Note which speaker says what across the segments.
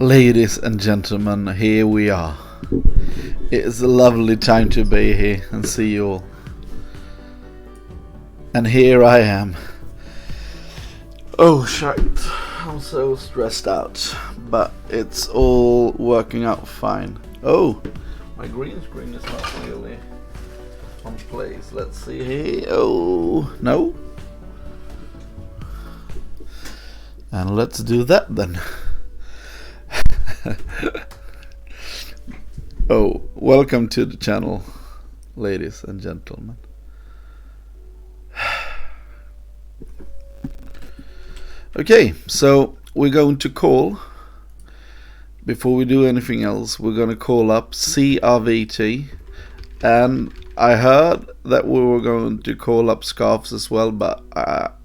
Speaker 1: Ladies and gentlemen, here we are. It is a lovely time to be here and see you all. And here I am. Oh shit, I'm so stressed out. But it's all working out fine. Oh, my green screen is not really on place. Let's see here. Oh, no. And let's do that then. Oh, welcome to the channel, ladies and gentlemen. Okay, so we're going to call, before we do anything else, we're going to call up CRVT, and I heard that we were going to call up Scarves as well, but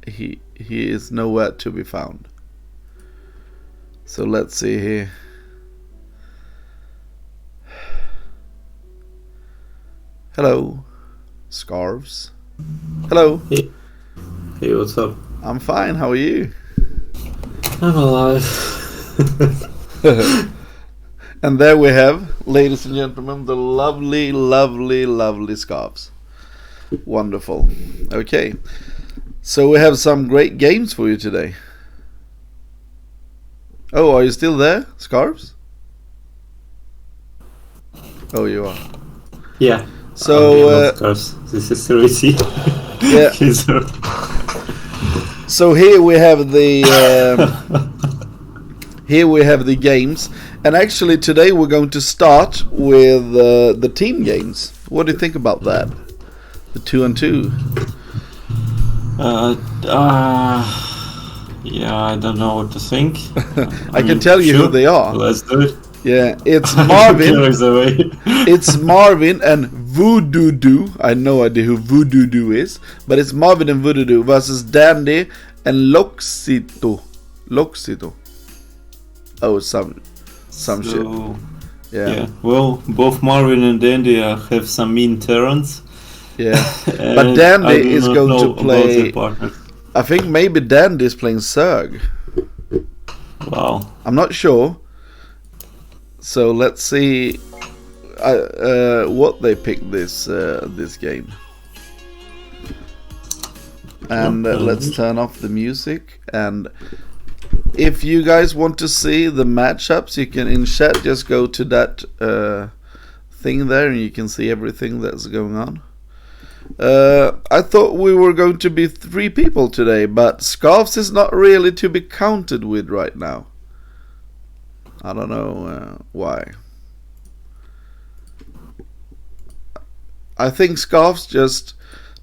Speaker 1: he is nowhere to be found. So let's see here. Hello, Scarves. Hello.
Speaker 2: Hey, what's up?
Speaker 1: I'm fine, how are you?
Speaker 2: I'm alive.
Speaker 1: And there we have, ladies and gentlemen, the lovely, lovely, lovely Scarves. Wonderful. Okay, so we have some great games for you today. Oh, are you still there, Scarves? Oh, you are.
Speaker 2: Yeah.
Speaker 1: So,
Speaker 2: this is Rusi.
Speaker 1: yeah. So here we have the games, and actually today we're going to start with the team games. What do you think about that? The 2-on-2.
Speaker 2: Yeah, I don't know what to think.
Speaker 1: I can tell you who they are.
Speaker 2: Let's do it.
Speaker 1: Yeah, it's Marvin. It's Marvin and Voodoo. I have no idea who Voodoo is, but it's Marvin and Voodoo versus Dandy and Loxito. Oh, some shit. Yeah.
Speaker 2: Well, both Marvin and Dandy have some mean turns.
Speaker 1: Yeah, but Dandy is going to play. I think maybe Dandy is playing Zerg.
Speaker 2: Wow.
Speaker 1: I'm not sure. So let's see what they picked this game. And let's turn off the music. And if you guys want to see the matchups, you can in chat just go to that thing there, and you can see everything that's going on. I thought we were going to be 3 people today, but Scarves is not really to be counted with right now. I don't know why. I think Scarves just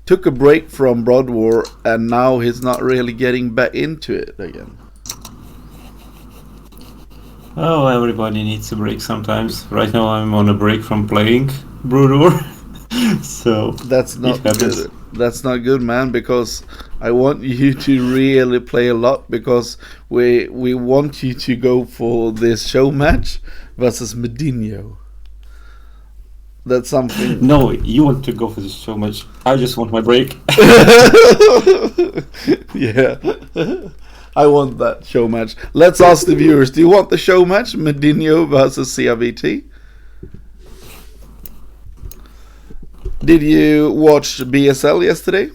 Speaker 1: took a break from Broodwar, and now he's not really getting back into it again.
Speaker 2: Oh, everybody needs a break sometimes. Right now I'm on a break from playing Broodwar. So
Speaker 1: that's not good. That's not good, man, because I want you to really play a lot, because we want you to go for this show match versus Medinho. That's something.
Speaker 2: No, you want to go for this show match. I just want my break.
Speaker 1: Yeah. I want that show match. Let's ask the viewers, do you want the show match, Medinho versus CRVT? Did you watch BSL yesterday?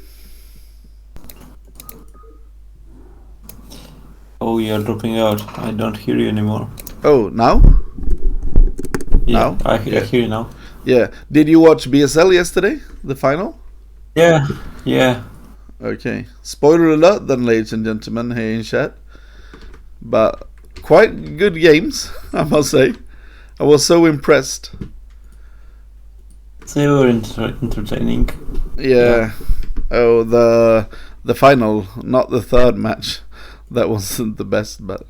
Speaker 2: Oh, you're dropping out. I don't hear you anymore.
Speaker 1: Oh, now?
Speaker 2: Yeah,
Speaker 1: now?
Speaker 2: I hear you now.
Speaker 1: Yeah. Did you watch BSL yesterday? The final?
Speaker 2: Yeah.
Speaker 1: Okay. Spoiler alert then, ladies and gentlemen, here in chat. But quite good games, I must say. I was so impressed.
Speaker 2: They were entertaining.
Speaker 1: Yeah. Oh, the final, not the third match. That wasn't the best, but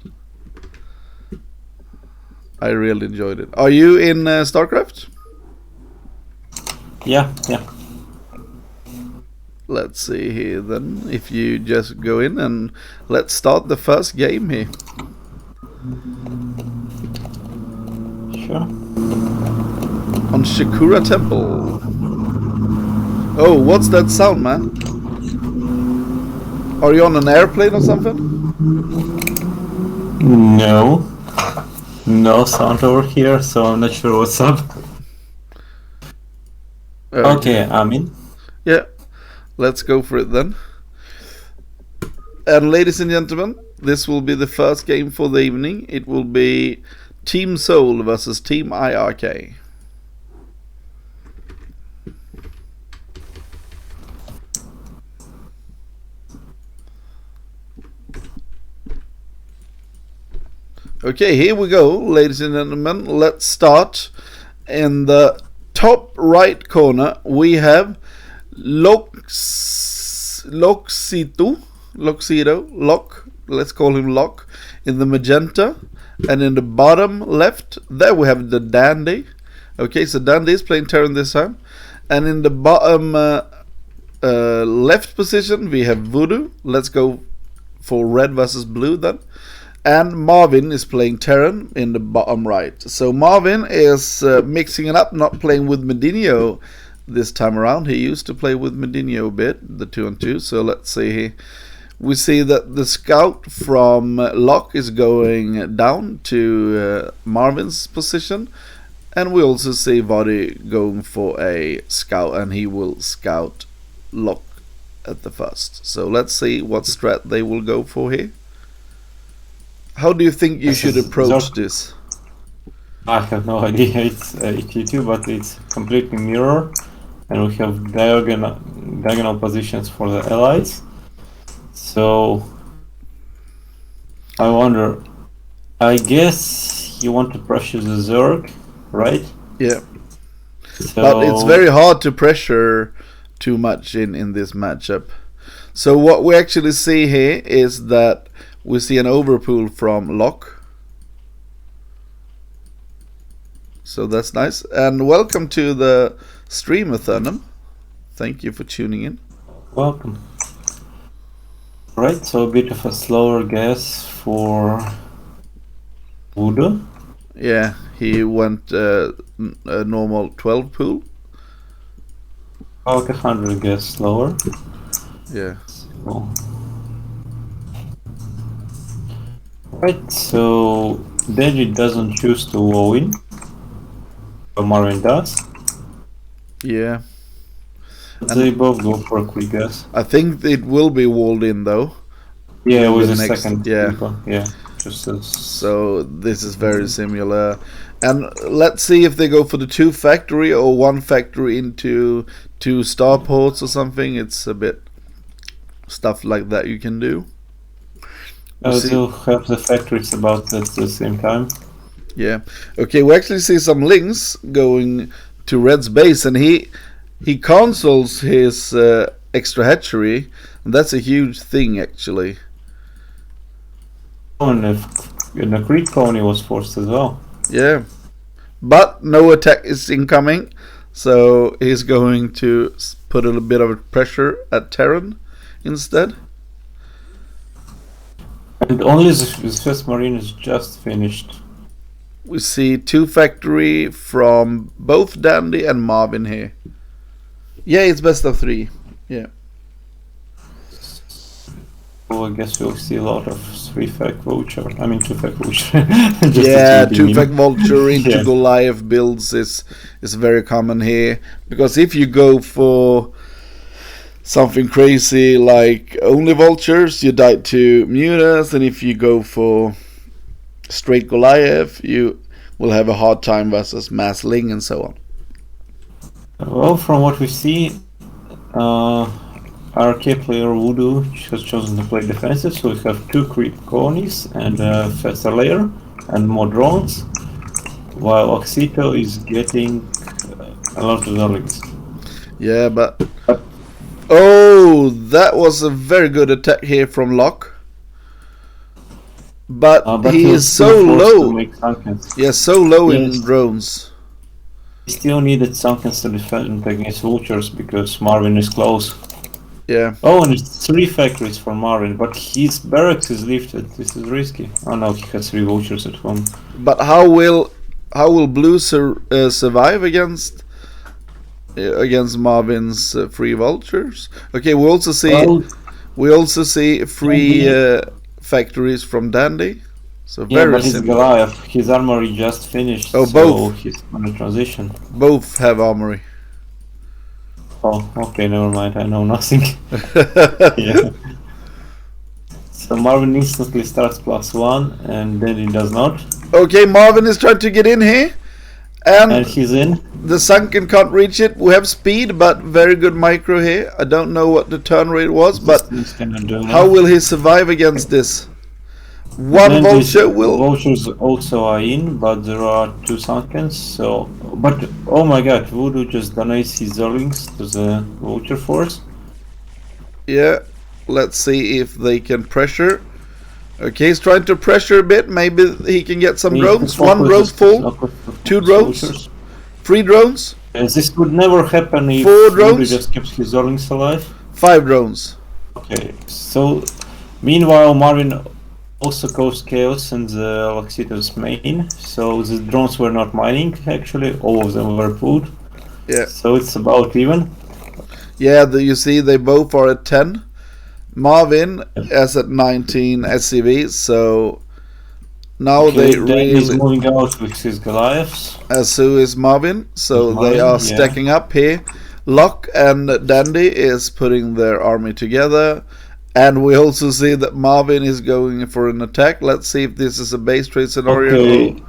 Speaker 1: I really enjoyed it. Are you in Starcraft?
Speaker 2: Yeah.
Speaker 1: Let's see here then. If you just go in and let's start the first game here.
Speaker 2: Sure.
Speaker 1: On Shakura Temple. Oh, what's that sound, man? Are you on an airplane or something?
Speaker 2: No. No sound over here, so I'm not sure what's up. Okay, I'm in.
Speaker 1: Yeah, let's go for it then. And ladies and gentlemen, this will be the first game for the evening. It will be Team SouL versus Team iRk-A. Okay, here we go, ladies and gentlemen. Let's start. In the top right corner, we have Loxito, let's call him Lock, in the magenta. And in the bottom left, there we have the Dandy. Okay, so Dandy is playing Terran this time. And in the bottom left position, we have Voodoo. Let's go for red versus blue then. And Marvin is playing Terran in the bottom right. So Marvin is mixing it up, not playing with Medinho this time around. He used to play with Medinho a bit, the 2-on-2. So let's see here. We see that the scout from Locke is going down to Marvin's position. And we also see Vody going for a scout, and he will scout Locke at the first. So let's see what strat they will go for here. How do you think you should approach this?
Speaker 2: I have no idea. It's EQ2, but it's completely mirror, and we have diagonal positions for the allies. So I wonder. I guess you want to pressure the Zerg, right?
Speaker 1: Yeah.
Speaker 2: So,
Speaker 1: but it's very hard to pressure too much in this matchup. So what we actually see here is that we see an overpool from Locke. So that's nice. And welcome to the stream, Athernum. Thank you for tuning in.
Speaker 2: Welcome. Right, so a bit of a slower guess for Voodoo.
Speaker 1: Yeah, he went a normal 12 pool.
Speaker 2: About 100 guess slower.
Speaker 1: Yeah.
Speaker 2: So. Right, so Deji doesn't choose to wall in, but Marvin does.
Speaker 1: Yeah.
Speaker 2: They both go for a quick guess.
Speaker 1: I think it will be walled in though.
Speaker 2: Yeah, with the second.
Speaker 1: Yeah.
Speaker 2: Yeah. Just as...
Speaker 1: So this is very similar. And let's see if they go for the 2 factory or 1 factory into 2 starports or something. It's a bit stuff like that you can do.
Speaker 2: They'll have the factories about at the same time.
Speaker 1: Yeah. Okay, we actually see some links going to Red's base, and he consoles his extra hatchery, and that's a huge thing actually.
Speaker 2: Oh, and the Creed colony was forced as well.
Speaker 1: Yeah. But no attack is incoming, so he's going to put a little bit of pressure at Terran instead.
Speaker 2: And only the first marine is just finished.
Speaker 1: We see 2 factory from both Dandy and Marvin here. Yeah, it's best of 3. Yeah.
Speaker 2: So I guess we'll see a lot of 3-fac vulture. I mean 2-fac vulture.
Speaker 1: Yeah, 2-fac vulture into Goliath builds is very common here. Because if you go for something crazy like only vultures, you die to mutas, and if you go for straight Goliath, you will have a hard time versus mass ling and so on.
Speaker 2: Well, from what we see, RK player Voodoo has chosen to play defensive, so we have 2 creep colonies and a faster layer and more drones, while Oxito is getting a lot of darlings.
Speaker 1: Yeah, but oh, that was a very good attack here from Locke. But he is so low. Yeah, so low in drones.
Speaker 2: He still needed Sunkens to defend against vultures because Marvin is close.
Speaker 1: Yeah.
Speaker 2: Oh, and it's 3 factories for Marvin, but his barracks is lifted. This is risky. Oh no, he has 3 vultures at home.
Speaker 1: But how will Blue survive against Marvin's 3 vultures? Okay, we also see 3 factories from Dandy. So
Speaker 2: Yeah,
Speaker 1: very
Speaker 2: but it's
Speaker 1: simple.
Speaker 2: Goliath. His armory just finished,
Speaker 1: Oh,
Speaker 2: so
Speaker 1: both.
Speaker 2: he's gonna transition.
Speaker 1: Both have armory.
Speaker 2: Oh, okay, never mind. I know nothing. Yeah. So Marvin instantly starts +1, and then he does not.
Speaker 1: Okay, Marvin is trying to get in here.
Speaker 2: And
Speaker 1: And
Speaker 2: he's in.
Speaker 1: the Sunken can't reach it. We have speed, but very good micro here. I don't know what the turn rate was, but how will he survive against this? One vulture will...
Speaker 2: Vultures also are in, but there are 2 Sunkens, so... But, oh my god, Voodoo just donates his Zerlings to the Vulture Force.
Speaker 1: Yeah, let's see if they can pressure. Okay, he's trying to pressure a bit. Maybe he can get some drones. 1 drone full, 2 drones, 3 drones.
Speaker 2: And this would never happen if
Speaker 1: 4 drones.
Speaker 2: Voodoo just keeps his Zerlings alive.
Speaker 1: 5 drones.
Speaker 2: Okay, so meanwhile Marvin also caused chaos in the Laxito's main, so the drones were not mining actually, all of them were pulled.
Speaker 1: Yeah.
Speaker 2: So it's about even.
Speaker 1: Yeah, you see they both are at 10. Marvin is at 19 SCV, so now
Speaker 2: Okay,
Speaker 1: they really...
Speaker 2: He's moving out with his Goliaths.
Speaker 1: As so is Marvin, so
Speaker 2: Marvin,
Speaker 1: they are
Speaker 2: yeah.
Speaker 1: stacking up here. Locke and Dandy is putting their army together. And we also see that Marvin is going for an attack. Let's see if this is a base trade scenario.
Speaker 2: Okay.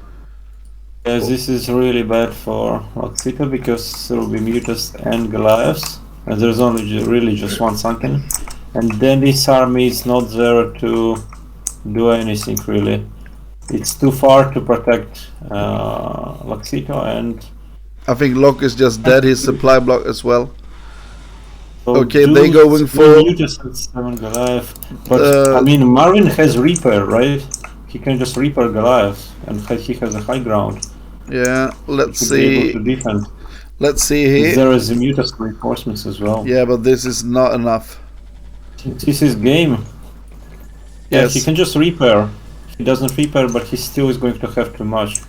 Speaker 2: Yes, this is really bad for Laxito because there will be Mutas and Goliaths. And there's only really just 1 Sunken. And then this army is not there to do anything really. It's too far to protect Laxito, and
Speaker 1: I think Locke is just dead, his supply block as well.
Speaker 2: so
Speaker 1: Okay, they going for...
Speaker 2: Mutas and 7 Goliath. But I mean, Marvin has Reaper, right? He can just Reaper Goliath, and he has a high ground.
Speaker 1: Yeah, let's
Speaker 2: Be able
Speaker 1: see.
Speaker 2: to defend.
Speaker 1: Let's see here.
Speaker 2: There is the Mutas reinforcements as well.
Speaker 1: Yeah, but this is not enough.
Speaker 2: This is game. Yeah,
Speaker 1: Yes.
Speaker 2: he can just repair. He doesn't repair, but he still is going to have too much.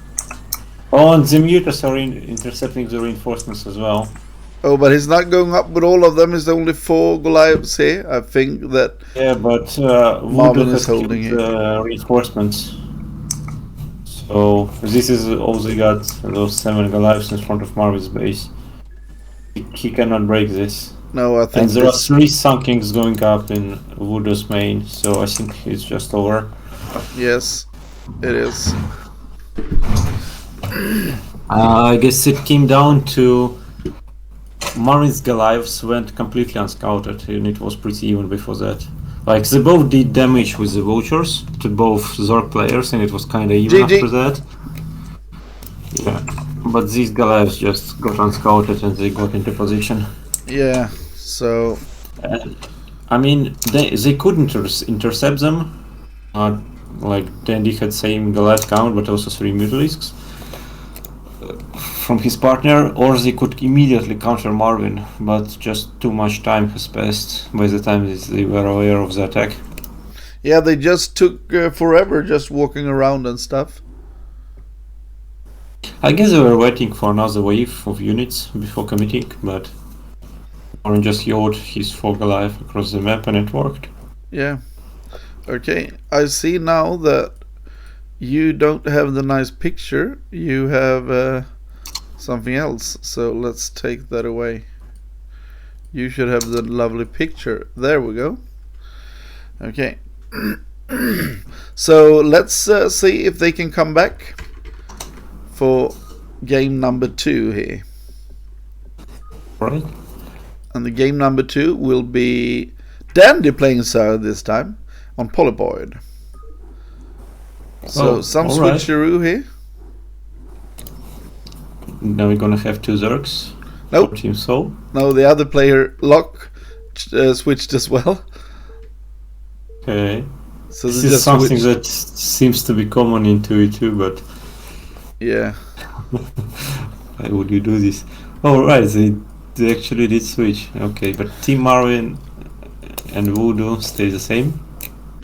Speaker 2: Oh, and the Mutas are intercepting the reinforcements as well.
Speaker 1: Oh, but he's not going up with all of them. There's only 4 Goliaths here. I think that...
Speaker 2: Yeah, but
Speaker 1: Marvin
Speaker 2: Voodoo
Speaker 1: is
Speaker 2: has
Speaker 1: holding
Speaker 2: killed reinforcements. So this is all they got, those 7 Goliaths in front of Marvin's base. He cannot break this.
Speaker 1: No, I think...
Speaker 2: And there are 3 Sunkings going up in Voodoo's main, so I think it's just over.
Speaker 1: Yes, it is.
Speaker 2: I guess it came down to Marvin's Goliaths went completely unscouted, and it was pretty even before that. Like, they both did damage with the vultures to both Zork players, and it was kinda even
Speaker 1: GG.
Speaker 2: after that. Yeah, but these Goliaths just got unscouted and they got into position.
Speaker 1: Yeah, so...
Speaker 2: I mean, they could intercept them. Like, Dandy had same Goliath count, but also 3 Mutalisks from his partner, or they could immediately counter Marvin, but just too much time has passed by the time they were aware of the attack.
Speaker 1: Yeah, they just took forever just walking around and stuff.
Speaker 2: I guess they were waiting for another wave of units before committing, but Marvin just yelled his 4 Goliath across the map and it worked.
Speaker 1: Yeah. Okay, I see now that you don't have the nice picture, you have something else, so let's take that away. You should have the lovely picture. There we go. Okay. So let's see if they can come back for game number 2 here.
Speaker 2: Right.
Speaker 1: And the game number 2 will be Dandy playing SouL this time on Polyboid. So some switcheroo here.
Speaker 2: Now we're gonna have 2 Zergs.
Speaker 1: Nope.
Speaker 2: For Team SouL.
Speaker 1: No, the other player, Locke, switched as well.
Speaker 2: Okay.
Speaker 1: So
Speaker 2: This
Speaker 1: they
Speaker 2: is
Speaker 1: just
Speaker 2: something
Speaker 1: switched.
Speaker 2: that seems to be common in 2v2, but
Speaker 1: Yeah.
Speaker 2: why would you do this? Oh, right, they actually did switch. Okay, but Team Marvin and Voodoo stay the same.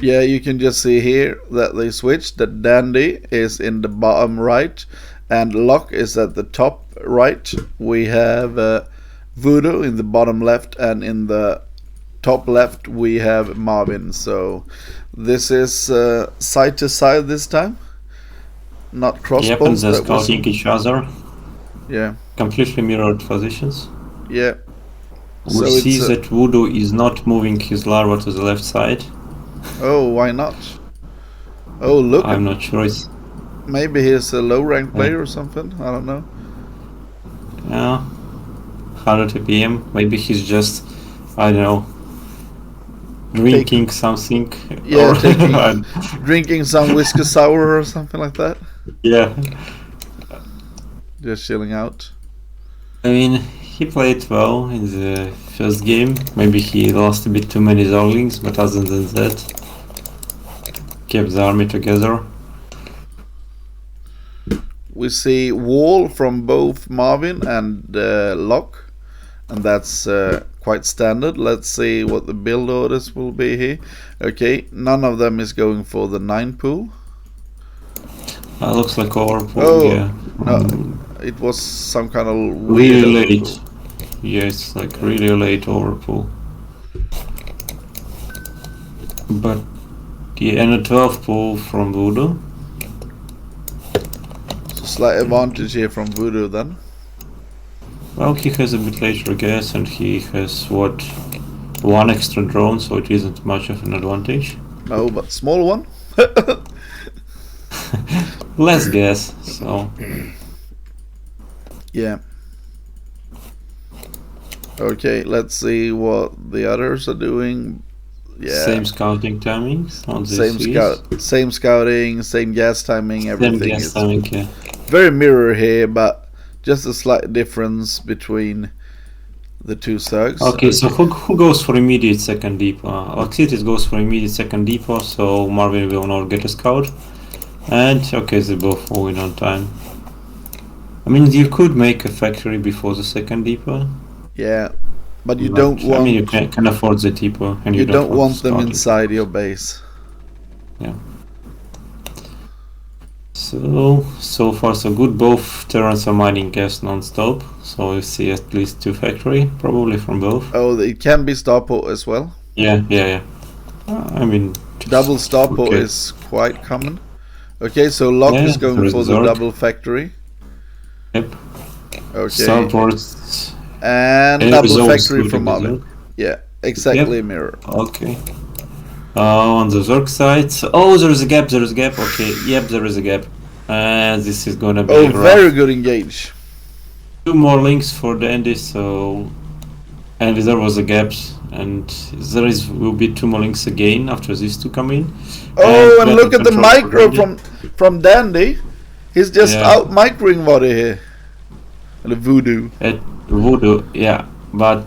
Speaker 1: Yeah, you can just see here that they switched. That Dandy is in the bottom right and Locke is at the top right. We have Voodoo in the bottom left, and in the top left we have Marvin. So This is side to side this time, not crossbows.
Speaker 2: Yep, and they're scouting each other.
Speaker 1: Yeah.
Speaker 2: Completely mirrored positions.
Speaker 1: Yeah.
Speaker 2: We
Speaker 1: So
Speaker 2: see
Speaker 1: it's,
Speaker 2: that Voodoo is not moving his larva to the left side.
Speaker 1: Oh, why not? Oh, look.
Speaker 2: I'm not sure. It's
Speaker 1: Maybe he's a low rank player or something. I don't know.
Speaker 2: yeah, 100 APM. Maybe he's just, I don't know, drinking something.
Speaker 1: Yeah,
Speaker 2: or
Speaker 1: drinking some whiskey sour or something like that.
Speaker 2: yeah.
Speaker 1: Just chilling out.
Speaker 2: I mean, he played well in the first game. Maybe he lost a bit too many Zerglings, but other than that, kept the army together.
Speaker 1: We see wall from both Marvin and Locke, and that's quite standard. Let's see what the build orders will be here. Okay, none of them is going for the 9 pool.
Speaker 2: Looks like overpool.
Speaker 1: Oh,
Speaker 2: Yeah.
Speaker 1: no, it was some kind of
Speaker 2: Really
Speaker 1: weird
Speaker 2: late.
Speaker 1: overpool.
Speaker 2: Yeah, it's like really late overpool. But yeah, and a 12 pool from Voodoo.
Speaker 1: So slight advantage here from Voodoo then.
Speaker 2: Well, he has a bit later gas, and he has what, 1 extra drone, so it isn't much of an advantage.
Speaker 1: No, but small one.
Speaker 2: Less gas, so
Speaker 1: Yeah. Okay, let's see what the others are doing. Yeah.
Speaker 2: same scouting timings on this.
Speaker 1: Same scouting, same gas timing, everything.
Speaker 2: Same gas
Speaker 1: is
Speaker 2: timing, yeah.
Speaker 1: very mirror here, but just a slight difference between the two thugs.
Speaker 2: Okay, so who goes for immediate second depot? Oxitis goes for immediate second depot, so Marvin will not get a scout. And okay, they both fall in on time. I mean, you could make a factory before the second depot.
Speaker 1: Yeah, but you
Speaker 2: But,
Speaker 1: don't want.
Speaker 2: I mean, you can afford the depot, and
Speaker 1: you don't want them
Speaker 2: scouting.
Speaker 1: inside your base.
Speaker 2: Yeah. So far so good. Both Terrans are mining gas non-stop, so we see at least 2 factory, probably from both.
Speaker 1: Oh, it can be starport as well.
Speaker 2: Yeah. I mean,
Speaker 1: Double starport
Speaker 2: okay.
Speaker 1: is quite common. Okay, so Locke
Speaker 2: Yeah,
Speaker 1: is going
Speaker 2: there is
Speaker 1: for the
Speaker 2: Zerg.
Speaker 1: double factory.
Speaker 2: Yep.
Speaker 1: Okay.
Speaker 2: Starports.
Speaker 1: And
Speaker 2: It
Speaker 1: double
Speaker 2: is always
Speaker 1: factory
Speaker 2: good
Speaker 1: from
Speaker 2: in the
Speaker 1: Marvin.
Speaker 2: Zerg.
Speaker 1: Yeah, exactly mirror.
Speaker 2: Okay. On the Zerg side, oh, there is a gap. Okay, yep, there is a gap. And this is gonna be
Speaker 1: Oh,
Speaker 2: rough.
Speaker 1: very good engage.
Speaker 2: 2 more links for Dandy, so and there was a gaps, and there will be 2 more links again after these 2 come in.
Speaker 1: Oh, and
Speaker 2: better
Speaker 1: look at the
Speaker 2: control for
Speaker 1: micro
Speaker 2: Dandy.
Speaker 1: from Dandy. He's just
Speaker 2: Yeah.
Speaker 1: out microing body here. And the Voodoo.
Speaker 2: At Voodoo, yeah, but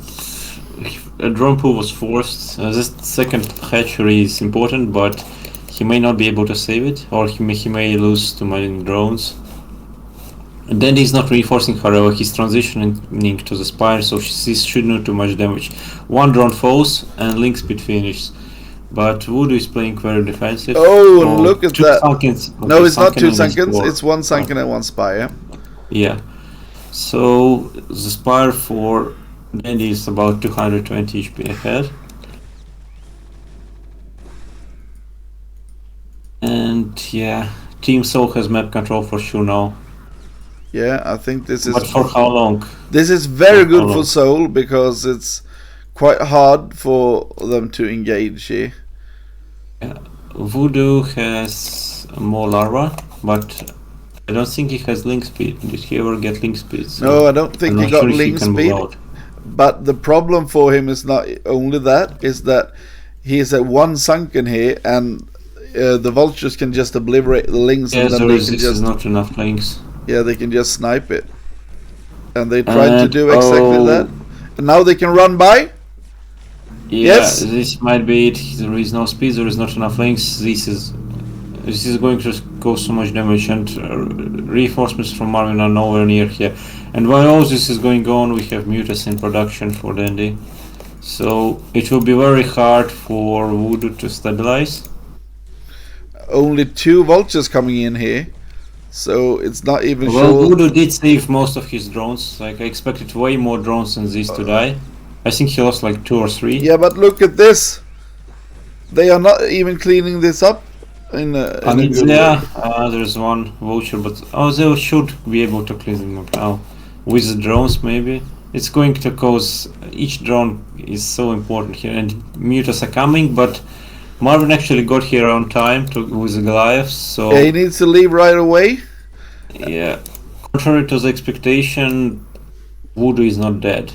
Speaker 2: a drone pool was forced. This second hatchery is important, but he may not be able to save it, or he may lose too many drones. And then he's not reinforcing, however, he's transitioning to the Spire, so this should not do much damage. 1 drone falls, and link speed finishes. But Voodoo is playing very defensive.
Speaker 1: Oh, look at
Speaker 2: 2
Speaker 1: that.
Speaker 2: Sunkens.
Speaker 1: No,
Speaker 2: Okay,
Speaker 1: it's not 2
Speaker 2: and
Speaker 1: Sunkens.
Speaker 2: 4.
Speaker 1: It's 1 Sunken and 1 Spire.
Speaker 2: Yeah. So the Spire for Dandy is about 220 HP ahead. And yeah, Team SouL has map control for sure now.
Speaker 1: Yeah, I think this is.
Speaker 2: But for how long?
Speaker 1: This is very
Speaker 2: For
Speaker 1: good
Speaker 2: how
Speaker 1: for
Speaker 2: long?
Speaker 1: SouL because it's quite hard for them to engage here.
Speaker 2: Voodoo has more larva, but I don't think he has link speed. Did he ever get link speed? So
Speaker 1: No, I don't think
Speaker 2: I'm
Speaker 1: he
Speaker 2: not
Speaker 1: got
Speaker 2: sure if
Speaker 1: link
Speaker 2: can move
Speaker 1: speed.
Speaker 2: out.
Speaker 1: But the problem for him is not only that, is that he is at 1 Sunken here, and the vultures can just obliterate the links,
Speaker 2: Yeah,
Speaker 1: and then
Speaker 2: there
Speaker 1: they
Speaker 2: is,
Speaker 1: can
Speaker 2: this is
Speaker 1: just
Speaker 2: not enough links.
Speaker 1: they can just snipe it. And they tried to
Speaker 2: And-
Speaker 1: do exactly
Speaker 2: oh.
Speaker 1: that. And now they can run by.
Speaker 2: Yeah,
Speaker 1: Yes.
Speaker 2: this might be it. There is no speed, there is not enough links. This is going to cause so much damage, and reinforcements from Marvin are nowhere near here. And while all this is going on, we have Mutas in production for Dandy. So it will be very hard for Voodoo to stabilize.
Speaker 1: Only 2 vultures coming in here. So it's not even
Speaker 2: Well,
Speaker 1: sure.
Speaker 2: Voodoo did save most of his drones. Like, I expected way more drones than these to die. I think he lost like 2 or 3.
Speaker 1: Yeah, but look at this. They are not even cleaning this up in a good way.
Speaker 2: There's one voucher, but they should be able to clean them up now with the drones. Maybe it's going to cause each drone is so important here, and mutas are coming, but Marvin actually got here on time with the Goliaths, so
Speaker 1: Yeah, he needs to leave right away.
Speaker 2: yeah. Contrary to the expectation, Voodoo is not dead.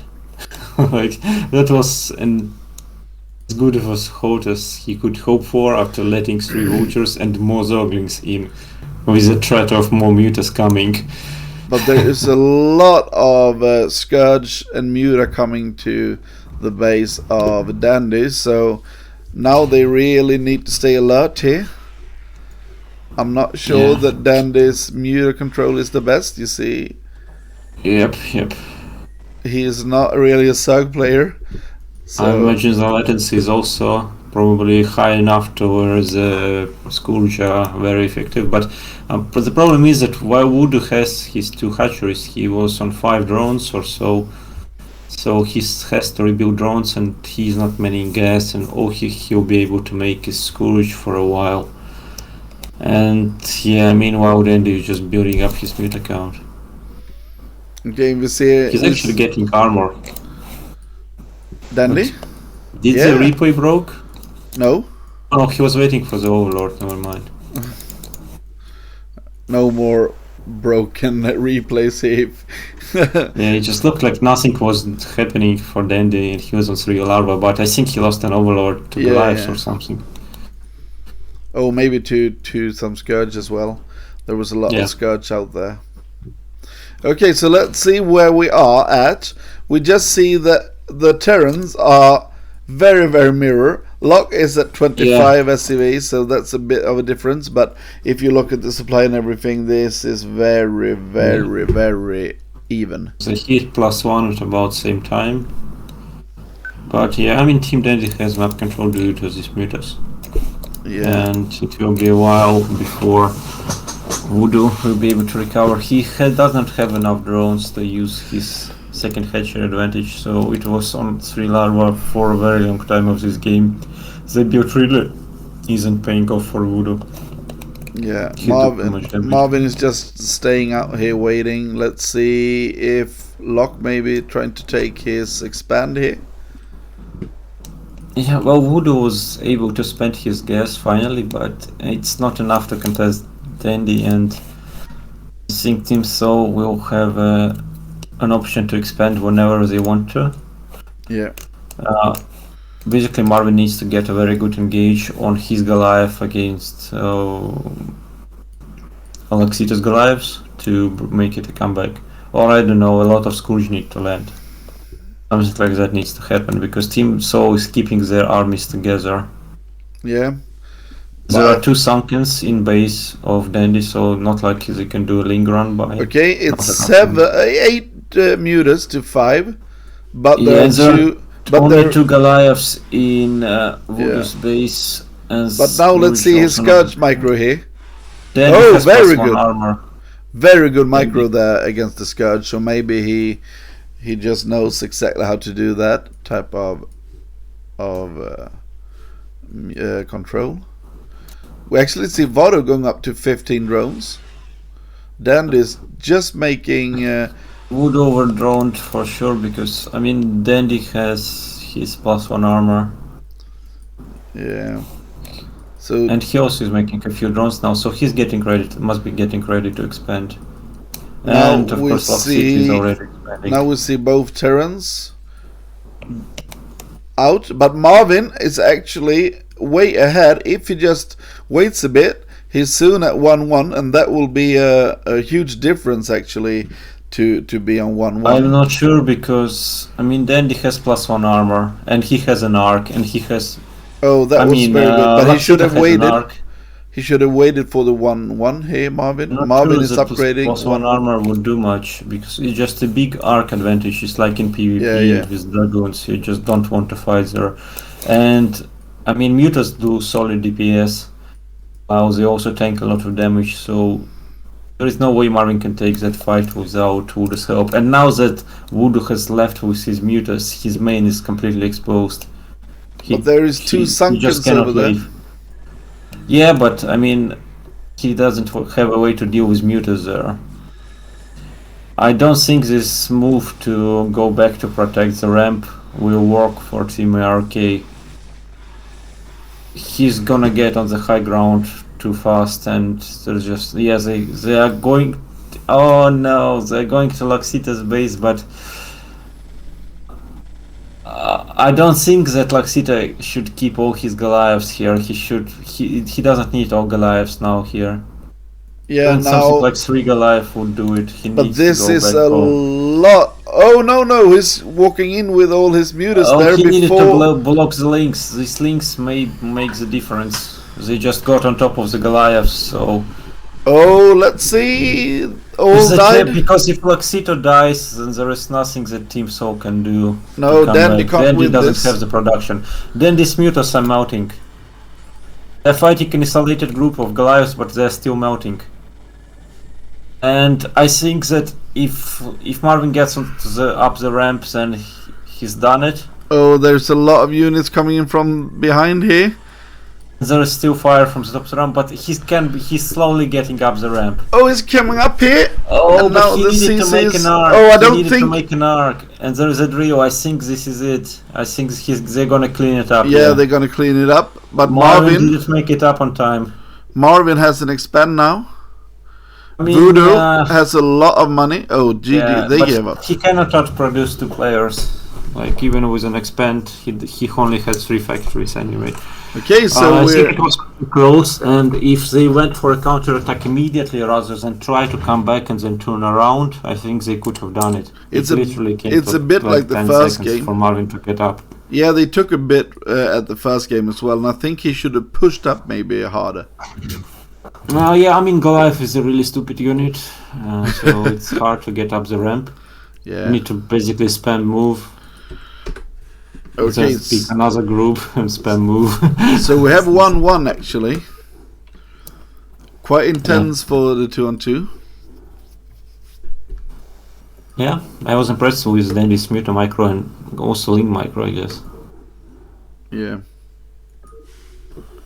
Speaker 2: Like that was as good of a hold as he could hope for after letting 3 vultures and more zoglings in, with the threat of more mutas coming.
Speaker 1: But there is a lot of Scourge and Muta coming to the base of Dandy, so now they really need to stay alert here. I'm not sure that Dandy's Muta control is the best, you see.
Speaker 2: Yep.
Speaker 1: He is not really a Zerg player. So
Speaker 2: I imagine the latency is also probably high enough to where the Scourge are very effective, but the problem is that while Voodoo has his 2 hatcheries, he was on 5 drones or so he has to rebuild drones, and he's not manning gas, and all he'll be able to make is Scourge for a while. And yeah, meanwhile Dandy is just building up his mute account.
Speaker 1: okay, we see
Speaker 2: He's actually getting armor.
Speaker 1: Dandy?
Speaker 2: Did the replay broke?
Speaker 1: No.
Speaker 2: Oh, he was waiting for the Overlord, never mind.
Speaker 1: No more broken replays here.
Speaker 2: Yeah, it just looked like nothing was happening for Dandy, and he was on 3 larva, but I think he lost an Overlord to Goliaths or something.
Speaker 1: Oh, maybe to some Scourge as well. There was a lot of Scourge out there. Okay, so let's see where we are at. We just see that the Terrans are very, very mirror. Lock is at 25 SCV, so that's a bit of a difference. But if you look at the supply and everything, this is very, very, very even.
Speaker 2: So hit +1 at about same time. But yeah, I mean, Team Dandy has map control due to these mutas.
Speaker 1: Yeah.
Speaker 2: And it will be a while before Voodoo will be able to recover. He doesn't have enough drones to use his second hatchery advantage, so it was on 3 larva for a very long time of this game. The build really isn't paying off for Voodoo.
Speaker 1: Yeah, Marvin is just staying out here waiting. Let's see if Locke maybe trying to take his expand here.
Speaker 2: Yeah, well, Voodoo was able to spend his gas finally, but it's not enough to contest Dandy, and I think Team SouL will have an option to expand whenever they want to.
Speaker 1: Yeah.
Speaker 2: Basically, Marvin needs to get a very good engage on his Goliath against Alexita's Goliaths to make it a comeback. Or I don't know, a lot of Scourge need to land. Something like that needs to happen, because Team SouL is keeping their armies together.
Speaker 1: Yeah.
Speaker 2: There are 2 Sunkens in base of Dandy, so not like they can do a link run by.
Speaker 1: Okay, it's 8 mutas to 5, but there are
Speaker 2: only 2 Goliaths in Voodoo's base. And
Speaker 1: but now let's see his Scourge micro here.
Speaker 2: Dandy has
Speaker 1: very good
Speaker 2: armor.
Speaker 1: Very good micro there against the Scourge, so maybe he just knows exactly how to do that type of control. We actually see Vado going up to 15 drones. Dandy's just making
Speaker 2: Wood over droned for sure, because I mean Dandy has his +1 armor.
Speaker 1: Yeah. So
Speaker 2: and he also is making a few drones now, so he's getting ready. Must be getting ready to expand. And of course, Lock City is already expanding.
Speaker 1: Now we see both Terrans out, but Marvin is actually way ahead. If he just waits a bit, he's soon at 1-1, and that will be a huge difference actually to be on 1-1.
Speaker 2: I'm not sure, because I mean Dandy has +1 armor, and he has an arc, and he has.
Speaker 1: Oh, that was very good, but he should have waited. He should have waited for the 1-1 here, Marvin. Marvin is upgrading.
Speaker 2: +1 armor would do much, because it's just a big arc advantage. It's like in PvP with dragoons. You just don't want to fight there. And I mean, mutas do solid DPS. They also tank a lot of damage, so there is no way Marvin can take that fight without Voodoo's help. And now that Voodoo has left with his mutas, his main is completely exposed.
Speaker 1: But there is two Sunkens over there.
Speaker 2: Leave. Yeah, but I mean, he doesn't have a way to deal with mutas there. I don't think this move to go back to protect the ramp will work for Team iRk-A. He's gonna get on the high ground too fast, and there's just they are going. Oh no, they're going to Laxita's base, but I don't think that Laxita should keep all his Goliaths here. He doesn't need all Goliaths now here.
Speaker 1: Yeah, now
Speaker 2: something like 3 Goliath would do it.
Speaker 1: But this is a lot. Oh no, he's walking in with all his mutas there
Speaker 2: he needed
Speaker 1: before.
Speaker 2: to block the links. These links may make the difference. They just got on top of the Goliaths, so.
Speaker 1: Oh, let's see. All died.
Speaker 2: Because if Laxito dies, then there is nothing that Team SouL can do.
Speaker 1: No, Dandy can't win
Speaker 2: doesn't
Speaker 1: this.
Speaker 2: have the production. Then these mutas are melting. They're fighting an isolated group of Goliaths, but they're still melting. And I think that if Marvin gets up the ramps, then he's done it.
Speaker 1: Oh, there's a lot of units coming in from behind here.
Speaker 2: There is still fire from the top of the ramp, but he's slowly getting up the ramp.
Speaker 1: Oh, he's coming up here.
Speaker 2: Oh,
Speaker 1: and
Speaker 2: but
Speaker 1: now
Speaker 2: he
Speaker 1: the
Speaker 2: needed to make an arc.
Speaker 1: Oh, I don't
Speaker 2: he needed
Speaker 1: think
Speaker 2: to make an arc, and there is a drill. I think this is it. I think they're gonna clean it up.
Speaker 1: Yeah, they're gonna clean it up. But
Speaker 2: Marvin didn't make it up on time.
Speaker 1: Marvin has an expand now.
Speaker 2: I mean,
Speaker 1: Voodoo has a lot of money. Oh, GG, they gave up.
Speaker 2: He cannot outproduce 2 players. Like, even with an expand, he only had 3 factories anyway.
Speaker 1: Okay, so
Speaker 2: I think it was close, and if they went for a counter attack immediately rather than try to come back and then turn around, I think they could have done it.
Speaker 1: It's
Speaker 2: literally
Speaker 1: a bit like the first game
Speaker 2: for Marvin to get up.
Speaker 1: Yeah, they took a bit at the first game as well, and I think he should have pushed up maybe harder.
Speaker 2: Yeah, I mean, Goliath is a really stupid unit, so it's hard to get up the ramp.
Speaker 1: Yeah.
Speaker 2: You need to basically spam move.
Speaker 1: Okay.
Speaker 2: Just pick another group and spam move.
Speaker 1: So we have 1-1 actually. Quite intense for the 2-on-2.
Speaker 2: Yeah, I was impressed with Dandy's Muta micro and also Link micro, I guess.
Speaker 1: Yeah.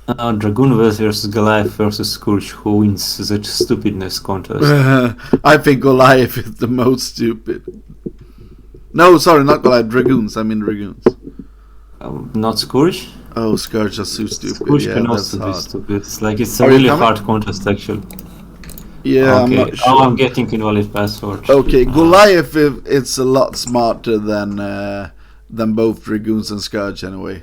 Speaker 2: Dragoon versus Goliath versus Scourge. Who wins that stupidness contest?
Speaker 1: I think Goliath is the most stupid. No, sorry, not Goliath. Dragoons. I mean Dragoons.
Speaker 2: Not Scourge?
Speaker 1: Oh, Scourge is so stupid.
Speaker 2: Scourge can also be stupid. It's like it's a really hard contest actually.
Speaker 1: Yeah,
Speaker 2: okay.
Speaker 1: I'm not sure.
Speaker 2: Oh, I'm getting invalid password.
Speaker 1: Okay, Goliath, it's a lot smarter than both Dragoons and Scourge anyway.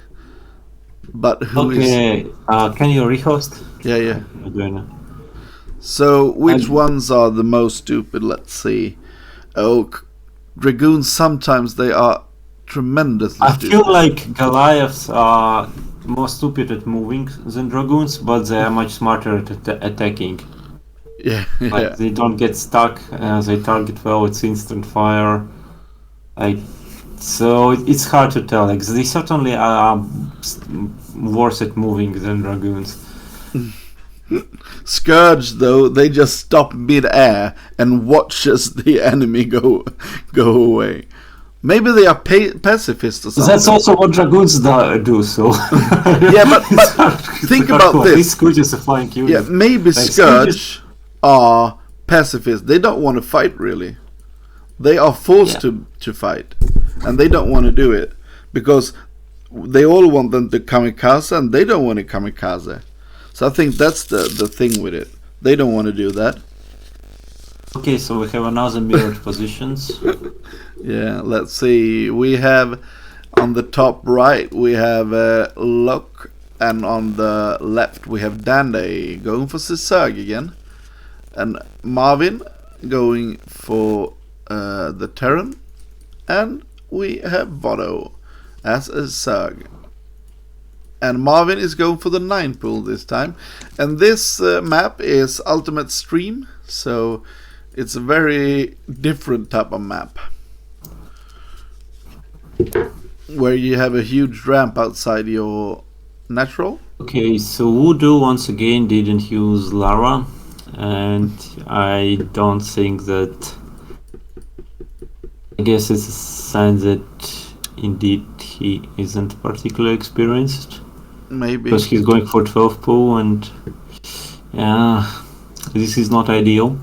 Speaker 1: But who is?
Speaker 2: Okay, can you rehost?
Speaker 1: Yeah.
Speaker 2: I'm doing it.
Speaker 1: So, which ones are the most stupid? Let's see. Oh, Dragoons, sometimes they are tremendously stupid.
Speaker 2: I feel like Goliaths are more stupid at moving than Dragoons, but they are much smarter at attacking.
Speaker 1: Yeah.
Speaker 2: Like, they don't get stuck, they target well, it's instant fire. Like, so it's hard to tell. Like, they certainly are worse at moving than Dragoons.
Speaker 1: Scourge, though, they just stop mid-air and watches the enemy go away. Maybe they are pacifists or something.
Speaker 2: That's also what Dragoons do, so...
Speaker 1: Yeah, but think about this.
Speaker 2: These Scourges are flying units.
Speaker 1: Yeah, maybe
Speaker 2: like,
Speaker 1: Scourge are pacifists. They don't want to fight, really. They are forced to fight. And they don't want to do it. Because they all want them to kamikaze, and they don't want to kamikaze. So I think that's the thing with it. They don't want to do that.
Speaker 2: Okay, so we have another mirrored positions.
Speaker 1: Yeah, let's see. We have on the top right we have Locke, and on the left we have Dandy going for Sisag again, and Marvin going for the Terran, and we have Vodo as a Zerg. And Marvin is going for the 9 pool this time. And this map is Ultimate Stream, so it's a very different type of map, where you have a huge ramp outside your natural.
Speaker 2: Okay, so Voodoo once again didn't use Lara, and I don't think that... I guess it's a sign that indeed he isn't particularly experienced.
Speaker 1: Maybe.
Speaker 2: Because he's going for 12 pool, and yeah, this is not ideal.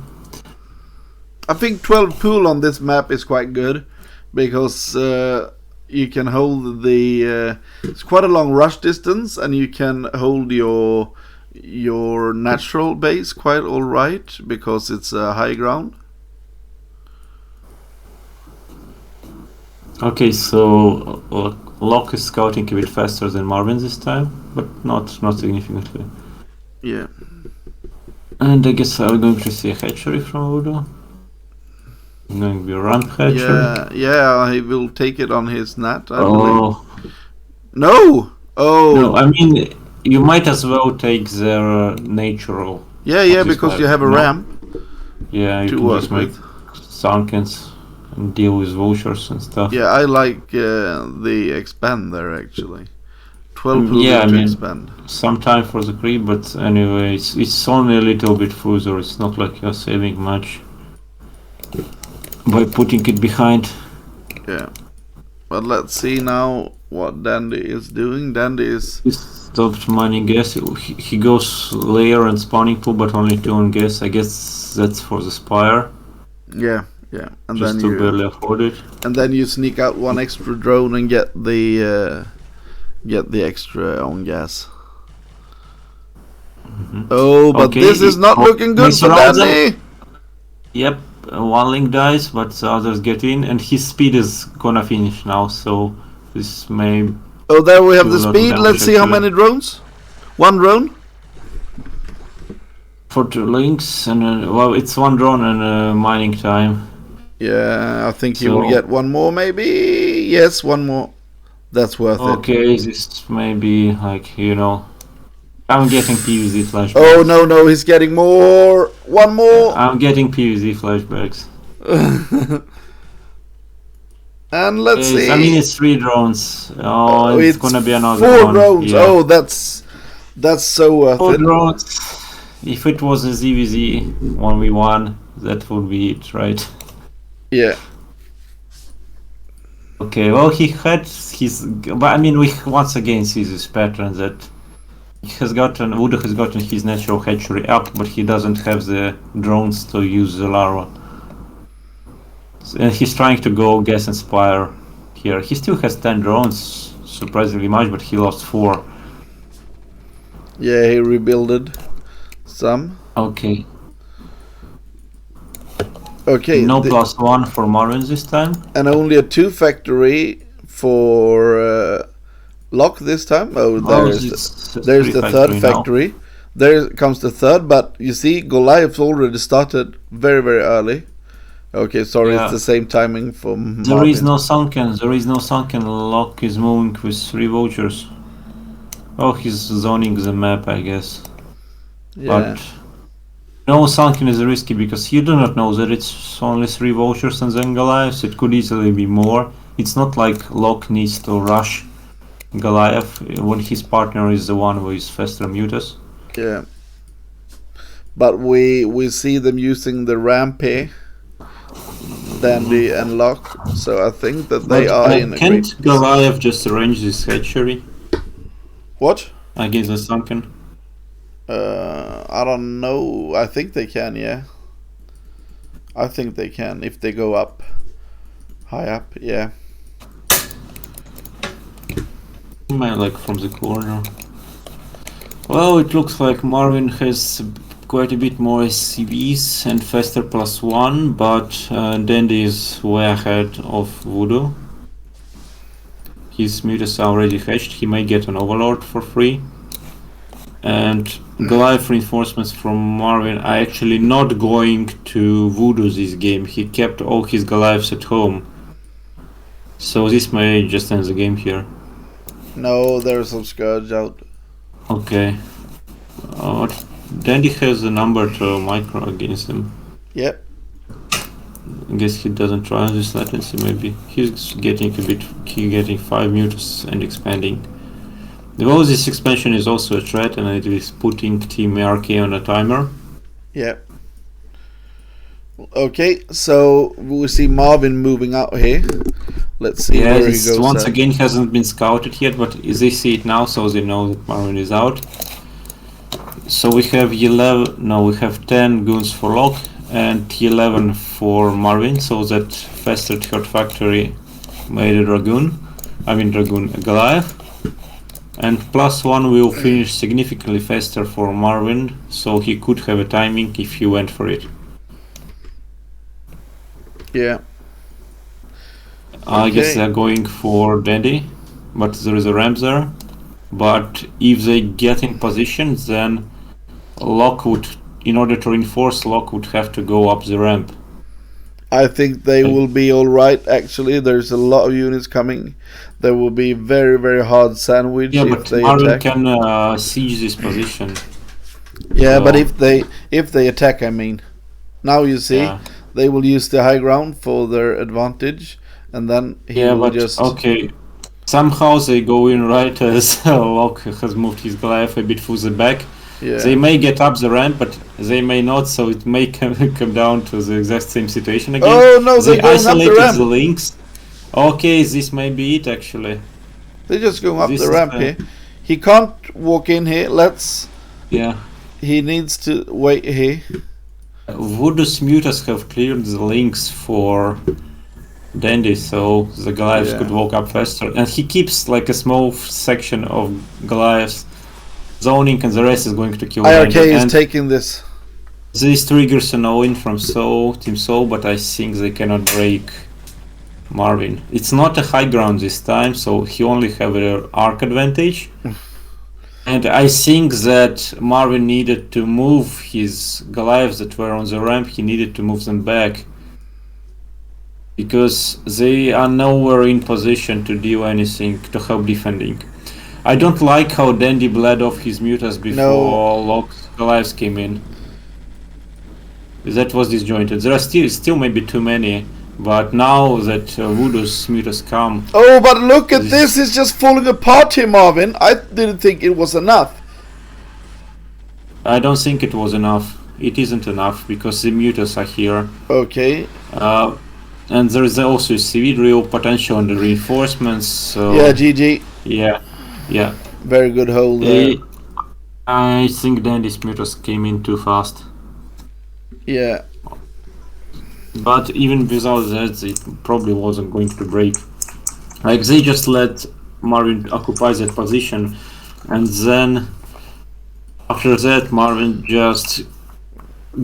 Speaker 1: I think 12 pool on this map is quite good, because you can hold the... it's quite a long rush distance, and you can hold your natural base quite alright, because it's high ground.
Speaker 2: Okay, so Locke is scouting a bit faster than Marvin this time, but not significantly.
Speaker 1: Yeah.
Speaker 2: And I guess I'm going to see a hatchery from Voodoo. Going to be a ramp hatchery.
Speaker 1: Yeah, he will take it on his nat, I
Speaker 2: believe.
Speaker 1: No! Oh!
Speaker 2: No, I mean, you might as well take their natural.
Speaker 1: Yeah, because you have a ramp.
Speaker 2: Yeah, you can just make Sunkens and deal with vultures and stuff.
Speaker 1: Yeah, I like the expand there, actually. 12 to expand.
Speaker 2: Some time for the creep, but anyway, it's only a little bit further. It's not like you're saving much by putting it behind.
Speaker 1: Yeah. But let's see now what Dandy is doing. Dandy is...
Speaker 2: He stopped mining gas. He goes layer and spawning pool, but only 2 on gas. I guess that's for the spire.
Speaker 1: Yeah. And
Speaker 2: just
Speaker 1: then
Speaker 2: to barely afford it.
Speaker 1: And then you sneak out 1 extra drone and get the extra on gas.
Speaker 2: Mm-hmm.
Speaker 1: Oh, but this is not looking good for Dandy.
Speaker 2: Yep, 1 link dies, but the others get in, and his speed is gonna finish now, so this may...
Speaker 1: Oh, there we have the speed. Let's see how many drones. 1 drone. For
Speaker 2: 2 links, and well, it's 1 drone and mining time.
Speaker 1: Yeah, I think he will get 1 more, maybe. Yes, 1 more. That's worth it.
Speaker 2: Okay, this may be like, you know, I'm getting PVZ flashbacks.
Speaker 1: Oh no, he's getting more. 1 more.
Speaker 2: I'm getting PVZ flashbacks.
Speaker 1: And let's see.
Speaker 2: I mean, it's 3 drones. Oh, it's gonna be another
Speaker 1: 4
Speaker 2: one.
Speaker 1: drones.
Speaker 2: Yeah.
Speaker 1: Oh, that's so worth
Speaker 2: 4
Speaker 1: it.
Speaker 2: drones. If it was a ZVZ 1v1, that would be it, right?
Speaker 1: Yeah.
Speaker 2: Okay, well, he had his... But I mean, we once again see this pattern that Voodoo has gotten his natural hatchery up, but he doesn't have the drones to use the larva. And he's trying to go gas and spire here. He still has 10 drones, surprisingly much, but he lost 4.
Speaker 1: Yeah, he rebuilded some.
Speaker 2: Okay.
Speaker 1: Okay.
Speaker 2: No +1 for Marvin this time.
Speaker 1: And only a 2 factory for Locke this time. Oh, there's the 3rd factory. Now. There comes the 3rd, but you see, Goliath's already started very, very early. Okay, sorry, it's the same timing for Marvin.
Speaker 2: There is no sunken. Locke is moving with 3 vultures. Oh, he's zoning the map, I guess.
Speaker 1: Yeah.
Speaker 2: But no sunken is risky because you do not know that it's only 3 vultures and then Goliaths. It could easily be more. It's not like Locke needs to rush Goliath when his partner is the one with faster mutas.
Speaker 1: Yeah. But we see them using the ramp-A, Dandy and Locke, so I think that they are in a great...
Speaker 2: Can't Goliath just arrange this hatchery?
Speaker 1: What?
Speaker 2: Against the sunken?
Speaker 1: I don't know. I think they can, yeah. I think they can if they go up. High up, yeah.
Speaker 2: Like from the corner. Well, it looks like Marvin has quite a bit more SCVs and faster +1, but Dandy is way ahead of Voodoo. His mutas are already hatched. He may get an Overlord for free. And Goliath reinforcements from Marvin are actually not going to Voodoo this game. He kept all his Goliaths at home. So this may just end the game here.
Speaker 1: No, there's some Scourge out.
Speaker 2: Okay. Dandy has a number to micro against him.
Speaker 1: Yep.
Speaker 2: I guess he doesn't try on this latency, maybe. He's getting 5 mutas and expanding. Well, this expansion is also a threat, and it is putting Team iRk-A on a timer.
Speaker 1: Yep. Okay, so we see Marvin moving out here. Let's see
Speaker 2: Yeah,
Speaker 1: where he
Speaker 2: this
Speaker 1: goes.
Speaker 2: once
Speaker 1: at.
Speaker 2: again hasn't been scouted yet, but they see it now, so they know that Marvin is out. So we have 11. No, we have 10 goons for Locke and 11 for Marvin. So that faster third factory made a dragoon. I mean dragoon, a Goliath. And +1 will finish significantly faster for Marvin, so he could have a timing if he went for it.
Speaker 1: Yeah.
Speaker 2: I guess
Speaker 1: Okay.
Speaker 2: they're going for Dandy, but there is a ramp there. But if they get in position, then Locke would, in order to reinforce, Locke would have to go up the ramp.
Speaker 1: I think they will be all right. Actually, there's a lot of units coming. There will be very, very hard sandwich if they
Speaker 2: Marvin
Speaker 1: attack.
Speaker 2: can siege this position.
Speaker 1: Yeah,
Speaker 2: So,
Speaker 1: but if they attack, I mean, now you see they will use the high ground for their advantage, and then he will just.
Speaker 2: Okay. Somehow they go in right as Locke has moved his Goliath a bit further back.
Speaker 1: Yeah.
Speaker 2: They may get up the ramp, but they may not, so it may come down to the exact same situation again.
Speaker 1: Oh no,
Speaker 2: they
Speaker 1: they're going
Speaker 2: isolated
Speaker 1: up the ramp.
Speaker 2: the links. Okay, this may be it actually.
Speaker 1: They're just going up
Speaker 2: This
Speaker 1: the
Speaker 2: is
Speaker 1: ramp here. He can't walk in here.
Speaker 2: Yeah.
Speaker 1: He needs to wait here.
Speaker 2: Voodoo's mutas have cleared the links for Dandy, so the Goliaths could walk up faster. And he keeps like a small section of Goliaths zoning, and the rest is going to kill
Speaker 1: iRk
Speaker 2: Dandy.
Speaker 1: is taking this.
Speaker 2: These triggers an all-in from SouL, Team SouL, but I think they cannot break Marvin. It's not a high ground this time, so he only have an arc advantage. And I think that Marvin needed to move his Goliaths that were on the ramp, he needed to move them back. Because they are nowhere in position to do anything to help defending. I don't like how Dandy bled off his mutas before Locke's Goliaths came in. That was disjointed. There are still maybe too many, but now that Voodoo's mutas come...
Speaker 1: Oh, but look at this! It's just falling apart here, Marvin. I didn't think it was enough.
Speaker 2: I don't think it was enough. It isn't enough, because the mutas are here.
Speaker 1: Okay.
Speaker 2: And there is also real potential on the reinforcements, so...
Speaker 1: Yeah, GG.
Speaker 2: Yeah.
Speaker 1: Very good hole there.
Speaker 2: I think Dandy's mutas came in too fast.
Speaker 1: Yeah.
Speaker 2: But even without that, it probably wasn't going to break. Like, they just let Marvin occupy that position, and then after that Marvin just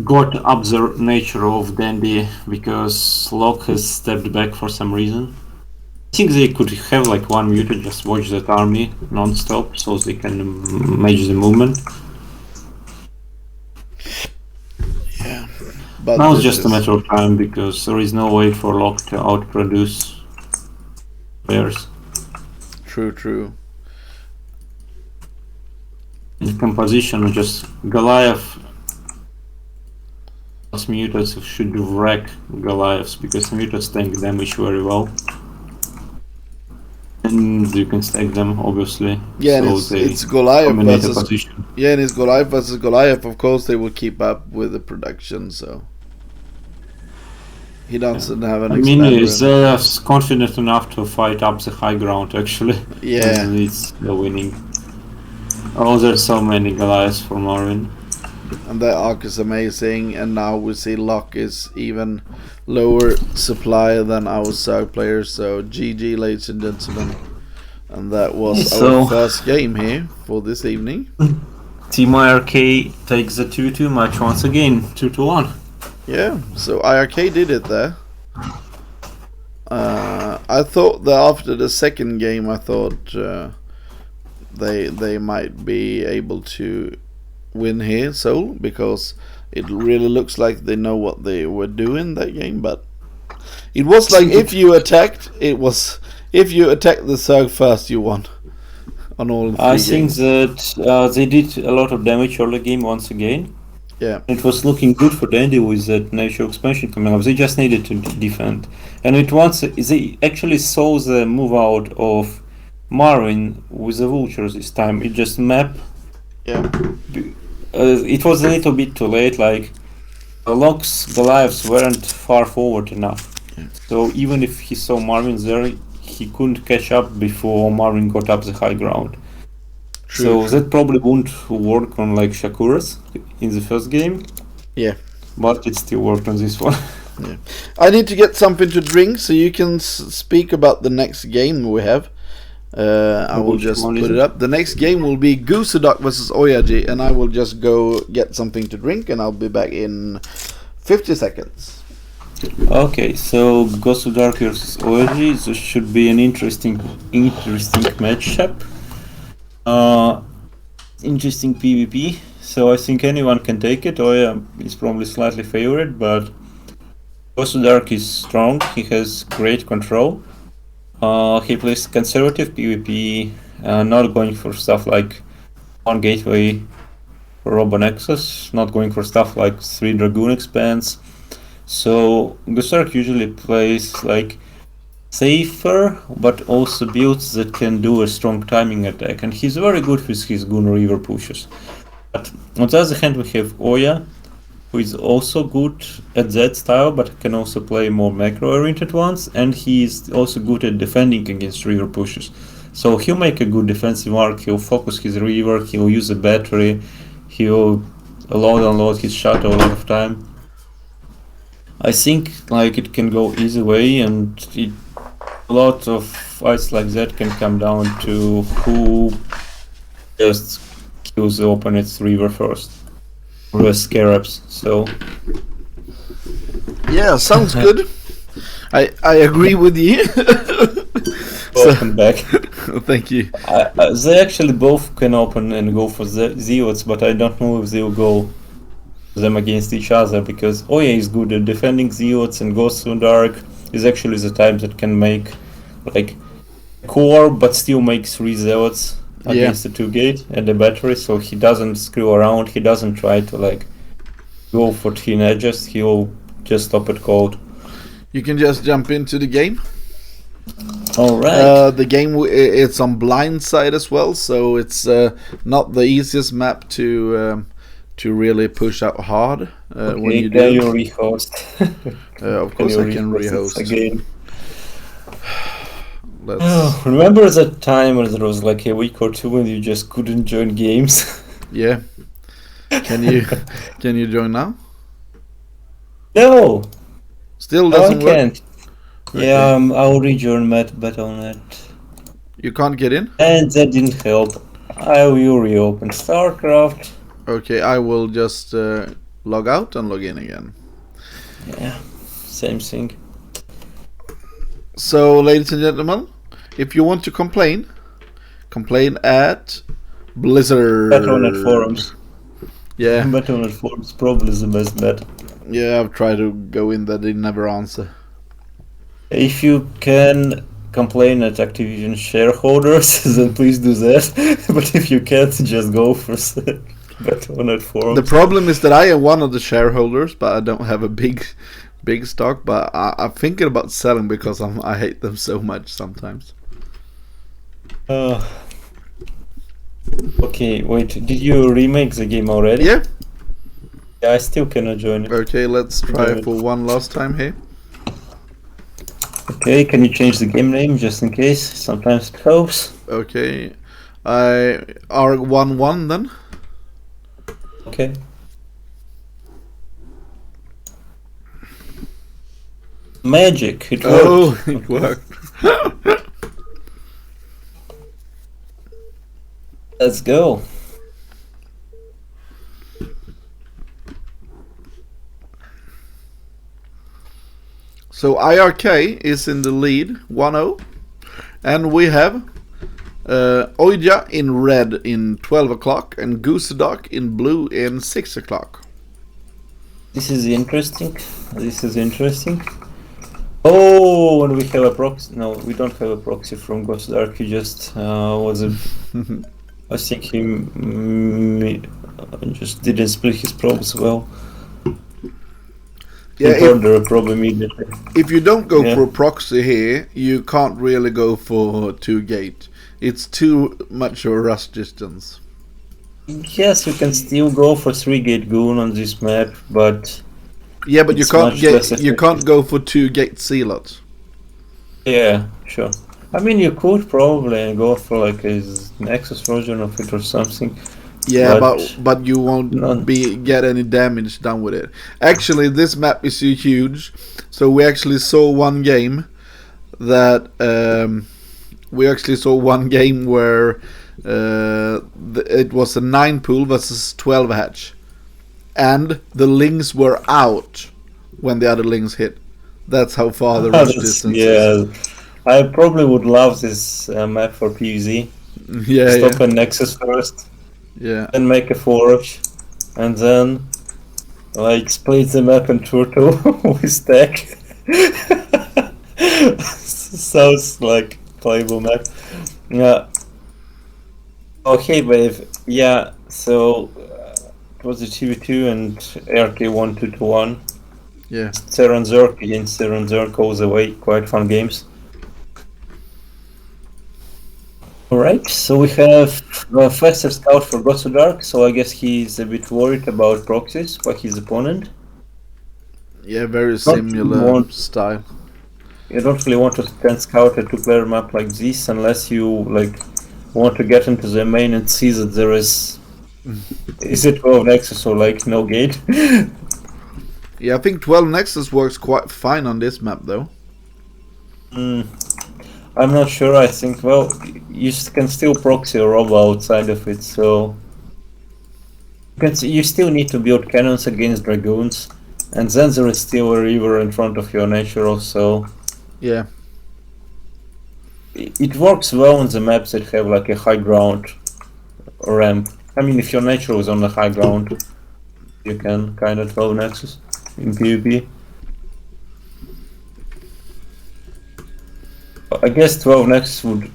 Speaker 2: got up the nature of Dandy because Locke has stepped back for some reason. I think they could have like one mutant just watch that army non-stop so they can match the movement.
Speaker 1: Yeah. But
Speaker 2: now it's just a matter of time because there is no way for Locke to outproduce players.
Speaker 1: True.
Speaker 2: In composition, just Goliath plus mutas should wreck Goliaths because mutas tank damage very well. And you can stack them, obviously.
Speaker 1: Yeah,
Speaker 2: so
Speaker 1: and it's Goliath versus...
Speaker 2: position.
Speaker 1: Yeah, and it's Goliath versus Goliath. Of course, they will keep up with the production, so... He doesn't have an
Speaker 2: expander. They're confident enough to fight up the high ground, actually.
Speaker 1: Yeah.
Speaker 2: And it's the winning. Oh, there's so many Goliaths for Marvin.
Speaker 1: And that arc is amazing, and now we see Locke is even lower supply than our SouL players, so GG ladies and gentlemen. And that was our first game here for this evening.
Speaker 2: Team iRk takes the 2-2 match once again, 2-1.
Speaker 1: Yeah, so iRk did it there. I thought that after the second game, I thought they might be able to win here, SouL, because it really looks like they know what they were doing that game. But it was like if you attacked the SouL first, you won on all 3
Speaker 2: games.
Speaker 1: Think
Speaker 2: that they did a lot of damage early game once again.
Speaker 1: Yeah,
Speaker 2: it was looking good for Dandy with that natural expansion coming up. They just needed to defend, and they actually saw the move out of Marvin with the vultures this time. It just map.
Speaker 1: Yeah.
Speaker 2: It was a little bit too late. Like Locke's Goliaths weren't far forward enough. So even if he saw Marvin there, he couldn't catch up before Marvin got up the high ground.
Speaker 1: True.
Speaker 2: So that probably won't work on like Shakuras in the first game.
Speaker 1: Yeah.
Speaker 2: But it still worked on this one.
Speaker 1: Yeah. I need to get something to drink, so you can speak about the next game we have. I will just put it up. The next game will be Gooseduck versus Oyaji, and I will just go get something to drink, and I'll be back in 50 seconds.
Speaker 2: Okay, so Gooseduck versus Oyaji. This should be an interesting matchup. Interesting PvP. So I think anyone can take it. Oya is probably slightly favored, but Gooseduck is strong. He has great control. He plays conservative PvP, not going for stuff like one gateway for Robo Nexus, not going for stuff like 3 Dragoon expands. So Gooseduck usually plays like safer, but also builds that can do a strong timing attack, and he's very good with his Gun River pushes. But on the other hand, we have Oya, who is also good at that style, but can also play more macro-oriented ones, and he's also good at defending against river pushes. So he'll make a good defensive arc, he'll focus his river, he'll use a battery, he'll unload his shuttle a lot of time. I think like it can go either way, and a lot of fights like that can come down to who just kills the opponent's river first. Or scarabs, so
Speaker 1: yeah, sounds good. I agree with you.
Speaker 2: Welcome back.
Speaker 1: Thank you.
Speaker 2: They actually both can open and go for the Zealots, but I don't know if they'll go them against each other, because Oya is good at defending Zealots, and Gooseduck is actually the type that can make like core but still make 3 Zealots against the 2 gate and the battery, so he doesn't screw around, he doesn't try to like go for thin edges, he'll just stop at cold.
Speaker 1: You can just jump into the game.
Speaker 2: Alright.
Speaker 1: The game, it's on blind side as well, so it's not the easiest map to really push out hard when you do.
Speaker 2: Can you rehost?
Speaker 1: Of course I can rehost.
Speaker 2: Again. Remember that time when there was like a week or two when you just couldn't join games?
Speaker 1: Yeah. Can you join now?
Speaker 2: No.
Speaker 1: Still doesn't work?
Speaker 2: I can't. Okay. Yeah, I'll rejoin Battle.net.
Speaker 1: You can't get in?
Speaker 2: And that didn't help. I will reopen Starcraft.
Speaker 1: Okay, I will just log out and log in again.
Speaker 2: Yeah, same thing.
Speaker 1: So, ladies and gentlemen, if you want to complain at Blizzard.
Speaker 2: Battle.net forums.
Speaker 1: Yeah.
Speaker 2: Battle.net forums probably the best bet.
Speaker 1: Yeah, I've tried to go in there, they never answer.
Speaker 2: If you can complain at Activision shareholders, then please do that. But if you can't, just go for Battle.net forums.
Speaker 1: The problem is that I am one of the shareholders, but I don't have a big stock. But I'm thinking about selling because I hate them so much sometimes.
Speaker 2: Okay, wait. Did you remake the game already?
Speaker 1: Yeah.
Speaker 2: Yeah, I still cannot join it.
Speaker 1: Okay, let's try for one last time here.
Speaker 2: Okay, can you change the game name just in case? Sometimes it helps.
Speaker 1: Okay, I R11 then.
Speaker 2: Okay. Magic! It worked.
Speaker 1: Oh, it worked.
Speaker 2: Let's go.
Speaker 1: So iRk-A is in the lead, 1-0, and we have Oja in red in 12 o'clock and Gooseduck in blue in 6 o'clock.
Speaker 2: This is interesting. Oh, and we have a proxy. No, we don't have a proxy from Gooseduck. He just was a. I think he just didn't split his probes well.
Speaker 1: Yeah, if you don't go for a proxy here, you can't really go for 2 gate. It's too much of a rush distance.
Speaker 2: Yes, you can still go for 3 gate goon on this map, but
Speaker 1: yeah, but you can't go for 2 gate zealots.
Speaker 2: Yeah, sure. I mean, you could probably go for like a Nexus version of it or something.
Speaker 1: Yeah, but you won't
Speaker 2: None.
Speaker 1: get any damage done with it. Actually, this map is huge, so we actually saw one game that where it was a 9 pool versus 12 hatch, and the lings were out when the other lings hit. That's how far the rush distance is.
Speaker 2: I probably would love this map for PvZ.
Speaker 1: Yeah,
Speaker 2: Stop at Nexus first,
Speaker 1: yeah.
Speaker 2: then make a forge, and then like split the map in turtle with tech. Sounds like playable map. Yeah. Okay, but yeah. So it was a TV2 and iRk-A 221.
Speaker 1: Yeah.
Speaker 2: Terran Zerk against Terran Zerk all the way. Quite fun games. Alright, so we have a faster scout for Gods of Dark, so I guess he's a bit worried about proxies by his opponent.
Speaker 1: Yeah, very similar style.
Speaker 2: You don't really want to stand scout a 2-player map like this unless you like want to get into the main and see that there is it 12 Nexus or like no gate?
Speaker 1: Yeah, I think 12 Nexus works quite fine on this map though.
Speaker 2: I'm not sure. I think, well, you can still proxy a robo outside of it, so you still need to build cannons against dragoons, and then there is still a river in front of your natural, so
Speaker 1: yeah,
Speaker 2: it works well on the maps that have like a high ground ramp. I mean, if your natural is on the high ground, you can kind of 12 Nexus in PvP. I guess 12 Nexus would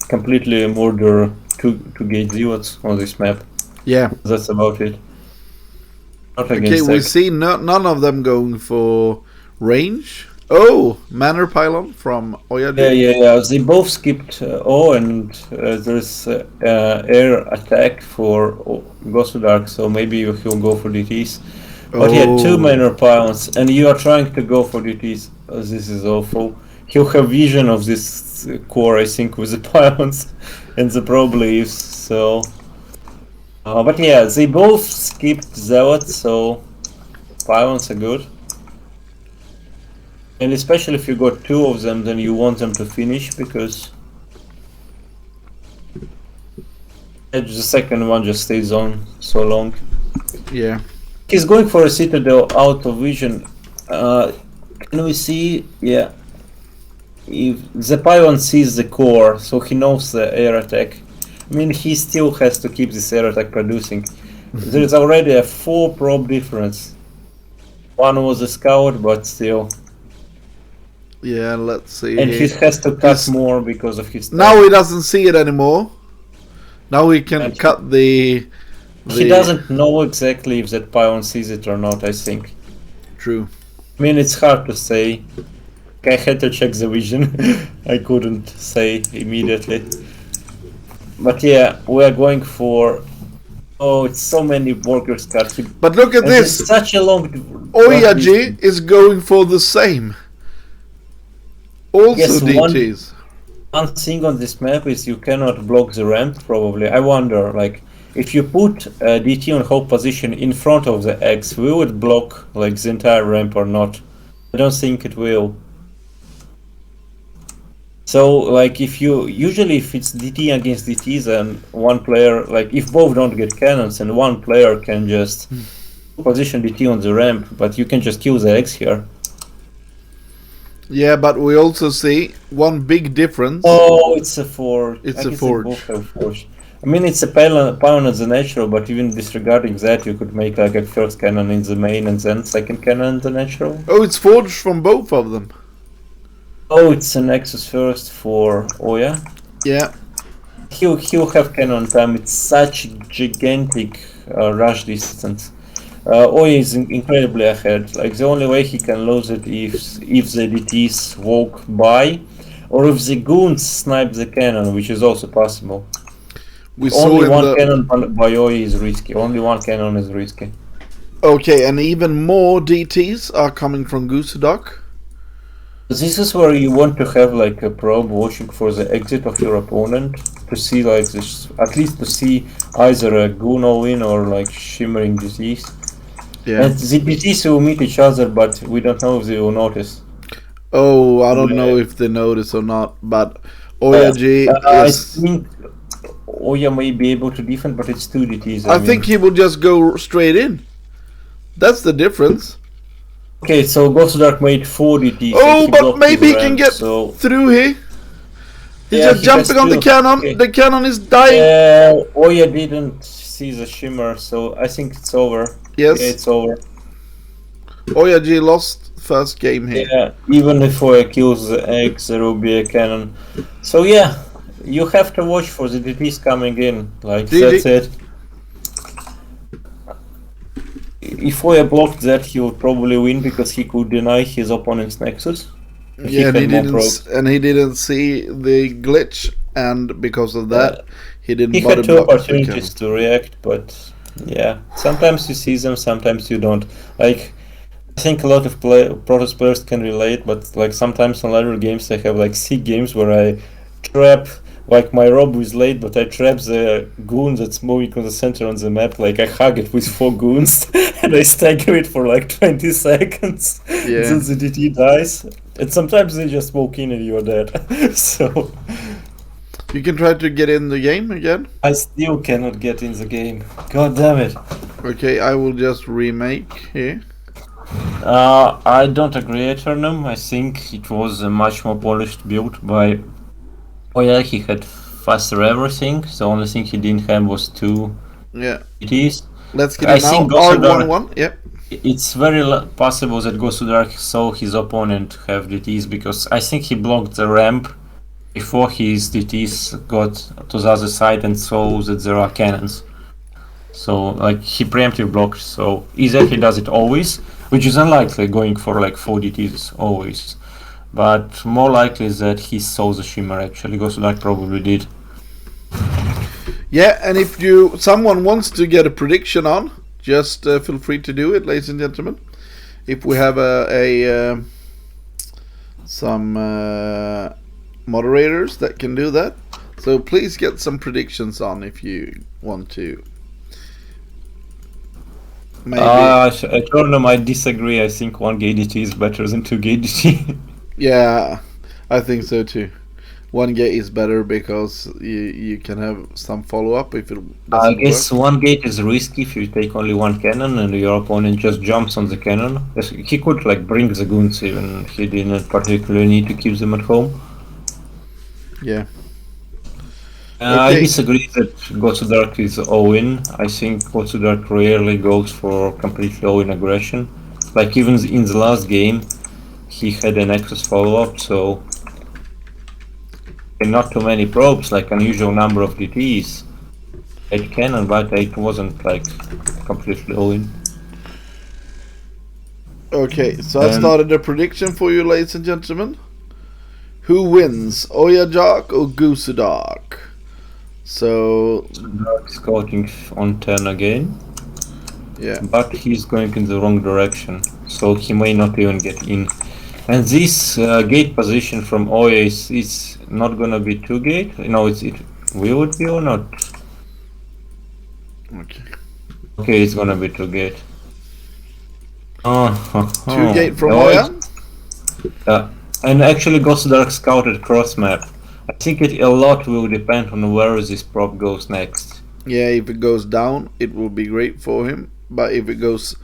Speaker 2: completely murder two gate zealots on this map.
Speaker 1: Yeah,
Speaker 2: that's about it.
Speaker 1: Okay, we see none of them going for range. Oh, Manor Pylon from Oya.
Speaker 2: Yeah. They both skipped O, and there's air attack for Ghost of Dark, so maybe he'll go for DTs. But he had 2 Manor Pylons, and you are trying to go for DTs. This is awful. He'll have vision of this core, I think, with the pylons and the pro leaves, so... but yeah, they both skipped Zealot, so pylons are good. And especially if you got 2 of them, then you want them to finish, because the second one just stays on so long.
Speaker 1: Yeah.
Speaker 2: He's going for a Citadel out of vision. Can we see? Yeah. If the pylon sees the core, so he knows the air attack. I mean, he still has to keep this air attack producing. There is already a 4 probe difference. One was a scout, but still.
Speaker 1: Yeah, let's see.
Speaker 2: And he has to cut more because of his...
Speaker 1: Now he doesn't see it anymore. Now he can cut the...
Speaker 2: He doesn't know exactly if that pylon sees it or not, I think.
Speaker 1: True.
Speaker 2: I mean, it's hard to say. I had to check the vision. I couldn't say immediately. But yeah, we are going for... Oh, it's so many workers cut.
Speaker 1: But look at this!
Speaker 2: It's such a long...
Speaker 1: Oyaji is going for the same. Also DTs.
Speaker 2: One thing on this map is you cannot block the ramp, probably. I wonder, like, if you put DT on hold position in front of the X, will it block like the entire ramp or not? I don't think it will. So, like, if it's DT against DT, then one player, like, if both don't get cannons, and one player can just position DT on the ramp, but you can just kill the X here.
Speaker 1: Yeah, but we also see one big difference.
Speaker 2: Oh, it's a forge.
Speaker 1: It's a forge.
Speaker 2: I mean, it's a pylon as a natural, but even disregarding that, you could make like a first cannon in the main and then second cannon in the natural.
Speaker 1: Oh, it's forged from both of them.
Speaker 2: Oh, it's a Nexus first for Oya.
Speaker 1: Yeah.
Speaker 2: He'll have cannon time. It's such gigantic rush distance. Oya is incredibly ahead. Like, the only way he can lose it if the DTs walk by, or if the goons snipe the cannon, which is also possible. Only one cannon by Oya is risky. Only one cannon is risky.
Speaker 1: Okay, and even more DTs are coming from Goosedock.
Speaker 2: This is where you want to have like a probe watching for the exit of your opponent to see like this, at least to see either a goon all-in or like shimmering disease.
Speaker 1: Yeah.
Speaker 2: And the disease will meet each other, but we don't know if they will notice.
Speaker 1: Oh, I don't know if they notice or not, but iRk-A
Speaker 2: I
Speaker 1: is.
Speaker 2: think Oya may be able to defend, but it's 2 DTs.
Speaker 1: I think he will just go straight in. That's the difference.
Speaker 2: Okay, so Ghost Dark made 4 DTs.
Speaker 1: Oh, but maybe he can get through here. He's just jumping on the cannon. Okay. The cannon is dying.
Speaker 2: Oya didn't see the shimmer, so I think it's over.
Speaker 1: Yes.
Speaker 2: Yeah, it's over.
Speaker 1: iRk-A lost first game here.
Speaker 2: Yeah, even if Oya kills the eggs, there will be a cannon. So yeah, you have to watch for the DTs coming in. Like, that's it. If Oya blocked that, he would probably win because he could deny his opponent's nexus.
Speaker 1: Yeah, and he didn't see the glitch, and because of that, he didn't.
Speaker 2: He had 2 opportunities to react, but yeah, sometimes you see them, sometimes you don't. Like, I think a lot of Protoss players can relate, but like sometimes on later games I have like C games where I trap. Like my rob is late, but I trap the goon that's moving on the center on the map. Like I hug it with 4 goons and I stagger it for like 20 seconds until the DT dies. And sometimes they just walk in and you're dead. So
Speaker 1: you can try to get in the game again.
Speaker 2: I still cannot get in the game. God damn it.
Speaker 1: Okay, I will just remake here.
Speaker 2: I don't agree, Eternum. I think it was a much more polished build by. Oh yeah, he had faster everything. The only thing he didn't have was 2 DTs.
Speaker 1: Let's get it now. R11, yep.
Speaker 2: It's very possible that Ghost Dark saw his opponent have DTs because I think he blocked the ramp before his DTs got to the other side and saw that there are cannons. So like he preemptive blocked. So either he does it always, which is unlikely, going for like 4 DTs always. But more likely is that he saw the shimmer actually. Ghost Dark probably did.
Speaker 1: Yeah, and if someone wants to get a prediction on, just feel free to do it, ladies and gentlemen. If we have some moderators that can do that, so please get some predictions on if you want to. Maybe.
Speaker 2: Eternum, I disagree. I think 1 gate DT is better than 2 gate DT.
Speaker 1: Yeah, I think so too. 1 gate is better because you can have some follow up if it doesn't
Speaker 2: I guess
Speaker 1: work.
Speaker 2: 1 gate is risky if you take only 1 cannon and your opponent just jumps on the cannon. He could like bring the goons even. He didn't particularly need to keep them at home.
Speaker 1: Yeah.
Speaker 2: Okay. I disagree that Ghost Dark is all-in. I think Ghost Dark rarely goes for completely all-in aggression. Like even in the last game, he had an Nexus follow-up, so and not too many probes, like unusual number of DTs. 8 cannon, but it wasn't like completely all-in.
Speaker 1: Okay, so I started a prediction for you, ladies and gentlemen. Who wins, iRk-A or Goose Dark? So
Speaker 2: Dark scouting on 10 again.
Speaker 1: Yeah.
Speaker 2: But he's going in the wrong direction, so he may not even get in. And this gate position from Oya is not gonna be 2 gate. No, it will it be or not?
Speaker 1: Okay.
Speaker 2: Okay, it's gonna be 2 gate.
Speaker 1: 2 gate from Oya.
Speaker 2: And actually, Ghost Dark scouted cross map. I think a lot will depend on where this prop goes next.
Speaker 1: Yeah, if it goes down, it will be great for him. But if it goes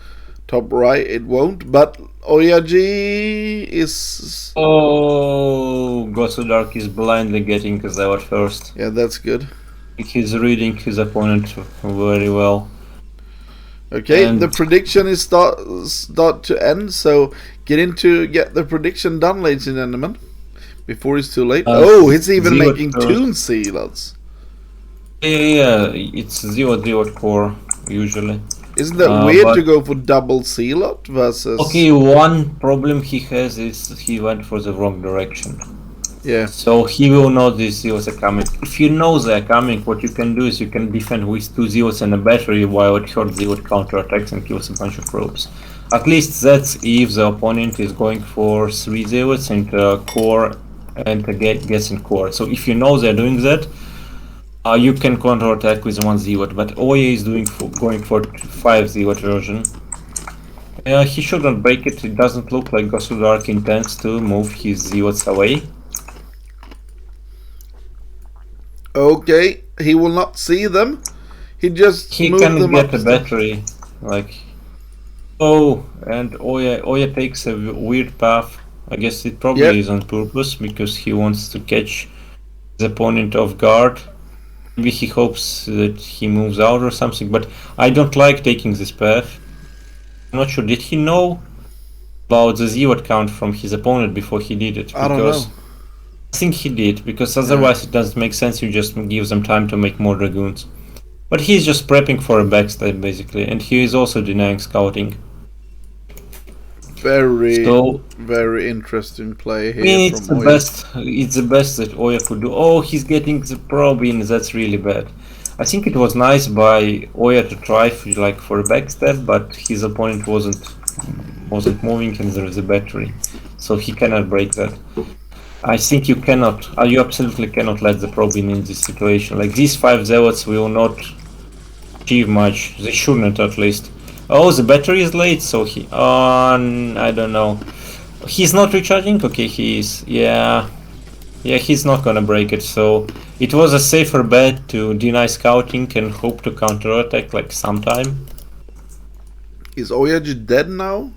Speaker 1: top right, it won't. But iRk-A is...
Speaker 2: Oh, Ghost Dark is blindly getting Kazawa first.
Speaker 1: Yeah, that's good.
Speaker 2: He's reading his opponent very well.
Speaker 1: Okay, and the prediction is start to end, so get the prediction done, ladies and gentlemen, before it's too late. He's even making toon sealers.
Speaker 2: Yeah, it's 0 core usually.
Speaker 1: Isn't that weird to go for double sealot versus...
Speaker 2: Okay, one problem he has is he went for the wrong direction.
Speaker 1: Yeah.
Speaker 2: So he will know these zeros are coming. If you know they're coming, what you can do is you can defend with 2 zeros and a battery while it short zero counterattacks and kills a bunch of probes. At least that's if the opponent is going for 3 zealots and core and gets in core. So if you know they're doing that, you can counter attack with 1 zealot. But Oya is going for 5 zealot version. He shouldn't break it. It doesn't look like Gosudark intends to move his zealots away.
Speaker 1: Okay, he will not see them. He just
Speaker 2: He
Speaker 1: moved
Speaker 2: can
Speaker 1: them
Speaker 2: get
Speaker 1: up
Speaker 2: a battery, like. Oh, and Oya takes a weird path. I guess it probably is on purpose because he wants to catch the opponent off guard. Maybe he hopes that he moves out or something. But I don't like taking this path. I'm not sure. Did he know about the zealot count from his opponent before he did it?
Speaker 1: I don't know.
Speaker 2: I think he did, because otherwise it doesn't make sense. You just give them time to make more dragoons. But he's just prepping for a backstab basically, and he is also denying scouting.
Speaker 1: Very interesting play here.
Speaker 2: I mean, it's the best that Oya could do. Oh, he's getting the probe in. That's really bad. I think it was nice by Oya to try for a backstab, but his opponent wasn't moving, and there is a battery, so he cannot break that. I think you absolutely cannot let the probe in this situation. Like, these 5 zealots will not achieve much. They shouldn't, at least. Oh, the battery is late, so I don't know. He's not recharging? Okay, he is. Yeah, he's not gonna break it, so it was a safer bet to deny scouting and hope to counterattack, like, sometime.
Speaker 1: Is Oya just dead now?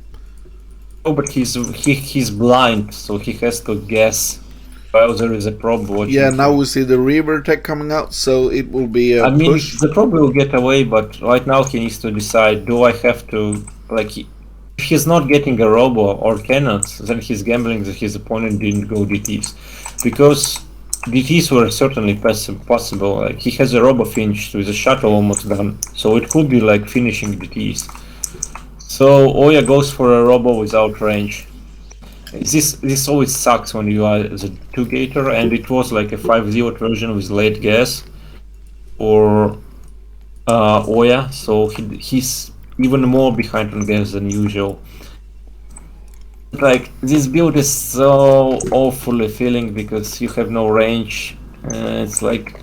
Speaker 2: Oh, but he's blind, so he has to guess while there is a probe watching.
Speaker 1: Yeah, now we see the Reaver tech coming out, so it will be a push.
Speaker 2: The probe will get away, but right now he needs to decide, do I have to, like, if he's not getting a robo or cannot, then he's gambling that his opponent didn't go DTs. Because DTs were certainly possible. Like, he has a robo finished with a shuttle almost done, so it could be like finishing DTs. So Oya goes for a robo without range. This always sucks when you are the 2-gator, and it was like a 5-0 version with late gas for Oya, so he's even more behind on gas than usual. Like, this build is so awfully feeling because you have no range. It's like,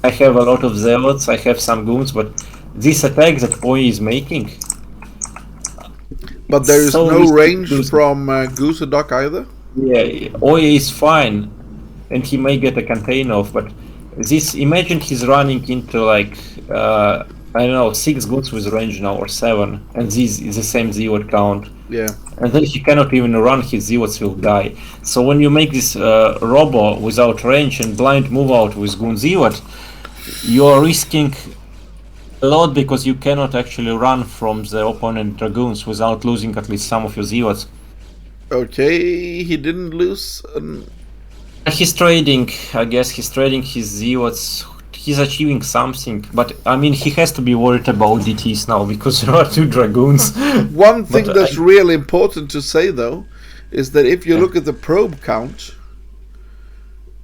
Speaker 2: I have a lot of zealots, I have some goons, but this attack that Oya is making.
Speaker 1: But there is no range from Goosedock either?
Speaker 2: Yeah, Oya is fine, and he may get a contain off, but imagine he's running into like, I don't know, 6 goons with range now, or 7, and this is the same zealot count.
Speaker 1: Yeah.
Speaker 2: And then he cannot even run, his zealots will die. So when you make this robo without range and blind move out with goon zealot, you are risking a lot because you cannot actually run from the opponent dragoons without losing at least some of your zealots.
Speaker 1: Okay, he didn't lose.
Speaker 2: He's trading, I guess. He's trading his zealots. He's achieving something, but I mean, he has to be worried about DTs now because there are 2 dragoons.
Speaker 1: One thing that's really important to say though is that if you look at the probe count,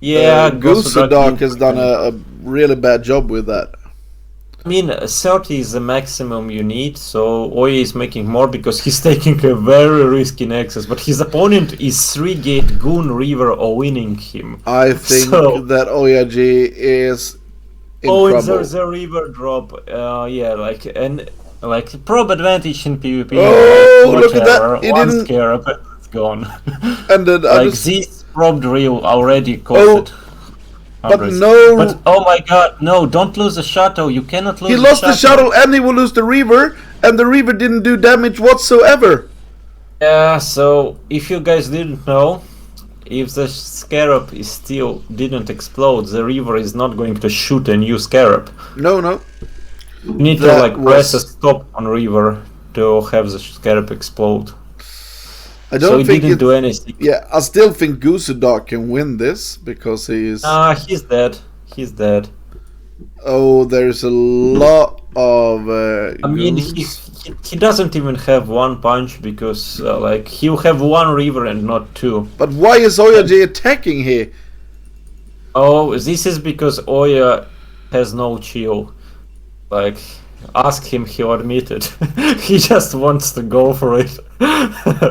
Speaker 1: Goosedock has done a really bad job with that.
Speaker 2: I mean, 30 is the maximum you need, so Oya is making more because he's taking a very risky nexus, but his opponent is 3-gate Goon Reaver winning him.
Speaker 1: I think that Oya G is in trouble.
Speaker 2: And there's a Reaver drop, yeah, like probe advantage in PvP.
Speaker 1: Oh, look at that!
Speaker 2: He didn't care, but it's gone.
Speaker 1: And then
Speaker 2: this probed reel already cost it.
Speaker 1: But no!
Speaker 2: But oh my god, no, don't lose the shuttle, you cannot lose the shuttle.
Speaker 1: He lost the shuttle and he will lose the Reaver, and the Reaver didn't do damage whatsoever.
Speaker 2: Yeah, so if you guys didn't know, if the Scarab didn't explode, the Reaver is not going to shoot a new Scarab.
Speaker 1: No.
Speaker 2: You need to press a stop on Reaver to have the Scarab explode.
Speaker 1: I don't think
Speaker 2: he didn't do anything.
Speaker 1: Yeah, I still think Goosedock can win this because he's
Speaker 2: dead. He's dead.
Speaker 1: Oh, there's a lot of
Speaker 2: I mean, he doesn't even have 1 punch because he'll have 1 Reaver and not 2.
Speaker 1: But why is Oya J attacking here?
Speaker 2: Oh, this is because Oya has no chill. Like, ask him, he'll admit it. He just wants to go for it.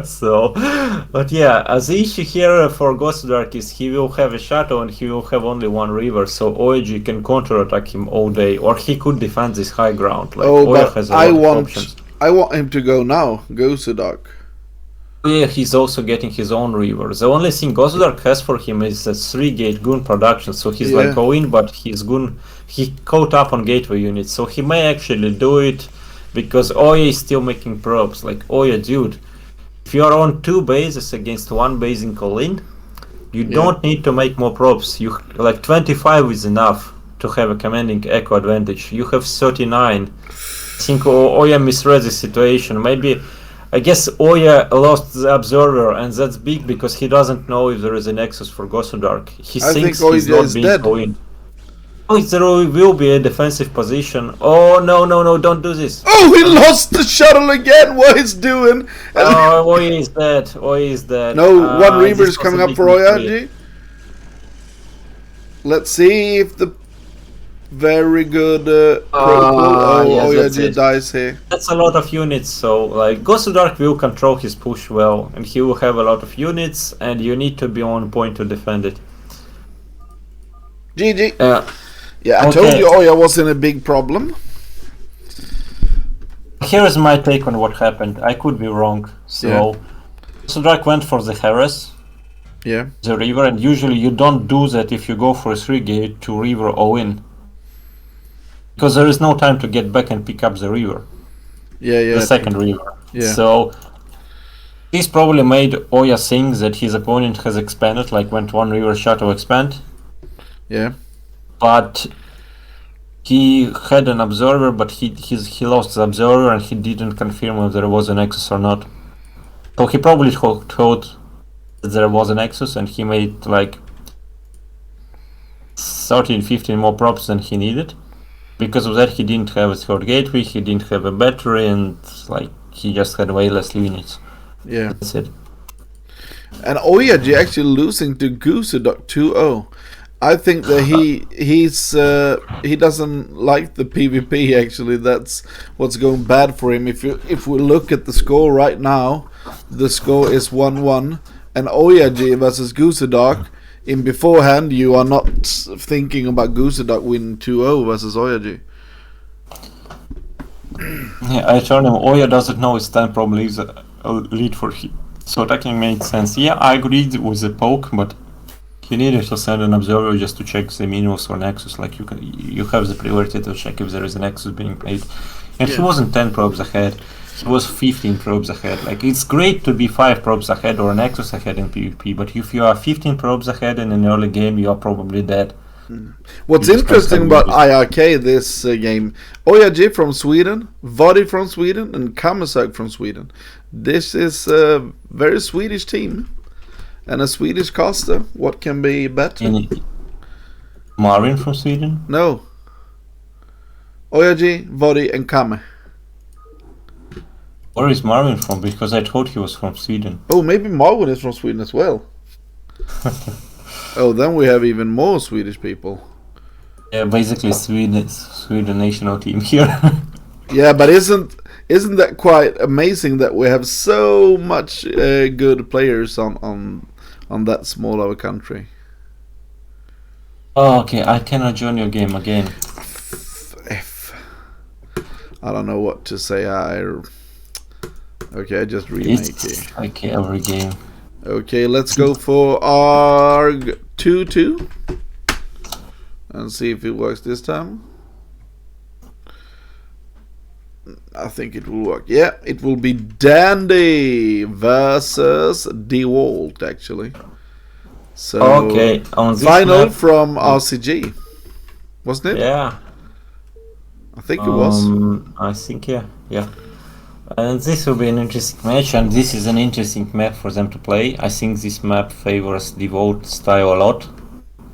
Speaker 2: So, but yeah, the issue here for Ghost Dark is he will have a Shadow and he will have only one river, so OG can counterattack him all day, or he could defend this high ground. Like, Oya
Speaker 1: but
Speaker 2: has a lot of options.
Speaker 1: I want him to go now. Ghost Dark.
Speaker 2: Yeah, he's also getting his own river. The only thing Ghost Dark has for him is a 3-gate Goon production, so he's like going, but his Goon, he caught up on gateway units, so he may actually do it because Oya is still making probes. Like, Oya, dude, if you are on 2 bases against 1 base in Colin, you don't need to make more probes. You like 25 is enough to have a commanding echo advantage. You have 39. I think Oya misread the situation. Maybe, I guess Oya lost the observer, and that's big because he doesn't know if there is a nexus for Ghost Dark. He thinks he's not being dead. Oh, there will be a defensive position. Oh, no, don't do this.
Speaker 1: Oh, he lost the shuttle again. What he's doing?
Speaker 2: Oh, Oya is dead. Oya is dead.
Speaker 1: No, one Reaver is coming up for Oya. Let's see if the very good Oya dies here.
Speaker 2: That's a lot of units, so like Ghost Dark will control his push well, and he will have a lot of units, and you need to be on point to defend it.
Speaker 1: GG. Yeah, I told you Oya was in a big problem.
Speaker 2: Here's my take on what happened. I could be wrong. So, Ghost Dark went for the Harris.
Speaker 1: Yeah.
Speaker 2: The river, and usually you don't do that if you go for a 3-gate to river all-in. Because there is no time to get back and pick up the river. The second river.
Speaker 1: Yeah.
Speaker 2: So, this probably made Oya think that his opponent has expanded, like went 1 river Shadow expand.
Speaker 1: Yeah.
Speaker 2: But he had an observer, but he lost the observer and he didn't confirm if there was a nexus or not. So he probably thought that there was a nexus, and he made like 13-15 more props than he needed. Because of that, he didn't have a 3rd gateway, he didn't have a battery, and like he just had way less units.
Speaker 1: Yeah.
Speaker 2: That's it.
Speaker 1: And Oya actually losing to Goosedok 2-0. I think that he doesn't like the PvP. Actually, that's what's going bad for him. If we look at the score right now, the score is 1-1, and Oya versus Goosedok. In beforehand, you are not thinking about Goosedok winning 2-0 versus Oya.
Speaker 2: Yeah, I told him Oya doesn't know his time probably is a lead for him. So attacking made sense. Yeah, I agreed with the poke, but he needed to send an observer just to check the Minus or Nexus. Like you have the priority to check if there is a Nexus being made. And he wasn't 10 probes ahead. He was 15 probes ahead. Like, it's great to be 5 probes ahead or a Nexus ahead in PvP, but if you are 15 probes ahead in an early game, you are probably dead.
Speaker 1: What's interesting about iRk-A this game, Oya from Sweden, Vodi from Sweden, and Kamisag from Sweden. This is a very Swedish team. And a Swedish caster. What can be better?
Speaker 2: Marvin from Sweden?
Speaker 1: No. Oya, Vodi, and Kame.
Speaker 2: Where is Marvin from? Because I thought he was from Sweden.
Speaker 1: Oh, maybe Marvin is from Sweden as well. Oh, then we have even more Swedish people.
Speaker 2: Yeah, basically Sweden national team here.
Speaker 1: Yeah, but isn't that quite amazing that we have so much good players on that small of a country?
Speaker 2: Oh, okay, I cannot join your game again.
Speaker 1: I don't know what to say. Okay, I just remake it.
Speaker 2: Okay, every game.
Speaker 1: Okay, let's go for ARG-2-2 and see if it works this time. I think it will work. Yeah, it will be Dandy versus DeWalt, actually. So,
Speaker 2: okay, on this
Speaker 1: final
Speaker 2: map,
Speaker 1: from RCG, wasn't it?
Speaker 2: Yeah.
Speaker 1: I think it was.
Speaker 2: I think, yeah. And this will be an interesting match, and this is an interesting map for them to play. I think this map favors DeWalt style a lot.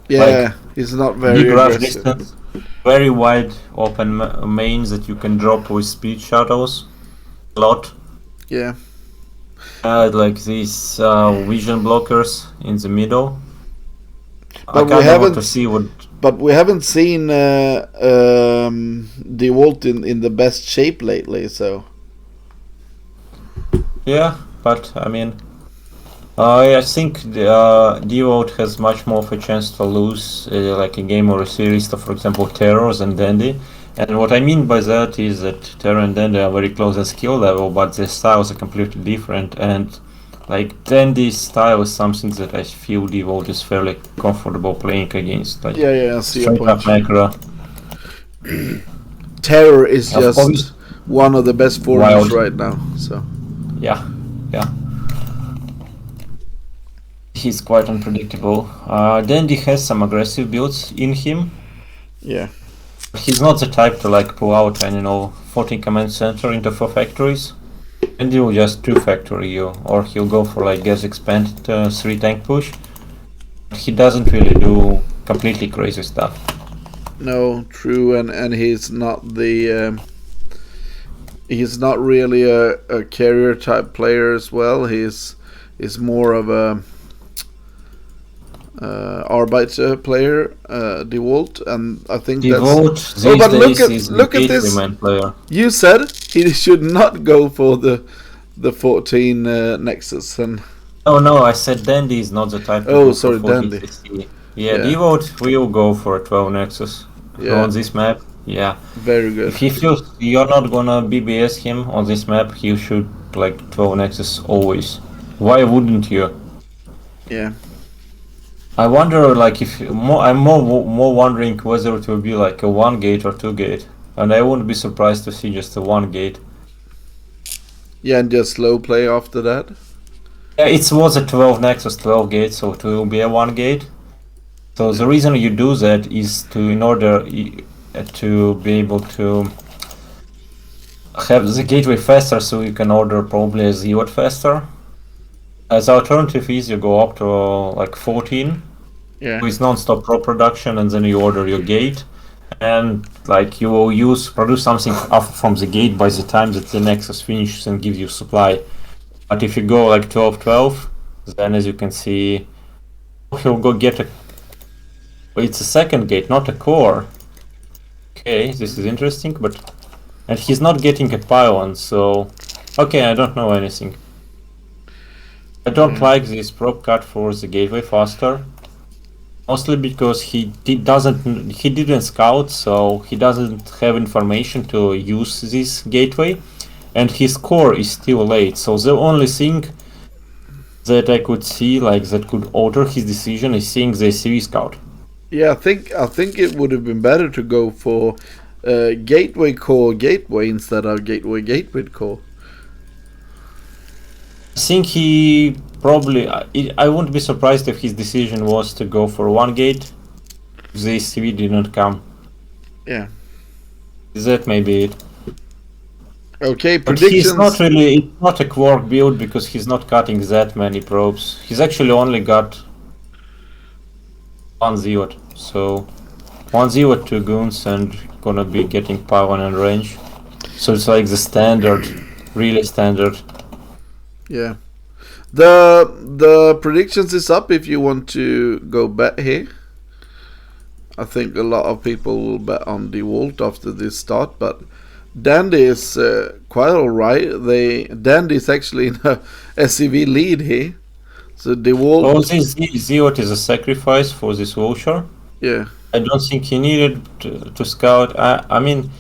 Speaker 1: Yeah, like, it's not very
Speaker 2: big rush distance, very wide open mains that you can drop with speed shadows a lot.
Speaker 1: Yeah.
Speaker 2: Like these vision blockers in the middle. I
Speaker 1: But we
Speaker 2: kind of want
Speaker 1: haven't.
Speaker 2: to see what.
Speaker 1: But we haven't seen DeWalt in the best shape lately. So
Speaker 2: Yeah, but I mean, I think DeWalt has much more of a chance to lose like a game or a series to, for example, Terrors and Dandy. And what I mean by that is that Terror and Dandy are very close at skill level, but their styles are completely different. And like Dandy's style is something that I feel DeWalt is fairly comfortable playing against. Like
Speaker 1: yeah, I see your
Speaker 2: straight up
Speaker 1: point.
Speaker 2: macro.
Speaker 1: Terror is
Speaker 2: Of
Speaker 1: just
Speaker 2: course,
Speaker 1: one of the best foreigners
Speaker 2: wild.
Speaker 1: right now. So
Speaker 2: Yeah, yeah. He's quite unpredictable. Dandy has some aggressive builds in him.
Speaker 1: yeah,
Speaker 2: He's not the type to like pull out and 14 command center into 4 factories. And he'll just 2 factory you, or he'll go for like gas expand 3 tank push. He doesn't really do completely crazy stuff.
Speaker 1: no, true, and he's not the. He's not really a carrier type player as well. He's more of a Arbeiter player, DeWalt, and I think
Speaker 2: DeWalt
Speaker 1: that's.
Speaker 2: these
Speaker 1: Oh, but
Speaker 2: days
Speaker 1: look
Speaker 2: is
Speaker 1: at
Speaker 2: the
Speaker 1: this.
Speaker 2: gatewayman player.
Speaker 1: You said he should not go for the 14 Nexus, and
Speaker 2: Oh no, I said Dandy is not the type to
Speaker 1: oh,
Speaker 2: go
Speaker 1: sorry,
Speaker 2: for 14
Speaker 1: Dandy.
Speaker 2: CC. Yeah,
Speaker 1: Yeah.
Speaker 2: DeWalt will go for a 12 Nexus.
Speaker 1: Yeah.
Speaker 2: On this map. Yeah.
Speaker 1: Very good.
Speaker 2: If he feels you're not gonna BBS him on this map, he should like 12 Nexus always. Why wouldn't you?
Speaker 1: Yeah.
Speaker 2: I wonder like if I'm more wondering whether it will be like a 1 gate or 2 gate. And I wouldn't be surprised to see just a 1 gate.
Speaker 1: Yeah, and just slow play after that.
Speaker 2: Yeah, it was a 12 Nexus 12 gate, so it will be a 1 gate. So the reason you do that is in order to be able to have the gateway faster, so you can order probably a ZWOT faster. As alternative is you go up to like 14
Speaker 1: Yeah.
Speaker 2: with non-stop pro production, and then you order your gate, and like you will produce something off from the gate by the time that the Nexus finishes and gives you supply. But if you go like 12-12, then as you can see, he'll go get a. It's a second gate, not a core. Okay, this is interesting, but and he's not getting a pylon, so okay, I don't know anything. I don't like this prop cut for the gateway faster, mostly because he didn't scout, so he doesn't have information to use this gateway, and his core is still late. So the only thing that I could see like that could alter his decision is seeing the CV scout.
Speaker 1: Yeah, I think it would have been better to go for gateway core gateway instead of gateway core.
Speaker 2: I think he probably. I wouldn't be surprised if his decision was to go for 1 gate. If the CV did not come.
Speaker 1: Yeah.
Speaker 2: That may be it.
Speaker 1: Okay,
Speaker 2: But
Speaker 1: predictions.
Speaker 2: he's not really. It's not a Quark build because he's not cutting that many probes. He's actually only got 1 ZWOT. So 1 ZWOT, 2 goons, and gonna be getting power and range. So it's like the standard, really standard.
Speaker 1: Yeah. The predictions is up if you want to go bet here. I think a lot of people will bet on DeWalt after this start, but Dandy is quite alright. Dandy is actually in a SCV lead here. So DeWalt.
Speaker 2: Oh, this ZWOT is a sacrifice for this voucher.
Speaker 1: Yeah.
Speaker 2: I don't think he needed to scout. I mean,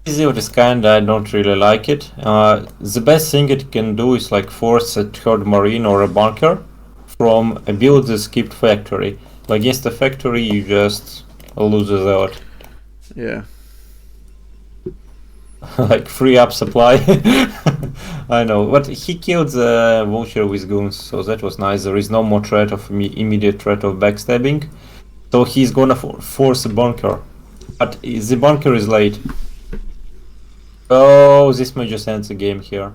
Speaker 2: ZWOT is kinda, I don't really like it. The best thing it can do is like force a third marine or a bunker from a build that skipped factory. But against the factory, you just lose a ZWOT.
Speaker 1: Yeah.
Speaker 2: Like free up supply. I know, but he killed the vulture with goons, so that was nice. There is no more threat of immediate threat of backstabbing, so he's gonna force a bunker, but the bunker is late. Oh, this may just end the game here.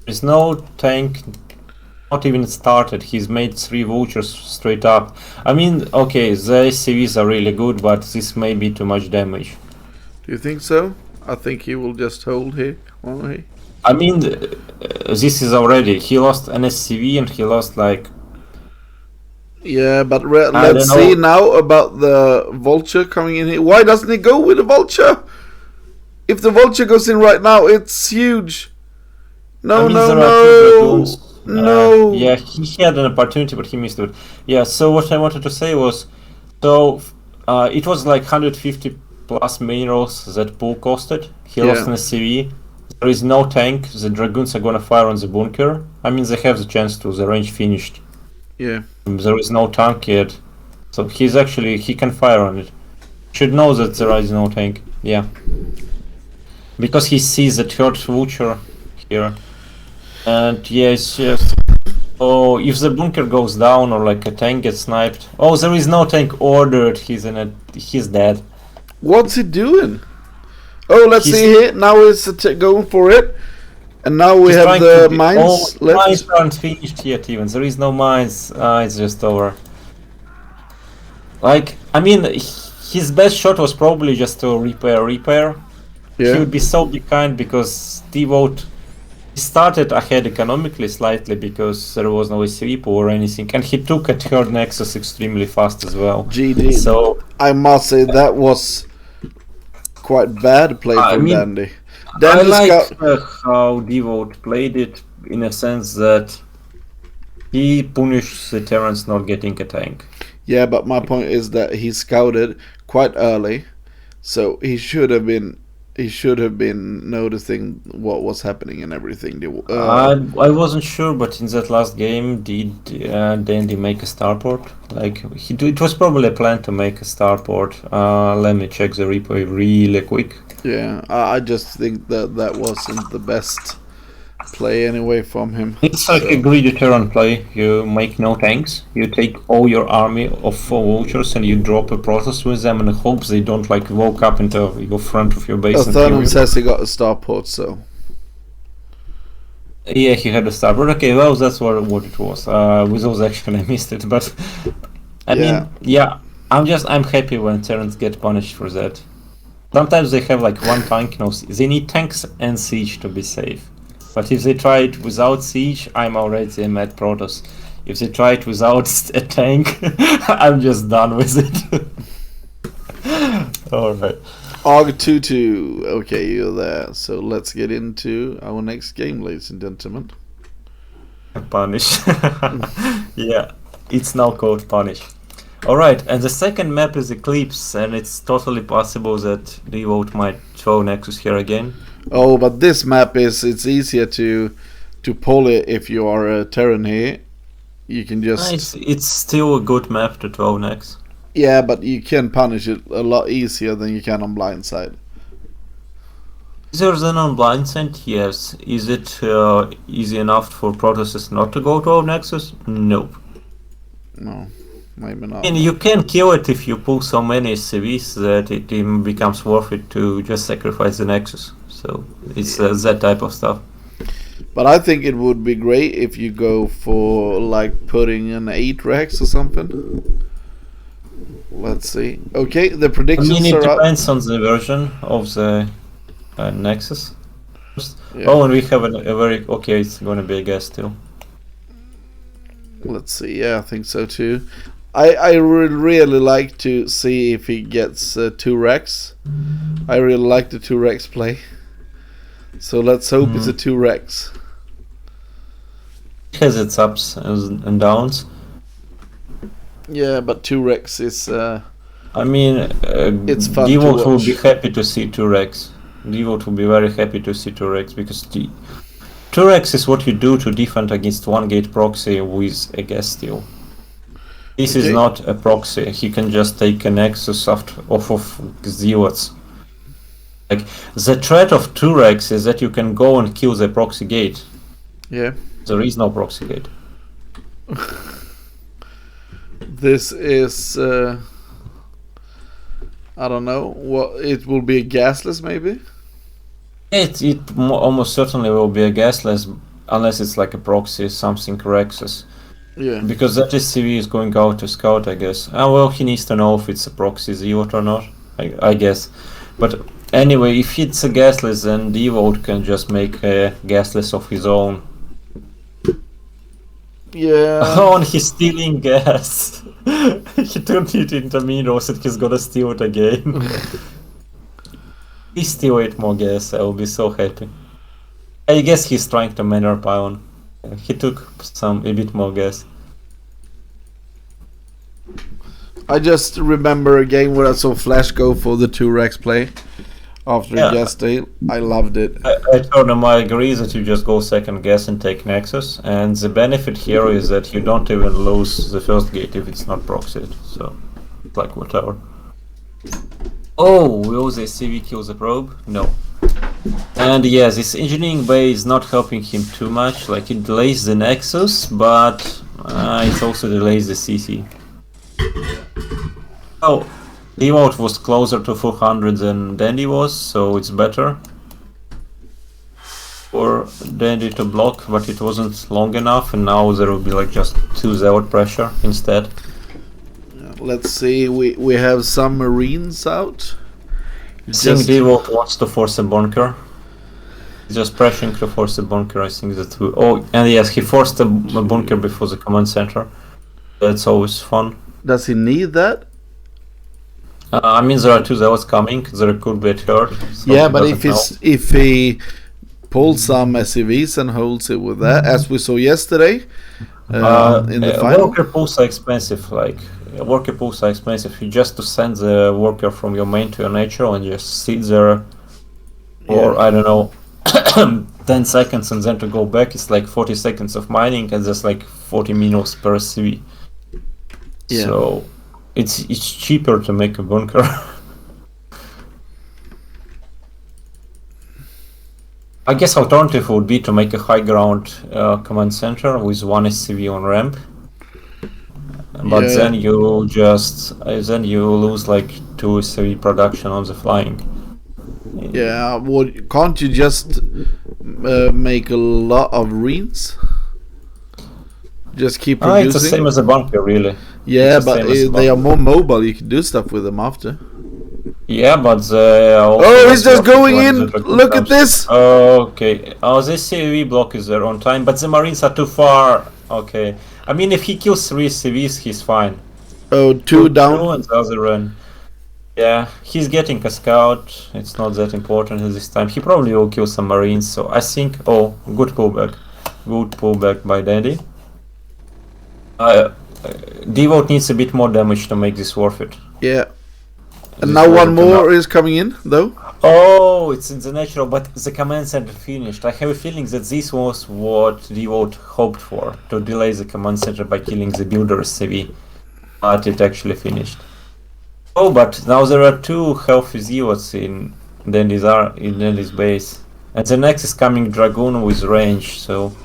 Speaker 2: There's no tank, not even started. He's made 3 vultures straight up. I mean, okay, the SCVs are really good, but this may be too much damage.
Speaker 1: Do you think so? I think he will just hold here, won't he?
Speaker 2: I mean, this is already. He lost an SCV and he lost like
Speaker 1: Yeah, but
Speaker 2: I
Speaker 1: let's
Speaker 2: don't
Speaker 1: see
Speaker 2: know.
Speaker 1: now about the vulture coming in here. Why doesn't he go with the vulture? If the vulture goes in right now, it's huge.
Speaker 2: I
Speaker 1: No,
Speaker 2: mean,
Speaker 1: no,
Speaker 2: there are two
Speaker 1: no,
Speaker 2: dragoons.
Speaker 1: no.
Speaker 2: Yeah, he had an opportunity, but he missed it. Yeah, so what I wanted to say was, so it was like 150 plus minerals that pool costed. He lost
Speaker 1: Yeah,
Speaker 2: an SCV. There is no tank. The dragoons are gonna fire on the bunker. I mean, they have the chance to. The range finished.
Speaker 1: yeah.
Speaker 2: There is no tank yet, so he can fire on it. Should know that there is no tank. Yeah, because he sees the third vulture here, and yeah, it's just. Oh, if the bunker goes down or like a tank gets sniped. Oh, there is no tank ordered. He's dead.
Speaker 1: What's he doing? Oh, let's
Speaker 2: He's
Speaker 1: see here. Now it's going for it. And now we
Speaker 2: he's
Speaker 1: have
Speaker 2: trying to
Speaker 1: the
Speaker 2: be. Oh,
Speaker 1: mines
Speaker 2: mines
Speaker 1: left.
Speaker 2: aren't finished yet. Even there is no mines. It's just over. Like I mean, his best shot was probably just to repair. He
Speaker 1: Yeah.
Speaker 2: would be so behind because Devote started ahead economically slightly because there was no SCV or anything, and he took a third Nexus extremely fast as well.
Speaker 1: GD.
Speaker 2: So
Speaker 1: I must say that was quite bad play
Speaker 2: I
Speaker 1: from
Speaker 2: mean,
Speaker 1: Dandy.
Speaker 2: I
Speaker 1: Dandy's
Speaker 2: like
Speaker 1: got
Speaker 2: how Devote played it in a sense that he punished the Terrans not getting a tank.
Speaker 1: yeah, but my point is that he scouted quite early, so he should have been noticing what was happening and everything.
Speaker 2: I wasn't sure, but in that last game, did Dandy make a starport? Like it was probably a plan to make a starport. Let me check the replay really quick.
Speaker 1: Yeah, I just think that wasn't the best play anyway from him.
Speaker 2: It's like a greedy Terran play. You make no tanks. You take all your army of 4 vultures and you drop a Protoss with them in hopes they don't like walk up into your front of your base and kill
Speaker 1: Thurman
Speaker 2: you.
Speaker 1: says he got a starport, so
Speaker 2: Yeah, he had a starboard. Okay, well, that's what it was. With those action, I missed it, but I mean, yeah, I'm happy when Terrans get punished for that. Sometimes they have like one tank. No, they need tanks and siege to be safe. But if they try it without siege, I'm already a mad Protoss. If they try it without a tank, I'm just done with it. All right.
Speaker 1: Og22, okay, you're there. So let's get into our next game, ladies and gentlemen.
Speaker 2: Punish. Yeah, it's now called Punish. Alright, and the second map is Eclipse, and it's totally possible that Devote might throw Nexus here again.
Speaker 1: Oh, but this map it's easier to pull it if you are a Terran here. You can just
Speaker 2: It's still a good map to throw next.
Speaker 1: yeah, but you can punish it a lot easier than you can on blindside.
Speaker 2: Is there an on blindside? Yes. Is it easy enough for Protosses not to go to Nexus? No.
Speaker 1: No, maybe not.
Speaker 2: I mean, you can kill it if you pull so many CVs that it even becomes worth it to just sacrifice the Nexus. So it's that type of stuff.
Speaker 1: But I think it would be great if you go for like putting an 8 Rex or something. Let's see. Okay, the
Speaker 2: I
Speaker 1: predictions
Speaker 2: mean, it
Speaker 1: are up.
Speaker 2: depends on the version of the Nexus.
Speaker 1: Yeah.
Speaker 2: Oh, and we have a very... Okay, it's gonna be a gas still.
Speaker 1: Let's see. Yeah, I think so too. I would really like to see if he gets 2 Rex. I really like the 2 Rex play. So let's hope it's a 2 Rex.
Speaker 2: It has its ups and downs.
Speaker 1: Yeah, but 2 Rex is
Speaker 2: I mean,
Speaker 1: it's fun
Speaker 2: Devote
Speaker 1: to
Speaker 2: will
Speaker 1: watch.
Speaker 2: be happy to see 2 Rex. Devote will be very happy to see 2 Rex because 2 Rex is what you do to defend against 1 gate proxy with a gas steal. This is
Speaker 1: Okay.
Speaker 2: not a proxy. He can just take a Nexus off of Zealots. Like, the threat of 2 Rex is that you can go and kill the proxy gate.
Speaker 1: Yeah.
Speaker 2: There is no proxy gate.
Speaker 1: This is I don't know what it will be. A gasless maybe.
Speaker 2: It almost certainly will be a gasless unless it's like a proxy, something Rexus.
Speaker 1: Yeah.
Speaker 2: Because that SCV is going out to scout, I guess. Well, he needs to know if it's a proxy Zealot or not, I guess. But anyway, if it's a gasless, then Devote can just make a gasless of his own.
Speaker 1: Yeah.
Speaker 2: Oh, and he's stealing gas. He turned it into minerals and he's gonna steal it again. He steal 8 more gas, I will be so happy. I guess he's trying to manure pylon. He took a bit more gas.
Speaker 1: I just remember a game where I saw Flash go for the 2 Rex play after a gas steal. I loved it.
Speaker 2: I told him I agree that you just go second gas and take Nexus, and the benefit here is that you don't even lose the first gate if it's not proxied, so it's like whatever. Oh, will the CV kill the probe? No. And yeah, this engineering bay is not helping him too much, like it delays the Nexus, but it also delays the CC. Oh, devote was closer to 400 than Dandy was, so it's better for Dandy to block, but it wasn't long enough, and now there will be like just 2 zealot pressure instead.
Speaker 1: Let's see, we have some Marines out.
Speaker 2: I think Devote wants to force a bunker. He's just pressuring to force a bunker, I think that we... Oh, and yes, he forced a bunker before the command center. That's always fun.
Speaker 1: Does he need that?
Speaker 2: I mean, there are 2 zealots coming, there could be a third. So
Speaker 1: yeah, but if he pulls some SCVs and holds it with that, as we saw yesterday in the final.
Speaker 2: Worker pools are expensive, like... Worker pools are expensive. You just to send the worker from your main to your natural and just sit there for, I don't know, 10 seconds and then to go back, it's like 40 seconds of mining and there's like 40 minerals per CV. Yeah. So it's cheaper to make a bunker. I guess alternative would be to make a high ground command center with 1 SCV on ramp. But then you lose like 2 SCV production on the flying.
Speaker 1: Yeah, well, can't you just make a lot of Reens? Just keep producing?
Speaker 2: It's the same as a bunker, really.
Speaker 1: Yeah, but they are more mobile, you can do stuff with them after.
Speaker 2: Yeah, but
Speaker 1: oh, he's just going in! Look at this!
Speaker 2: Okay. Oh, this CV block is there on time, but the Marines are too far. Okay. I mean, if he kills 3 CVs, he's fine.
Speaker 1: Oh, 2 down.
Speaker 2: 2 and the other run. Yeah, he's getting a scout. It's not that important at this time. He probably will kill some Marines, so I think... Oh, good pullback. Good pullback by Dandy. Devote needs a bit more damage to make this worth it.
Speaker 1: Yeah. And now one more is coming in, though.
Speaker 2: Oh, it's in the natural, but the command center finished. I have a feeling that this was what Devote hoped for, to delay the command center by killing the builder's CV. But it actually finished. Oh, but now there are 2 healthy zealots in Dandy's base. And the next is coming Dragoon with range, so...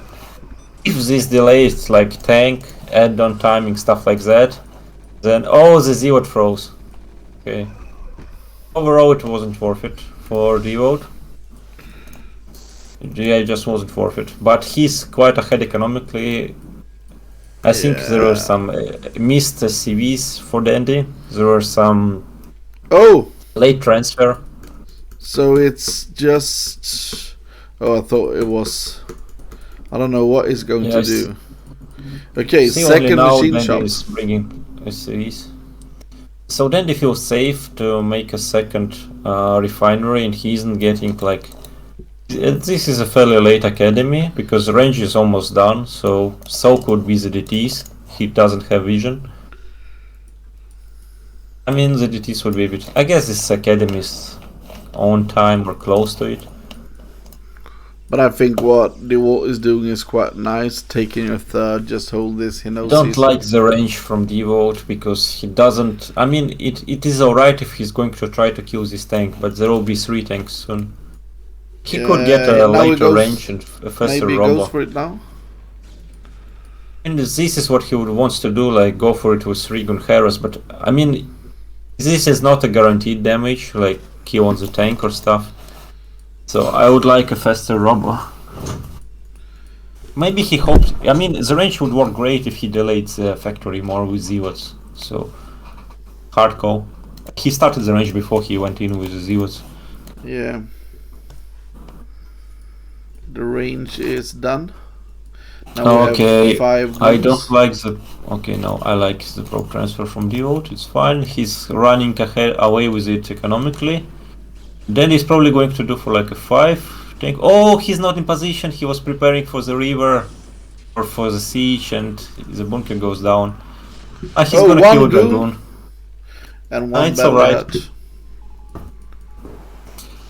Speaker 2: If this delays like tank, add-on timing, stuff like that, then... Oh, the zealot froze. Okay. Overall, it wasn't worth it for Devote. Yeah, it just wasn't worth it. But he's quite ahead economically. I think there were some missed CVs for Dandy. There were some late transfer.
Speaker 1: So it's just... Oh, I thought it was... I don't know what he's going to do. Okay, second machine shop.
Speaker 2: Is bringing CVs. So Dandy feels safe to make a second refinery, and he isn't getting like... This is a fairly late academy, because the range is almost done, so SouL could be the DTs. He doesn't have vision. I mean, the DTs would be a bit... I guess this academy is on time or close to it.
Speaker 1: But I think what Devote is doing is quite nice, taking a third, just hold this, he knows.
Speaker 2: Don't like the range from Devote, because he doesn't... I mean, it is alright if he's going to try to kill this tank, but there will be 3 tanks soon. He could get a later range and a faster
Speaker 1: maybe
Speaker 2: rumble.
Speaker 1: Goes for it now?
Speaker 2: And this is what he would wants to do, like go for it with 3 gun Harrows, but I mean, this is not a guaranteed damage, like kill on the tank or stuff. So I would like a faster rumble. Maybe he hoped... I mean, the range would work great if he delayed the factory more with Zealots. So, hard call. He started the range before he went in with the Zealots.
Speaker 1: Yeah. The range is done. Now we
Speaker 2: Okay,
Speaker 1: have 5
Speaker 2: I don't
Speaker 1: goons.
Speaker 2: like the. Okay, no, I like the probe transfer from Devote. It's fine. He's running ahead away with it economically. Then he's probably going to do for like a 5 tank. Oh, he's not in position. He was preparing for the river or for the siege, and the bunker goes down. Ah, he's gonna kill
Speaker 1: 1
Speaker 2: a
Speaker 1: goon
Speaker 2: dragoon.
Speaker 1: and 1
Speaker 2: It's
Speaker 1: battle
Speaker 2: alright.
Speaker 1: hat.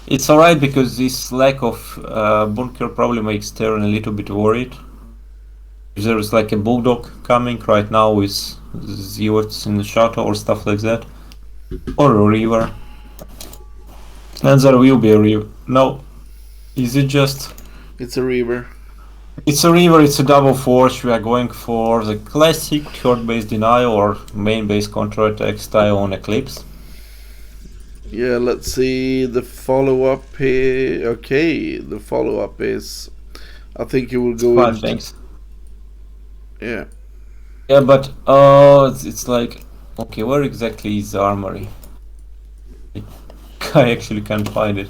Speaker 2: It's alright because this lack of bunker probably makes Terran a little bit worried. If there's like a bulldog coming right now with zealots in the shuttle or stuff like that, or a river, and there will be a river. No, is it just?
Speaker 1: It's a river.
Speaker 2: It's a river. It's a double force. We are going for the classic short base denial or main base counterattack style on Eclipse.
Speaker 1: Yeah, let's see the follow-up here. Okay, the follow-up is, I think you will go
Speaker 2: 5
Speaker 1: into...
Speaker 2: tanks.
Speaker 1: Yeah.
Speaker 2: Yeah, but it's like, okay, where exactly is the armory? I actually can't find it.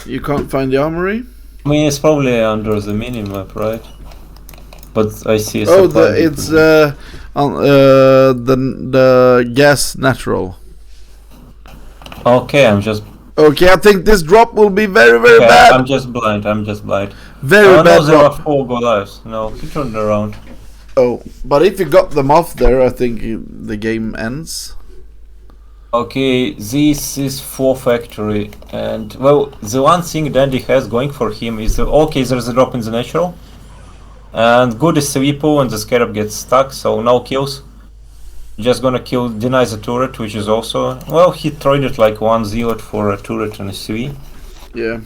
Speaker 1: You can't find the armory?
Speaker 2: I mean, it's probably under the minimap, right? But I see a
Speaker 1: Oh,
Speaker 2: supply
Speaker 1: it's
Speaker 2: depot.
Speaker 1: on the gas natural.
Speaker 2: Okay, I'm just.
Speaker 1: Okay, I think this drop will be very, very
Speaker 2: Okay,
Speaker 1: bad.
Speaker 2: I'm just blind.
Speaker 1: Very bad
Speaker 2: no, there are
Speaker 1: drop.
Speaker 2: 4 Goliaths. No, he turned around.
Speaker 1: Oh, but if you got them off there, I think the game ends.
Speaker 2: Okay, this is 4 factory, and well, the one thing Dandy has going for him is okay, there's a drop in the natural, and good is Sweepo, and the Scarab gets stuck, so no kills. Just gonna deny the turret, which is also well, he traded like 1 zealot for a turret and a CV.
Speaker 1: Yeah.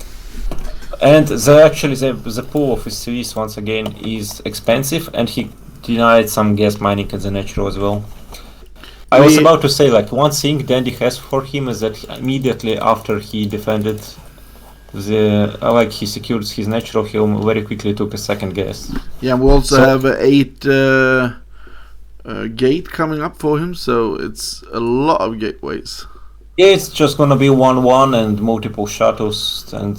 Speaker 2: And the pool of his CVs once again is expensive, and he denied some gas mining in the natural as well. I was about to say, like, one thing Dandy has for him is that immediately after he defended he secured his natural, he very quickly took a second gas.
Speaker 1: Yeah, we also have 8 gate coming up for him, so it's a lot of gateways.
Speaker 2: Yeah, it's just gonna be 1-1 and multiple shuttles and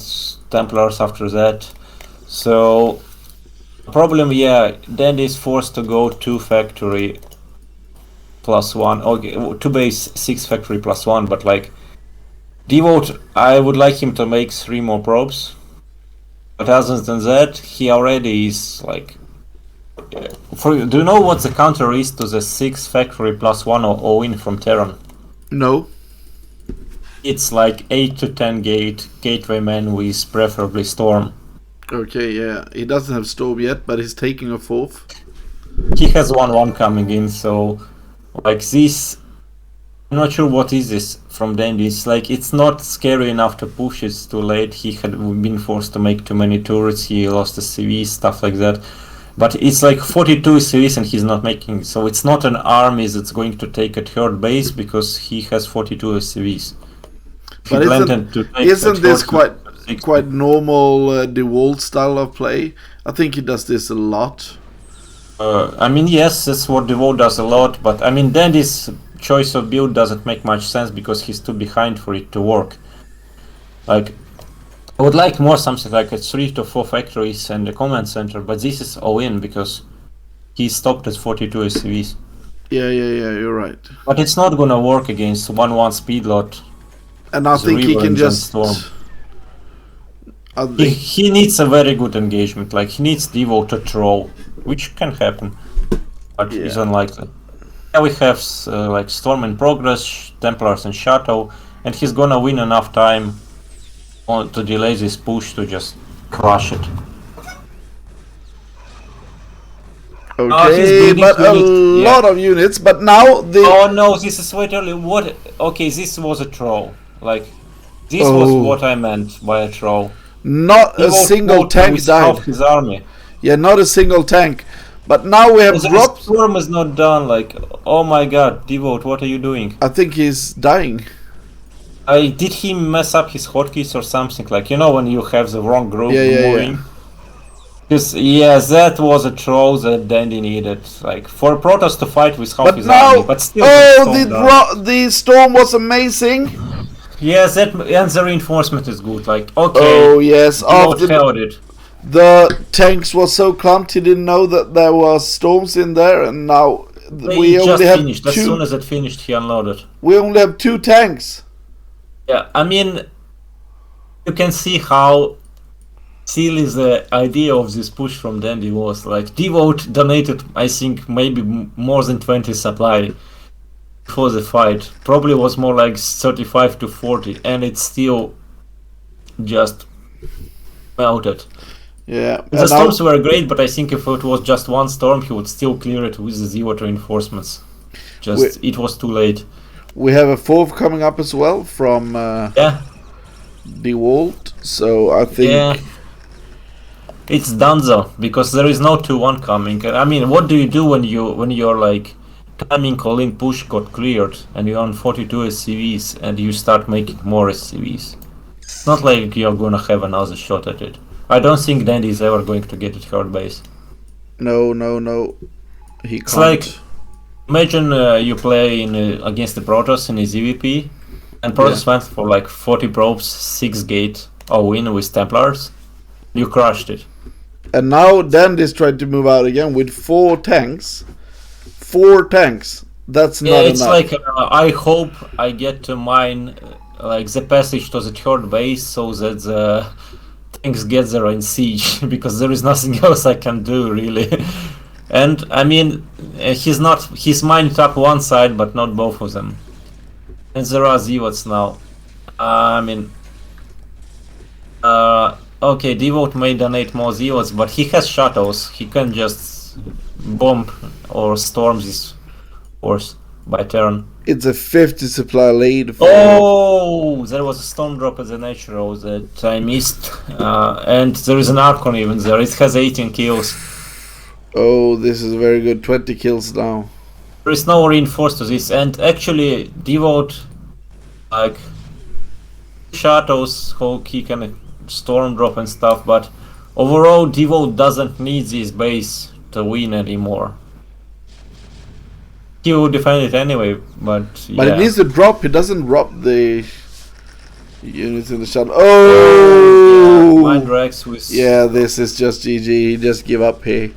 Speaker 2: Templars after that. So, problem, yeah, Dandy is forced to go 2 factory +1, okay, 2 base 6 factory +1, but like Devote, I would like him to make 3 more probes, but other than that, he already is like. Do you know what the counter is to the 6 factory +1 all-in from Terran?
Speaker 1: No.
Speaker 2: It's like 8 to 10 gateway men with preferably Storm.
Speaker 1: Okay, yeah, he doesn't have Storm yet, but he's taking a 4th.
Speaker 2: He has 1-1 coming in, so like this, I'm not sure what is this from Dandy. It's like it's not scary enough to push. It's too late. He had been forced to make too many turrets. He lost a CV, stuff like that. But it's like 42 CVs and he's not making. So it's not an army that's going to take a third base because he has 42 CVs.
Speaker 1: But isn't this quite normal DeWalt style of play? I think he does this a lot.
Speaker 2: I mean, yes, that's what DeWalt does a lot, but I mean, Dandy's choice of build doesn't make much sense because he's too behind for it to work. Like, I would like more something like a 3 to 4 factories and a command center, but this is all in because he stopped at 42 SCVs.
Speaker 1: Yeah, you're right.
Speaker 2: But it's not gonna work against 1-1 speed lot.
Speaker 1: And I think he can just...
Speaker 2: He needs a very good engagement, like he needs Devo to troll, which can happen, but is unlikely. Yeah, we have like Storm in progress, Templars and Shuttle, and he's gonna win enough time to delay this push to just crush it.
Speaker 1: Okay, but a lot of units, but now the...
Speaker 2: Oh no, this is way too early. What? Okay, this was a troll. Like, this was what I meant by a troll.
Speaker 1: Not a single tank died.
Speaker 2: His army.
Speaker 1: Yeah, not a single tank. But now we have dropped...
Speaker 2: Storm is not done, like, oh my god, Devote, what are you doing?
Speaker 1: I think he's dying.
Speaker 2: Did he mess up his hotkeys or something? Like, you know when you have the wrong group moving?
Speaker 1: Yeah.
Speaker 2: Because, yeah, that was a troll that Dandy needed. Like, for Protoss to fight with half his army, but still...
Speaker 1: the Storm was amazing!
Speaker 2: Yes, and the reinforcement is good, like, okay.
Speaker 1: Oh, yes,
Speaker 2: held it.
Speaker 1: The tanks was so clumped he didn't know that there was storms in there, and now we
Speaker 3: just
Speaker 1: only have
Speaker 3: finished. As soon as it finished, he unloaded.
Speaker 1: We only have 2 tanks.
Speaker 3: Yeah, I mean, you can see how silly the idea of this push from Dandy was. Like, Devote donated, I think, maybe more than 20 supply for the fight. Probably was more like 35 to 40, and it's still just melted.
Speaker 1: Yeah.
Speaker 3: The storms were great, but I think if it was just one storm, he would still clear it with the Devote reinforcements. It was too late.
Speaker 1: We have a 4th coming up as well from DeWalt, so I think...
Speaker 3: Yeah. It's donezo, because there is no 2-1 coming. I mean, what do you do when you're like timing calling push got cleared and you're on 42 SCVs and you start making more SCVs? It's not like you're gonna have another shot at it. I don't think Dandy is ever going to get it hard base.
Speaker 1: No. He can't.
Speaker 3: It's like, imagine you play against the Protoss in a ZVP, and Protoss went for like 40 probes, 6 gate, all-in with Templars. You crushed it.
Speaker 1: And now Dandy's trying to move out again with 4 tanks. 4 tanks. That's not enough.
Speaker 3: It's like, I hope I get to mine like the passage to the third base so that the tanks get there in siege, because there is nothing else I can do really. And I mean, he's mined up one side but not both of them. And there are Zealots now. I mean, okay, Devote may donate more Zealots, but he has shuttles. He can just bomb or storm this force by turn.
Speaker 1: It's a 50 supply lead.
Speaker 3: Oh, there was a storm drop at the natural that I missed. And there is an Archon even there. It has 18 kills.
Speaker 1: Oh, this is very good. 20 kills now.
Speaker 3: There is no reinforce to this. And actually, Devote, like, shuttles, how he can storm drop and stuff, but overall Devote doesn't need this base to win anymore. He will defend it anyway, but
Speaker 1: it needs to drop. He doesn't drop the units in the shuttle. Oh!
Speaker 3: Mind Rex with...
Speaker 1: Yeah, this is just GG. He just give up here.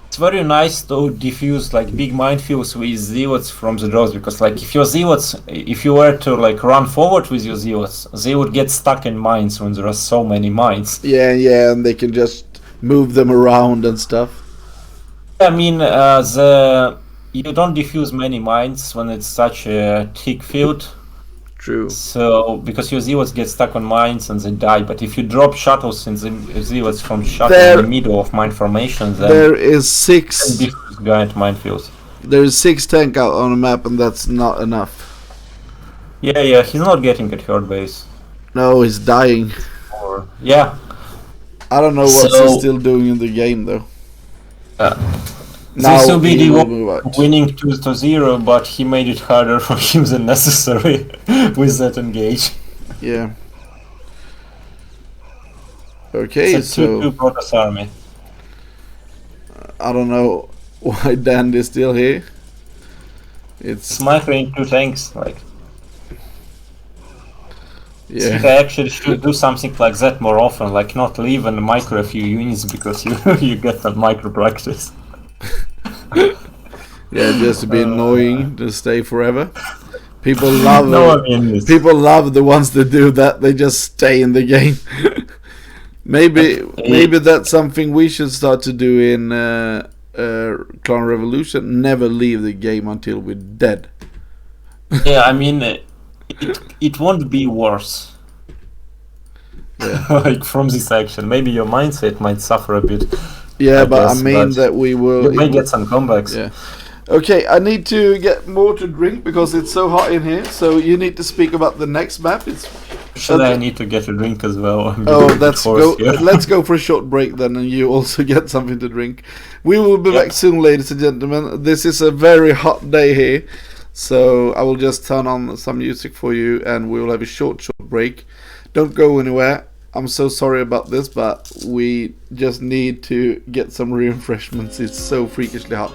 Speaker 3: It's very nice to diffuse like big minefields with Zealots from the draws, because like if your Zealots, if you were to like run forward with your Zealots, they would get stuck in mines when there are so many mines.
Speaker 1: Yeah, and they can just move them around and stuff.
Speaker 3: I mean, you don't diffuse many mines when it's such a thick field.
Speaker 1: True.
Speaker 3: So, because your Zealots get stuck on mines and they die, but if you drop shuttles in the Zealots from shuttle in the middle of mine formations, then
Speaker 1: there is 6
Speaker 3: giant minefields.
Speaker 1: There is 6 tank out on the map, and that's not enough.
Speaker 3: Yeah, he's not getting at third base.
Speaker 1: No, he's dying.
Speaker 3: Yeah.
Speaker 1: I don't know what he's still doing in the game though.
Speaker 3: This will be winning 2-0, but he made it harder for him than necessary with that engage.
Speaker 1: Yeah. Okay,
Speaker 3: it's a 2-2 Protoss army.
Speaker 1: I don't know why Dan is still here. It's
Speaker 3: microing 2 tanks, like.
Speaker 1: Yeah.
Speaker 3: I think I actually should do something like that more often, like not leave and micro a few units because you get some micro practice.
Speaker 1: Yeah, just to be annoying, to stay forever. People love people love the ones that do that. They just stay in the game. maybe that's something we should start to do in Clan Revolution. Never leave the game until we're dead.
Speaker 3: Yeah, I mean, it won't be worse.
Speaker 1: Yeah.
Speaker 3: Like from this action, maybe your mindset might suffer a bit.
Speaker 1: Yeah,
Speaker 3: I
Speaker 1: but
Speaker 3: guess,
Speaker 1: I mean that we will.
Speaker 3: You may get some comebacks.
Speaker 1: Yeah. Okay, I need to get more to drink because it's so hot in here. So you need to speak about the next map.
Speaker 3: I need to get a drink as well?
Speaker 1: Let's go for a short break then, and you also get something to drink. We will be back soon, ladies and gentlemen. This is a very hot day here, so I will just turn on some music for you, and we will have a short break. Don't go anywhere. I'm so sorry about this, but we just need to get some refreshments. It's so freakishly hot.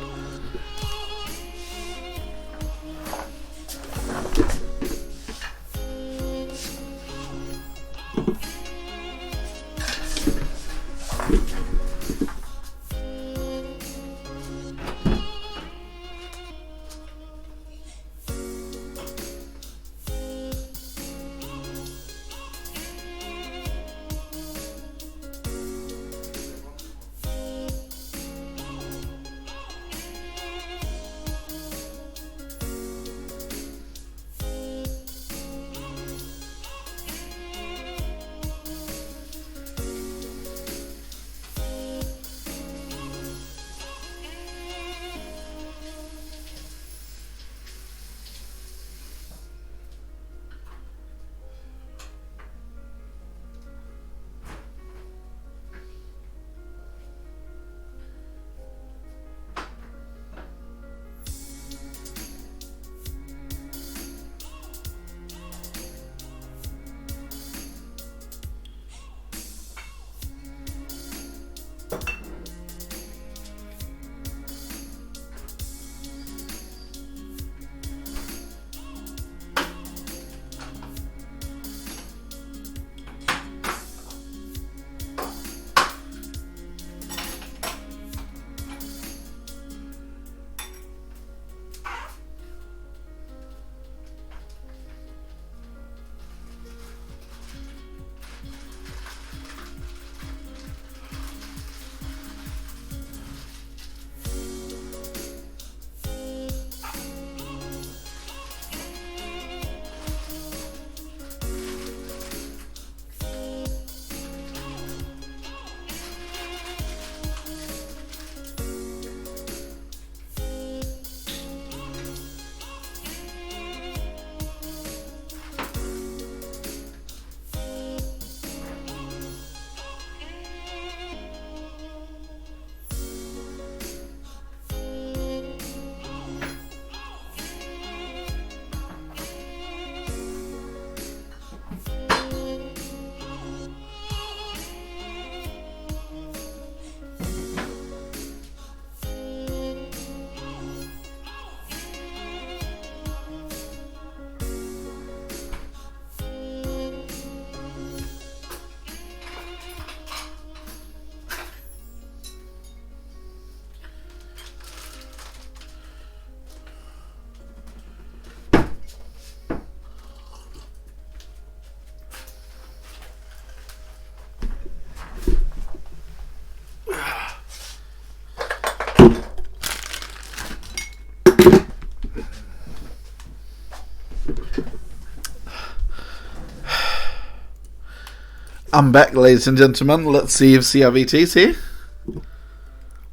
Speaker 1: I'm back, ladies and gentlemen. Let's see if CRVT's here.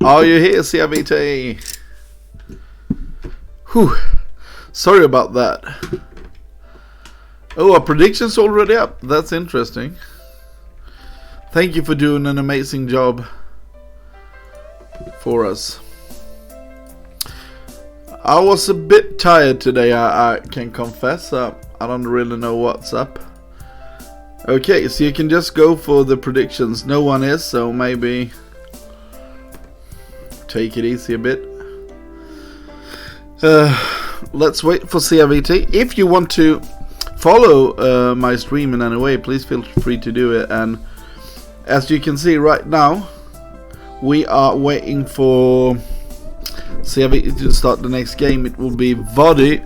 Speaker 1: Are you here, CRVT? Whew. Sorry about that. Oh, our prediction's already up. That's interesting. Thank you for doing an amazing job for us. I was a bit tired today, I can confess. I don't really know what's up. Okay, so you can just go for the predictions. No one is, so maybe take it easy a bit. Let's wait for CRVT. If you want to follow my stream in any way, please feel free to do it. And as you can see right now, we are waiting for CRVT to start the next game. It will be Vody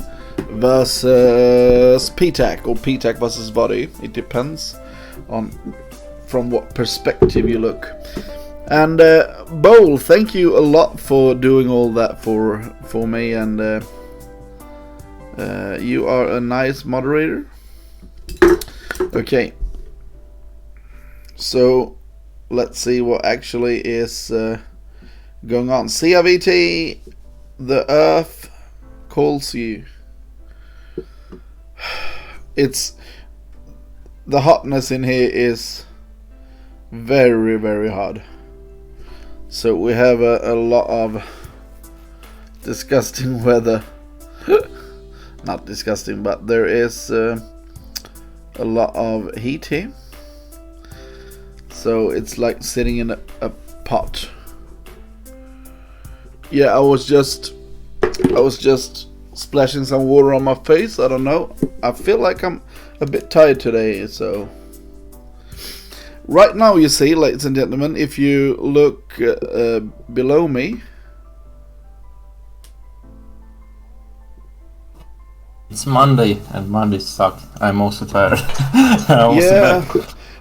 Speaker 1: versus PTAC, or PTAC versus Vody. It depends on from what perspective you look. And Bowl, thank you a lot for doing all that for me, and you are a nice moderator. Okay, so let's see what actually is going on. CRVT, the Earth calls you. It's the hotness in here is very, very hard. So we have a lot of disgusting weather. Not disgusting, but there is a lot of heat here. So it's like sitting in a pot. Yeah, I was just splashing some water on my face. I don't know. I feel like I'm a bit tired today, so right now, you see, ladies and gentlemen, if you look below me,
Speaker 3: It's Monday, and Mondays suck. I'm also tired.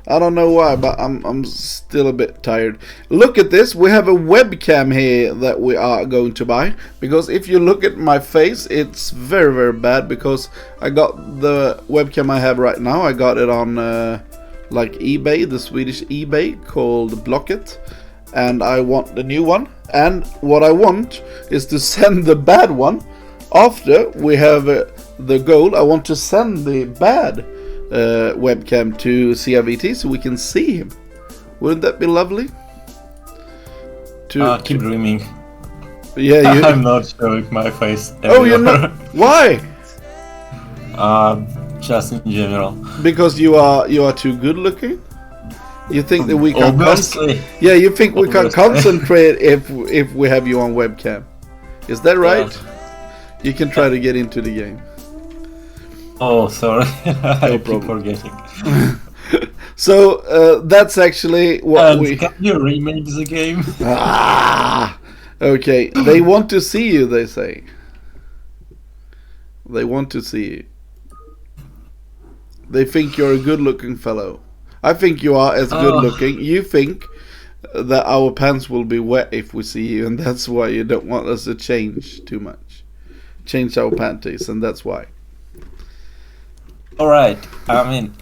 Speaker 1: I don't know why, but I'm still a bit tired. Look at this. We have a webcam here that we are going to buy, because if you look at my face, it's very, very bad, because I got the webcam I have right now. I got it on like eBay, the Swedish eBay, called Blocket, and I want the new one. And what I want is to send the bad one after we have the goal. I want to send the bad webcam to CRVT so we can see him. Wouldn't that be lovely?
Speaker 3: Keep dreaming.
Speaker 1: Yeah,
Speaker 3: I'm not showing my face.
Speaker 1: Oh, you're not? Why?
Speaker 3: Just in general.
Speaker 1: Because you are too good looking. You think that we can?
Speaker 3: Yeah,
Speaker 1: you think we can concentrate if we have you on webcam? Is that right?
Speaker 3: Yeah.
Speaker 1: You can try to get into the game.
Speaker 3: Oh, sorry. I keep
Speaker 1: problem.
Speaker 3: forgetting.
Speaker 1: So that's actually what
Speaker 3: and
Speaker 1: we.
Speaker 3: Can you remake the game?
Speaker 1: Okay. They want to see you. They say. They want to see you. They think you're a good-looking fellow. I think you are as good-looking. You think that our pants will be wet if we see you, and that's why you don't want us to change too much. Change our panties, and that's why.
Speaker 3: Alright, I mean...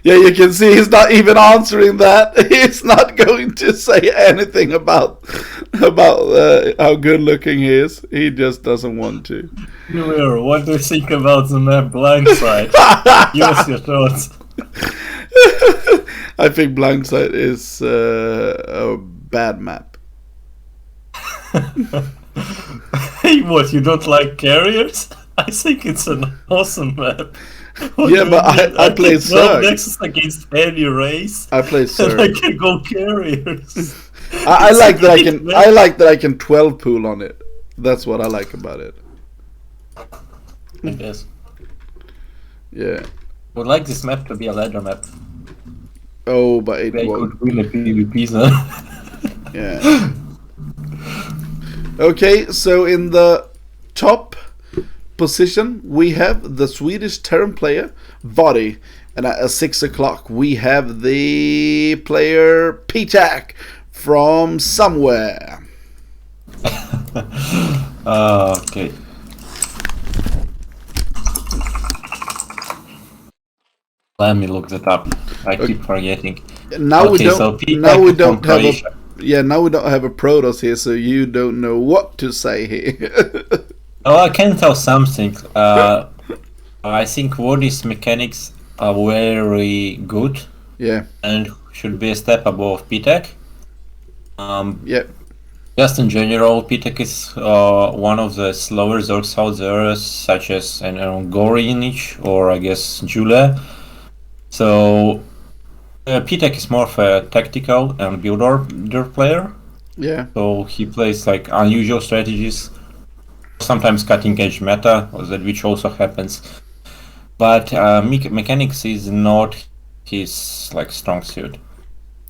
Speaker 1: Yeah, you can see he's not even answering that. He's not going to say anything about how good looking he is. He just doesn't want to.
Speaker 3: What do you think about the map Blindside? Use your thoughts.
Speaker 1: I think Blindside is a bad map.
Speaker 3: What, you don't like carriers? I think it's an awesome map.
Speaker 1: Yeah, but I play SouL.
Speaker 3: Nexus against any race.
Speaker 1: I play SouL.
Speaker 3: And I can go carriers.
Speaker 1: I like that I can 12 pool on it. That's what I like about it.
Speaker 3: I guess.
Speaker 1: Yeah.
Speaker 3: I would like this map to be a ladder map.
Speaker 1: Oh, but it
Speaker 3: They
Speaker 1: won't.
Speaker 3: could win a PvP zone.
Speaker 1: Yeah. Okay, so in the top position we have the Swedish Terran player Vody, and at 6 o'clock we have the player PTAC from somewhere.
Speaker 3: Okay. Let me look that up. I keep forgetting.
Speaker 1: Now we
Speaker 3: Okay,
Speaker 1: don't.
Speaker 3: so Peter
Speaker 1: Now we
Speaker 3: from
Speaker 1: don't have a.
Speaker 3: Croatia.
Speaker 1: Yeah, now we don't have a Protoss here, so you don't know what to say here.
Speaker 3: Oh, I can tell something. I think Wodi's mechanics are very good
Speaker 1: Yeah.
Speaker 3: and should be a step above PTEC.
Speaker 1: Yeah.
Speaker 3: Just in general, PTEC is one of the slower Zergs out there, such as Gorinich or I guess Julia. So PTEC is more of a tactical and builder player.
Speaker 1: Yeah.
Speaker 3: So he plays like unusual strategies, sometimes cutting edge meta, which also happens. But mechanics is not his like strong suit.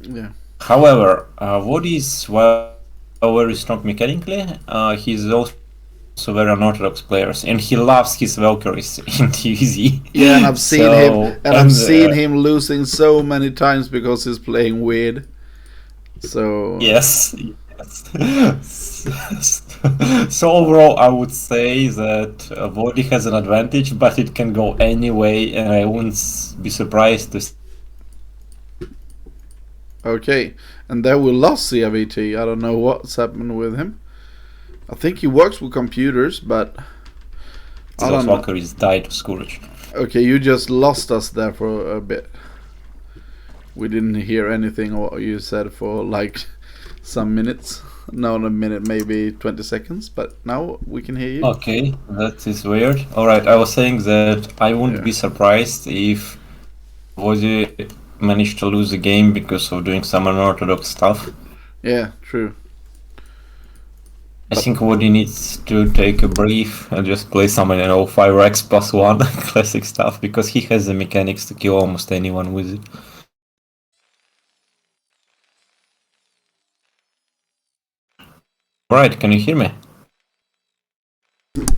Speaker 1: Yeah.
Speaker 3: However, Wodi is very strong mechanically. He's also very unorthodox players, and he loves his Valkyries in TVZ.
Speaker 1: Yeah, and I've seen him losing so many times because he's playing weird. So
Speaker 3: yes. So overall, I would say that Wodi has an advantage, but it can go any way, and I wouldn't be surprised to.
Speaker 1: Okay, and then we lost CRVT. I don't know what's happened with him. I think he works with computers, but I
Speaker 3: Those
Speaker 1: don't know.
Speaker 3: Valkyries died to Scourge.
Speaker 1: Okay, you just lost us there for a bit. We didn't hear anything of what you said for like some minutes. Not a minute, maybe 20 seconds, but now we can hear you.
Speaker 3: Okay, that is weird. Alright, I was saying that I wouldn't be surprised if Wodi managed to lose the game because of doing some unorthodox stuff.
Speaker 1: Yeah, true.
Speaker 3: I think Wodi needs to take a brief and just play some, 5x plus 1 classic stuff, because he has the mechanics to kill almost anyone with it. Right, can you hear me?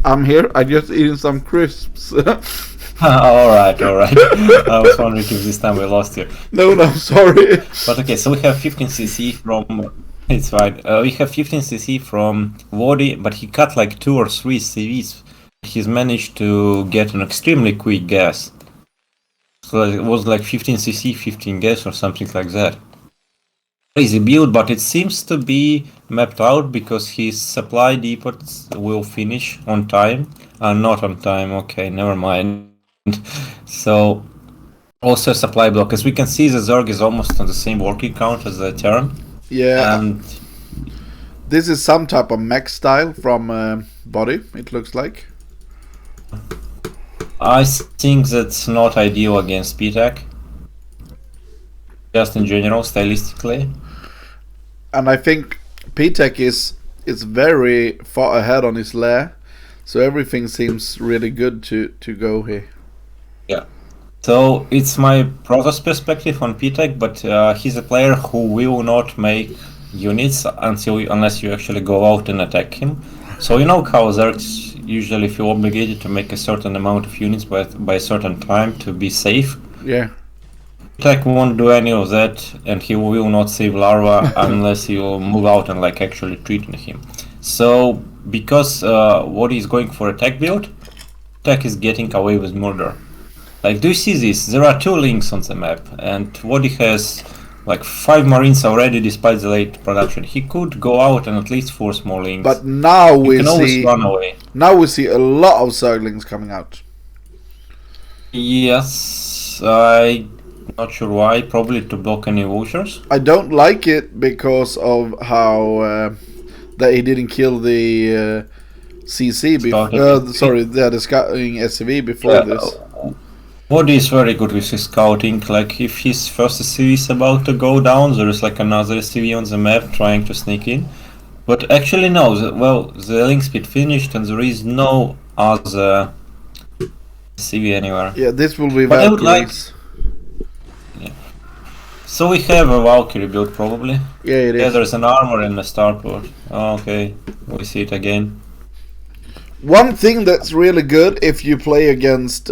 Speaker 1: I'm here. I just eating some crisps.
Speaker 3: Alright. I was wondering if this time we lost you.
Speaker 1: No, sorry.
Speaker 3: But okay, so we have 15cc from... It's fine. We have 15cc from Wodi, but he cut like 2 or 3 CVs. He's managed to get an extremely quick gas. So it was like 15cc, 15 gas or something like that. Crazy build, but it seems to be mapped out because his supply depots will finish on time. Not on time, okay, never mind. So, also supply block. As we can see, the Zerg is almost on the same working count as the Terran.
Speaker 1: Yeah.
Speaker 3: And
Speaker 1: this is some type of mech style from Body, it looks like.
Speaker 3: I think that's not ideal against PTEC. Just in general, stylistically.
Speaker 1: And I think PTEC is very far ahead on his lair, so everything seems really good to go here.
Speaker 3: Yeah. So it's my Protoss perspective on PTEC, but he's a player who will not make units unless you actually go out and attack him. So you know how Zergs usually feel obligated to make a certain amount of units by a certain time to be safe.
Speaker 1: Yeah.
Speaker 3: PTEC won't do any of that, and he will not save Larva unless you move out and like actually treating him. So because Wodi is going for a tech build, PTEC is getting away with murder. Like, do you see this? There are 2 links on the map, and Wodi has like 5 marines already despite the late production. He could go out and at least force more links.
Speaker 1: But now we see
Speaker 3: run away.
Speaker 1: Now we see a lot of Zerglings coming out.
Speaker 3: Yes, I'm not sure why. Probably to block any vultures.
Speaker 1: I don't like it because of how that he didn't kill the CC before. The scouting SCV before this.
Speaker 3: Wodi is very good with his scouting. Like, if his first SCV is about to go down, there is like another SCV on the map trying to sneak in. But actually no, the link speed finished and there is no other SCV anywhere.
Speaker 1: Yeah, this will be
Speaker 3: but
Speaker 1: Valkyries.
Speaker 3: Yeah. So we have a Valkyrie build probably.
Speaker 1: Yeah, it is.
Speaker 3: Yeah, there's an armor and a starport. Oh, okay, we see it again.
Speaker 1: One thing that's really good if you play against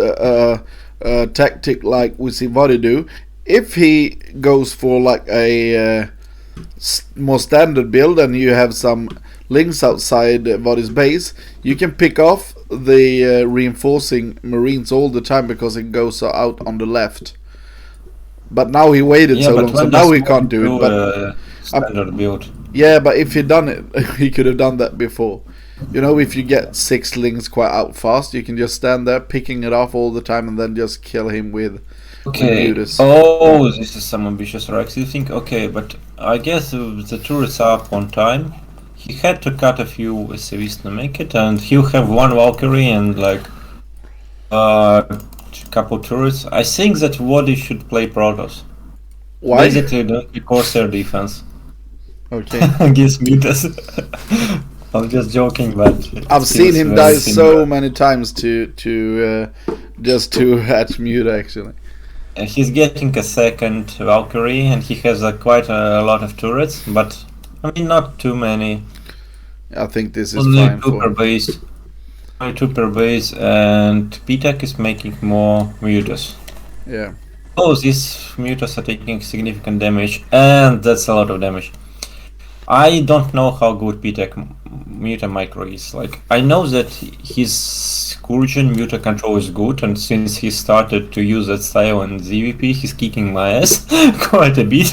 Speaker 1: tactic like we see Vody do, if he goes for like a more standard build and you have some links outside Vody's base, you can pick off the reinforcing marines all the time because it goes out on the left. But now he waited
Speaker 3: Yeah,
Speaker 1: so
Speaker 3: but
Speaker 1: long, so
Speaker 3: when
Speaker 1: now
Speaker 3: does
Speaker 1: he
Speaker 3: one
Speaker 1: can't do
Speaker 3: do
Speaker 1: it. But
Speaker 3: a standard build?
Speaker 1: yeah, but if he'd done it, he could have done that before. You know, if you get 6 lings quite out fast, you can just stand there picking it off all the time and then just kill him with
Speaker 3: Okay.
Speaker 1: mutas.
Speaker 3: Oh, this is some ambitious Rex. You think? Okay, but I guess the turrets are up on time. He had to cut a few SCVs to make it, and he'll have 1 Valkyrie and like couple turrets. I think that Wadi should play Protoss.
Speaker 1: Why?
Speaker 3: Basically, the Corsair defense.
Speaker 1: Okay.
Speaker 3: Against mutas. I'm just joking, but
Speaker 1: I've seen him die so many times to just to hatch muta actually.
Speaker 3: He's getting a 2nd Valkyrie, and he has quite a lot of turrets, but I mean not too many.
Speaker 1: I think this is
Speaker 3: Only
Speaker 1: fine
Speaker 3: 2
Speaker 1: for
Speaker 3: per
Speaker 1: him.
Speaker 3: base. Only 2 per base, and PTAC is making more mutas.
Speaker 1: Yeah.
Speaker 3: Oh, these mutas are taking significant damage, and that's a lot of damage. I don't know how good PTAC muta micro is. Like, I know that his Scourgeon muta control is good, and since he started to use that style in ZVP, he's kicking my ass quite a bit.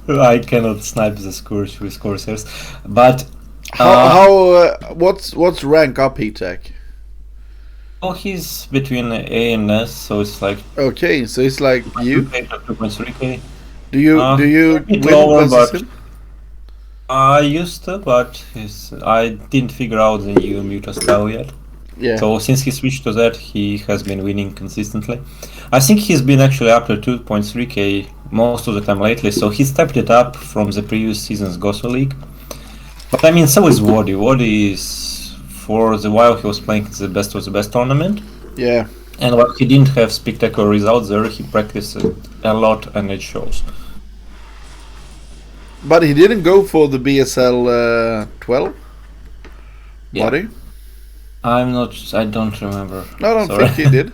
Speaker 3: I cannot snipe the Scourge with Corsairs, but
Speaker 1: what's rank up P-Tech?
Speaker 3: oh, he's between A and S, so it's like
Speaker 1: Okay, so it's like you.
Speaker 3: 2.3k.
Speaker 1: Do you
Speaker 3: a bit
Speaker 1: win
Speaker 3: lower,
Speaker 1: versus
Speaker 3: but
Speaker 1: him?
Speaker 3: I used to, but I didn't figure out the new muta style yet.
Speaker 1: Yeah.
Speaker 3: So since he switched to that, he has been winning consistently. I think he's been actually up to 2.3k most of the time lately, so he stepped it up from the previous season's Gosso League. But I mean, so is Wadi. Wadi is, for the while he was playing the best of the best tournament.
Speaker 1: Yeah.
Speaker 3: And while he didn't have spectacular results there, he practiced a lot and it shows.
Speaker 1: But he didn't go for the BSL 12?
Speaker 3: Yeah.
Speaker 1: Did he?
Speaker 3: I don't remember.
Speaker 1: No, I don't
Speaker 3: Sorry.
Speaker 1: think he did.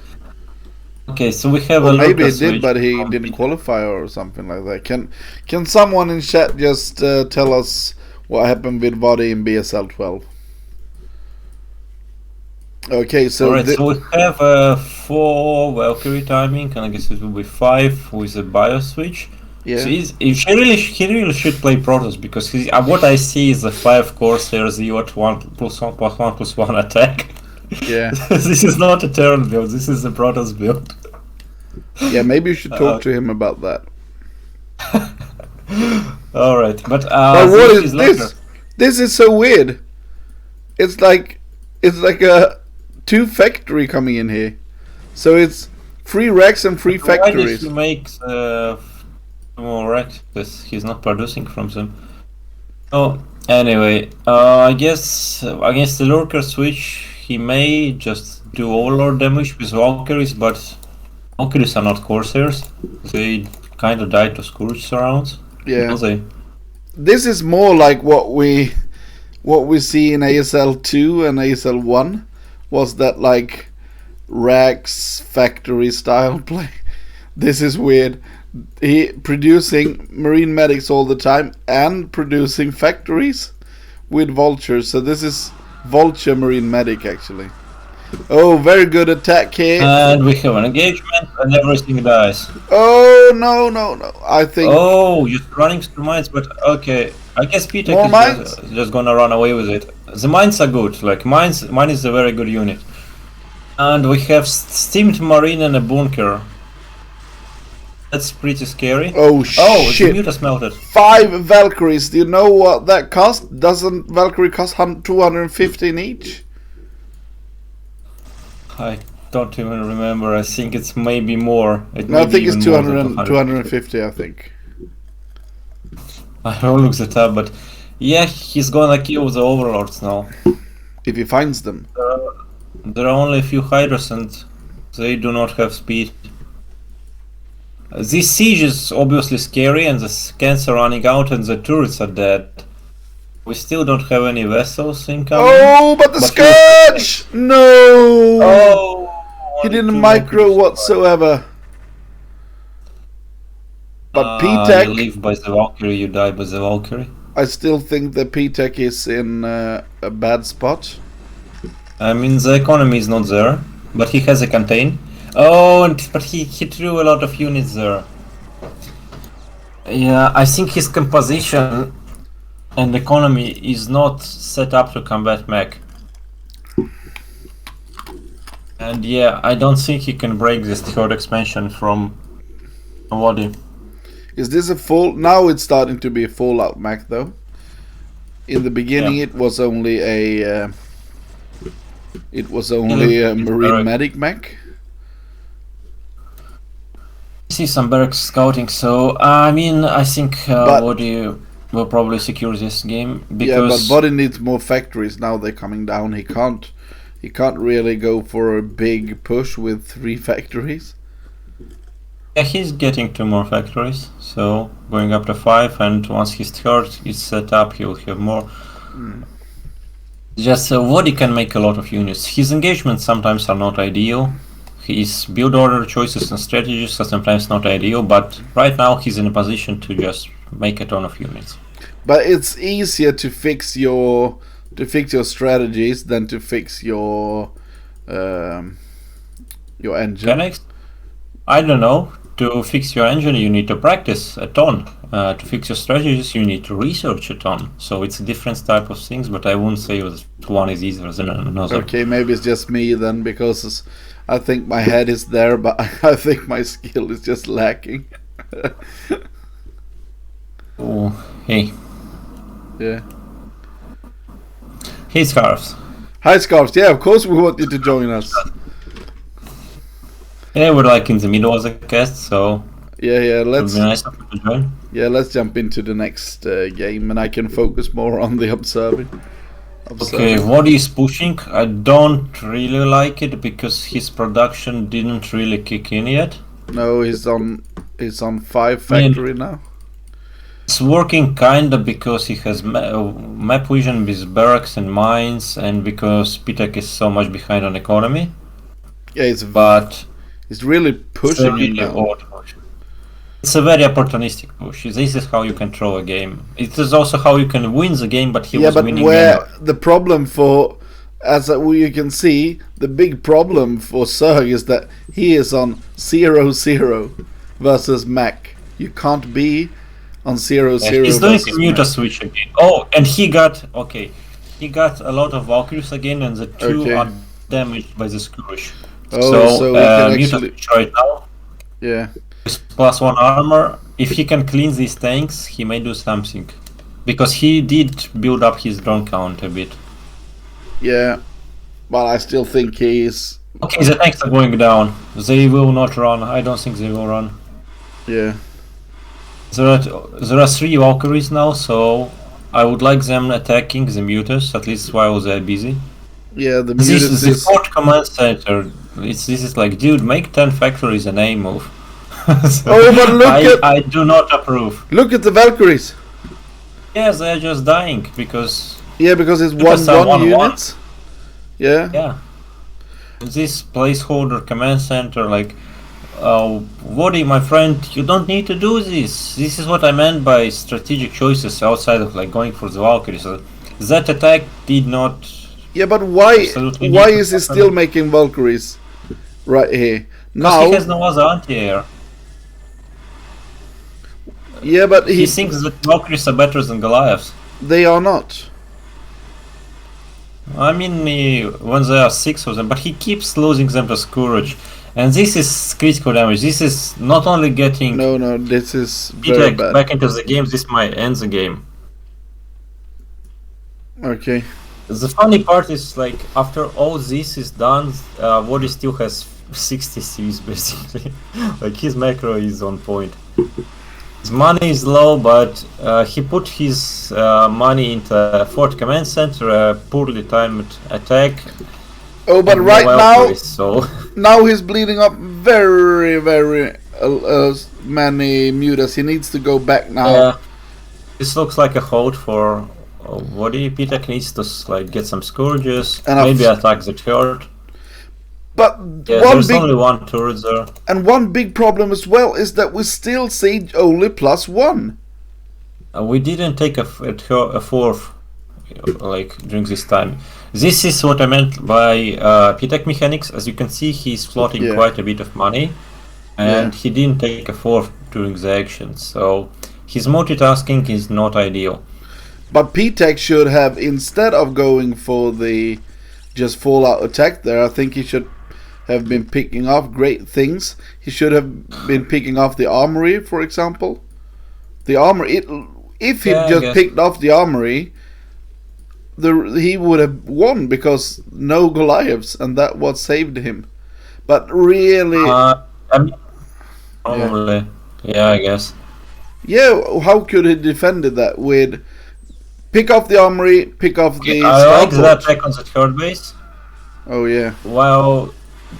Speaker 3: Okay, so we have
Speaker 1: Or
Speaker 3: a
Speaker 1: maybe he
Speaker 3: Lucas
Speaker 1: did,
Speaker 3: switch
Speaker 1: but he
Speaker 3: from
Speaker 1: didn't
Speaker 3: P-
Speaker 1: qualify or something like that. Can someone in chat just tell us what happened with Vadi in BSL 12? Okay, so
Speaker 3: Alright, so we have 4 Valkyrie timing, and I guess it will be 5 with a bio switch.
Speaker 1: yeah.
Speaker 3: So he really should play Protoss, because what I see is a 5 Corsair Z-Ot 1+1+1 attack.
Speaker 1: Yeah.
Speaker 3: This is not a Terran build, this is a Protoss build.
Speaker 1: Yeah, maybe you should talk to him about that.
Speaker 3: Alright, but
Speaker 1: But what is this? This is so weird. It's like a 2 factory coming in here. So it's 3 racks and 3
Speaker 3: Why did
Speaker 1: factories.
Speaker 3: he make more racks? Because he's not producing from them. Oh, anyway, I guess against the Lurker switch, he may just do overlord damage with Valkyries, but Valkyries are not Corsairs. They kind of die to Scourge surrounds.
Speaker 1: Yeah.
Speaker 3: Don't they?
Speaker 1: This is more like what we see in ASL 2 and ASL 1 was that like racks factory style play. This is weird. He producing marine medics all the time and producing factories with vultures. So this is vulture marine medic actually. Oh, very good attack here.
Speaker 3: And we have an engagement, and everything dies.
Speaker 1: Oh no. I think
Speaker 3: Oh, you're running through mines, but okay. I guess Peter
Speaker 1: More
Speaker 3: is
Speaker 1: mines?
Speaker 3: just gonna run away with it. The mines are good. Like mine is a very good unit. And we have steamed marine and a bunker. That's pretty scary.
Speaker 1: Oh
Speaker 3: Oh,
Speaker 1: shit.
Speaker 3: the mutas melted.
Speaker 1: 5 Valkyries. Do you know what that cost? Doesn't Valkyrie cost 215 each?
Speaker 3: I don't even remember. I think it's maybe more.
Speaker 1: No, I think it's 200
Speaker 3: 200,
Speaker 1: 250, I think.
Speaker 3: I will look that up, but yeah, he's gonna kill the overlords now.
Speaker 1: If he finds them.
Speaker 3: There are only a few hydras and they do not have speed. This siege is obviously scary, and the scans are running out and the turrets are dead. We still don't have any vessels incoming.
Speaker 1: Oh, but the Scourge! No!
Speaker 3: Oh!
Speaker 1: He
Speaker 3: only
Speaker 1: didn't
Speaker 3: 2
Speaker 1: micro
Speaker 3: Valkyries.
Speaker 1: whatsoever. But P-Tech,
Speaker 3: You live by the Valkyrie, you die by the Valkyrie.
Speaker 1: I still think the P-Tech is in a bad spot.
Speaker 3: I mean, the economy is not there, but he has a contain. Oh, but he threw a lot of units there. Yeah, I think his composition and economy is not set up to combat mech. And yeah, I don't think he can break this third expansion from Wadi.
Speaker 1: Is this a full? Now it's starting to be a Fallout mech though. In the beginning, it was only a marine medic mech.
Speaker 3: I see some barracks scouting, so I mean, I think Wadi will probably secure this game because
Speaker 1: but Body needs more factories now. They're coming down. He can't really go for a big push with 3 factories.
Speaker 3: Yeah, he's getting 2 more factories, so going up to 5, and once his third is set up, he will have more. Just Wadi can make a lot of units. His engagements sometimes are not ideal. His build order choices and strategies are sometimes not ideal, but right now he's in a position to just make a ton of units.
Speaker 1: But it's easier to fix your strategies than to fix your engine.
Speaker 3: Mechanics? I don't know. To fix your engine, you need to practice a ton. To fix your strategies, you need to research a ton. So it's a different type of things, but I wouldn't say one is easier than another.
Speaker 1: Okay, maybe it's just me then, because I think my head is there, but I think my skill is just lacking.
Speaker 3: Oh, hey.
Speaker 1: Yeah.
Speaker 3: Hey, Scarves.
Speaker 1: Hi, Scarves. Yeah, of course we want you to join us.
Speaker 3: Yeah, we're like in the middle of the cast, so
Speaker 1: yeah. Let's
Speaker 3: be nice of you to join.
Speaker 1: Yeah, let's jump into the next game, and I can focus more on the observing.
Speaker 3: Okay, what he's pushing, I don't really like it because his production didn't really kick in yet.
Speaker 1: No, he's on 5 factory now.
Speaker 3: It's working kinda because he has map vision with barracks and mines, and because Pitek is so much behind on economy.
Speaker 1: Yeah, he's really pushing it now.
Speaker 3: It's a very opportunistic push. This is how you control a game. It is also how you can win the game, but he was winning.
Speaker 1: Yeah, but where the problem for, as you can see, the big problem for SouL is that he is on 0-0 versus mech. You can't be on 0-0.
Speaker 3: He's doing a muta switch again. Oh, and he got a lot of Valkyries again, and the 2 are damaged by the Scourge.
Speaker 1: So we can
Speaker 3: muta switch right now.
Speaker 1: Yeah.
Speaker 3: +1 armor. If he can clean these tanks, he may do something. Because he did build up his drone count a bit.
Speaker 1: Yeah, but I still think he's...
Speaker 3: Okay, the tanks are going down. They will not run. I don't think they will run.
Speaker 1: Yeah.
Speaker 3: There are 3 Valkyries now, so I would like them attacking the mutas, at least while they're busy.
Speaker 1: Yeah, the mutas
Speaker 3: the 4th command center. This is like, dude, make 10 factories an A move. So
Speaker 1: but look
Speaker 3: I do not approve.
Speaker 1: Look at the Valkyries.
Speaker 3: Yes, they're just dying because...
Speaker 1: Yeah, because it's 1-1 units. Yeah.
Speaker 3: Yeah. This placeholder command center, like, Wadi, my friend, you don't need to do this. This is what I meant by strategic choices outside of like going for the Valkyries. So that attack did not...
Speaker 1: Yeah, but why is he still making Valkyries right here?
Speaker 3: Because he has no other anti-air.
Speaker 1: Yeah, but
Speaker 3: he thinks that Valkyries are better than Goliaths.
Speaker 1: They are not.
Speaker 3: I mean, when there are 6 of them, but he keeps losing them to Scourge. And this is critical damage. This is not only getting...
Speaker 1: No, this is very bad.
Speaker 3: Back into the game, this might end the game.
Speaker 1: Okay.
Speaker 3: The funny part is, like, after all this is done, Wadi still has 60 Cs, basically. Like, his macro is on point. His money is low, but he put his money into a 4th command center, a poorly timed attack.
Speaker 1: Oh, but right now, now he's bleeding up very, very many mutas. He needs to go back now.
Speaker 3: Yeah, this looks like a hold for Wadi. Pitek needs to like get some scourges, and maybe attack the turret.
Speaker 1: But
Speaker 3: yeah, there's only 1 turret there.
Speaker 1: And one big problem as well is that we still see only +1.
Speaker 3: We didn't take a 4th like during this time. This is what I meant by Pitek mechanics. As you can see, he's floating quite a bit of money, and he didn't take a 4th during the action. So his multitasking is not ideal.
Speaker 1: But P-Tech should have, instead of going for the just full-out attack there, I think he should have been picking off great things. He should have been picking off the armory, for example. The armory, if he just picked off the armory, he would have won because no Goliaths, and that what saved him. But really,
Speaker 3: probably, yeah, I guess.
Speaker 1: Yeah, how could he defended that with pick off the armory, pick off the
Speaker 3: I like
Speaker 1: starport?
Speaker 3: the attack on the third base.
Speaker 1: Oh yeah.
Speaker 3: Well,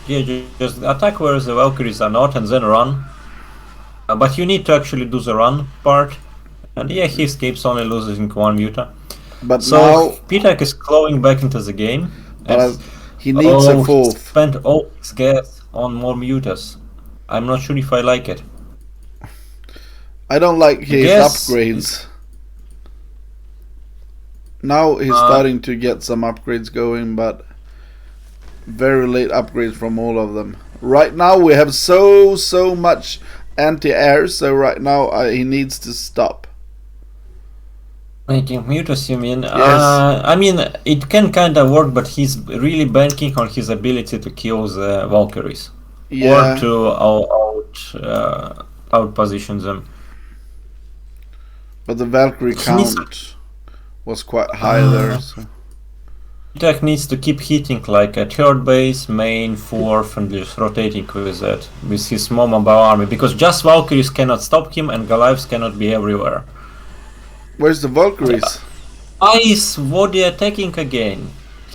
Speaker 3: yeah, just attack where the Valkyries are not, and then run. But you need to actually do the run part. And yeah, he escapes only losing one muta.
Speaker 1: But
Speaker 3: so
Speaker 1: now
Speaker 3: P-Tech is clawing back into the game.
Speaker 1: But he needs a fourth.
Speaker 3: He spent all his gas on more mutas. I'm not sure if I like it.
Speaker 1: I don't like his upgrades. Now he's starting to get some upgrades going, but very late upgrades from all of them. Right now we have so much anti-air, so right now he needs to stop.
Speaker 3: Making mutas, you mean?
Speaker 1: Yes.
Speaker 3: I mean, it can kind of work, but he's really banking on his ability to kill the Valkyries.
Speaker 1: Yeah.
Speaker 3: Or to out position them.
Speaker 1: But the Valkyrie count was quite high there. So.
Speaker 3: Tech needs to keep hitting like a third base, main, fourth, and just rotating with that, with his small mobile army, because just Valkyries cannot stop him and Goliaths cannot be everywhere.
Speaker 1: Where's the Valkyries?
Speaker 3: Why is Wody attacking again?